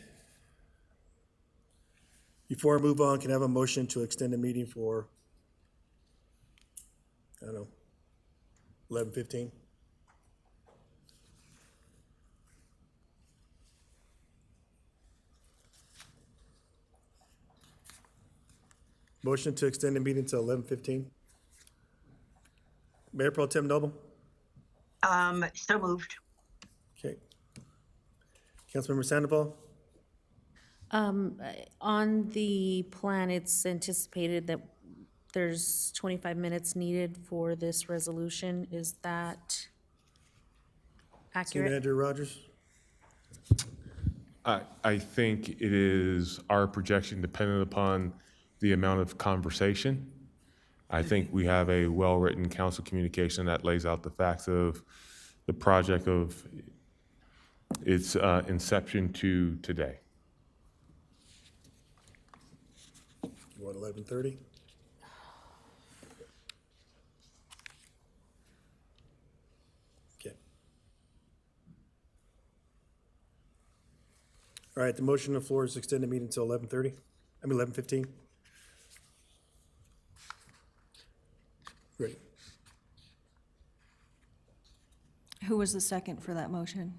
before I move on, can I have a motion to extend the meeting for, 11:15? Motion to extend the meeting to 11:15. Mayor Pro Tem Noble? So moved. Okay. Councilmember Sandoval? On the plan, it's anticipated that there's 25 minutes needed for this resolution. Is that accurate? Senator Rogers? I think it is our projection dependent upon the amount of conversation. I think we have a well-written council communication that lays out the facts of the project of its inception to today. You want 11:30? Okay. All right, the motion on the floor is to extend the meeting until 11:15. Ready. Who was the second for that motion?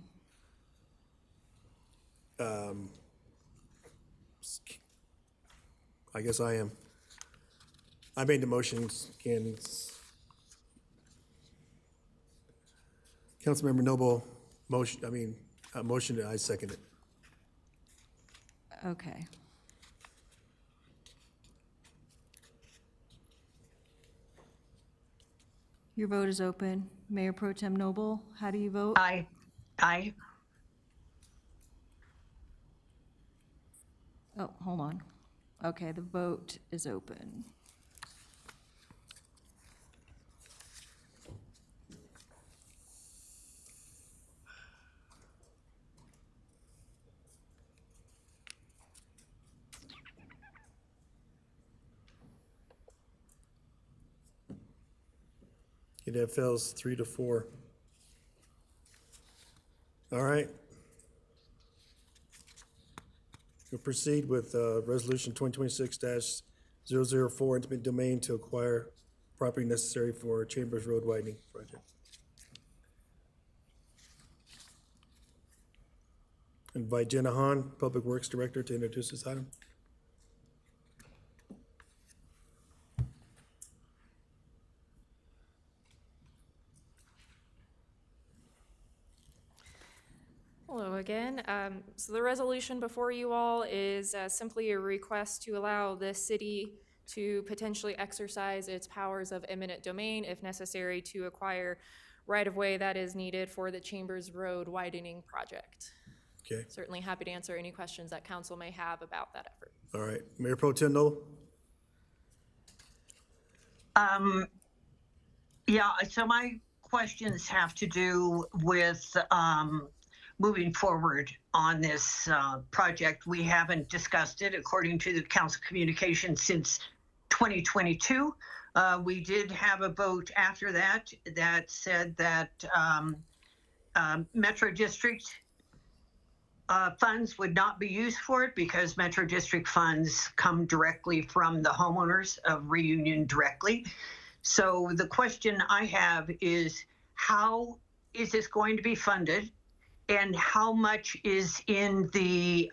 I guess I am. I made the motions, and Councilmember Noble motion, I second it. Okay. Your vote is open. Mayor Pro Tem Noble, how do you vote? Aye. Aye. Oh, hold on. Okay, the vote is open. Okay, that fails 3-4. All right. We'll proceed with Resolution 2026-004, intimate domain to acquire property necessary for Chambers Road widening project. Invite Jenna Han, Public Works Director, to introduce this item. Hello again. So the resolution before you all is simply a request to allow the city to potentially exercise its powers of eminent domain if necessary to acquire right-of-way that is needed for the Chambers Road widening project. Okay, Certainly happy to answer any questions that council may have about that effort. all right. Mayor Pro Tem Noel? Yeah, so my questions have to do with moving forward on this project. We haven't discussed it according to the council communication since 2022. We did have a vote after that that said that Metro District funds would not be used for it because Metro District funds come directly from the homeowners of Reunion directly. So the question I have is, how is this going to be funded? And how much is in the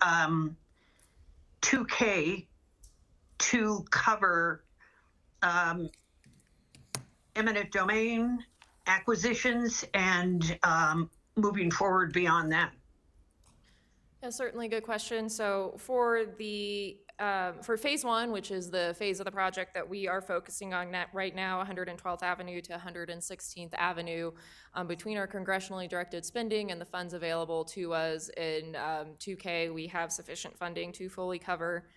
2K to cover eminent domain acquisitions and moving forward beyond that? Yeah, certainly good question. So for the for phase one, which is the phase of the project that we are focusing on right now, 112th Avenue to 116th Avenue, between our congressionally directed spending and the funds available to us in 2K, we have sufficient funding to fully cover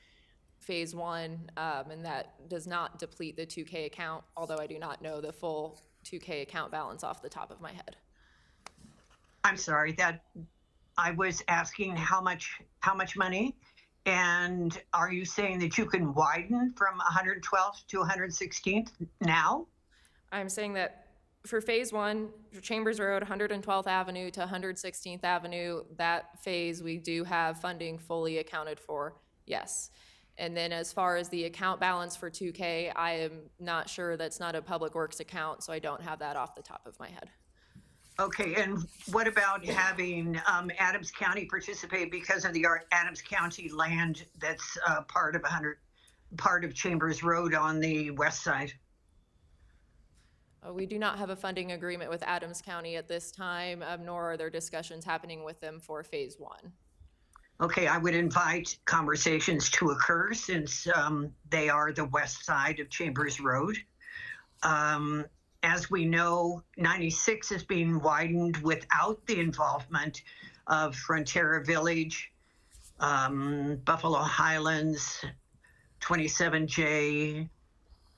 phase one, and that does not deplete the 2K account, although I do not know the full 2K account balance off the top of my head. I'm sorry, that I was asking how much money? And are you saying that you can widen from 112th to 116th now? I'm saying that for phase one, for Chambers Road, 112th Avenue to 116th Avenue, that phase we do have funding fully accounted for, yes. And then as far as the account balance for 2K, I am not sure. That's not a Public Works account, so I don't have that off the top of my head. Okay, and what about having Adams County participate because of the Adams County land that's part of Chambers Road on the west side? We do not have a funding agreement with Adams County at this time, nor are there discussions happening with them for phase one. Okay, I would invite conversations to occur since they are the west side of Chambers Road. As we know, 96 is being widened without the involvement of Frontera Village, Buffalo Highlands, 27J,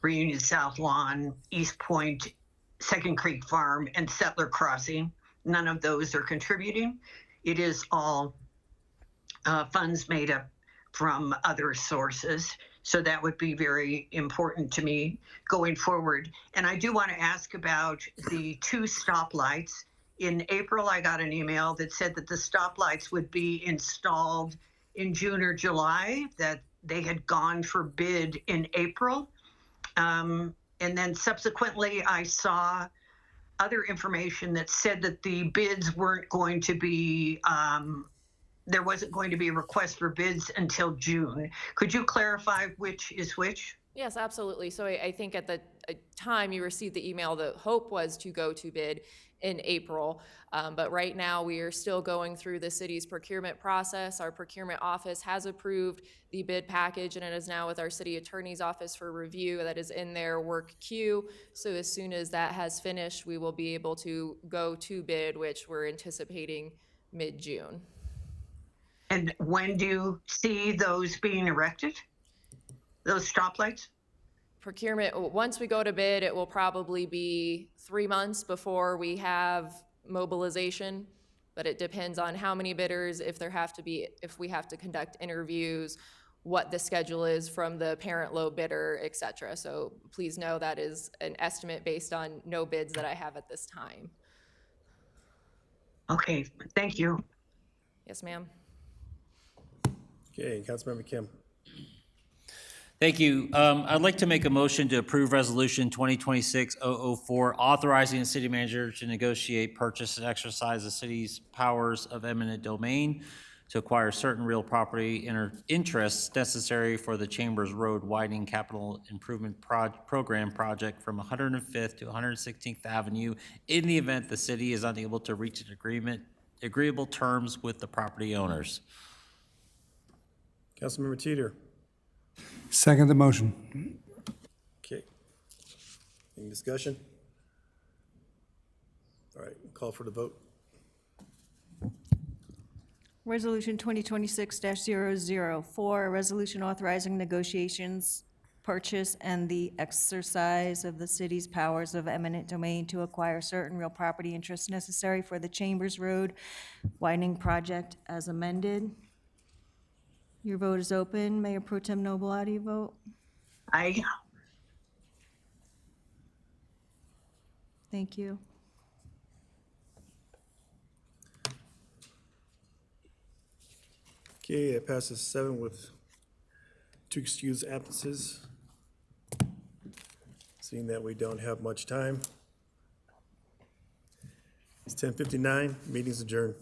Reunion South Lawn, East Point, Second Creek Farm, and Settler Crossing. None of those are contributing. It is all funds made up from other sources. So that would be very important to me going forward. And I do want to ask about the 2 stoplights. In April, I got an email that said that the stoplights would be installed in June or July, that they had gone for bid in April. And then subsequently, I saw other information that said that the bids weren't going to be there wasn't going to be a request for bids until June. Could you clarify which is which? Yes, absolutely. So I think at the time you received the email, the hope was to go to bid in April. But right now we are still going through the city's procurement process. Our procurement office has approved the bid package and it is now with our city attorney's office for review. That is in their work queue. So as soon as that has finished, we will be able to go to bid, which we're anticipating mid-June. And when do you see those being erected? Those stoplights? Procurement, once we go to bid, it will probably be 3 months before we have mobilization, but it depends on how many bidders, if we have to conduct interviews, what the schedule is from the parent low bidder, et cetera. So please know that is an estimate based on no bids that I have at this time. Okay, thank you. Yes, ma'am. Okay, Councilmember Kim. Thank you. I'd like to make a motion to approve Resolution 2026-004, authorizing the city manager to negotiate, purchase, and exercise the city's powers of eminent domain to acquire certain real property interests necessary for the Chambers Road Widening Capital Improvement Program project from 105th to 116th Avenue in the event the city is unable to reach an agreeable terms with the property owners. Councilmember Teeter. Second the motion. Okay. Any discussion? All right, call for the vote. Resolution 2026-004, a resolution authorizing negotiations, purchase, and the exercise of the city's powers of eminent domain to acquire certain real property interests necessary for the Chambers Road widening project as amended. Your vote is open. Mayor Pro Tem Noble, how do you vote? Aye. Thank you. Okay, it passes 7 with 2 excused absences. Seeing that we don't have much time. It's 10:59, meeting's adjourned.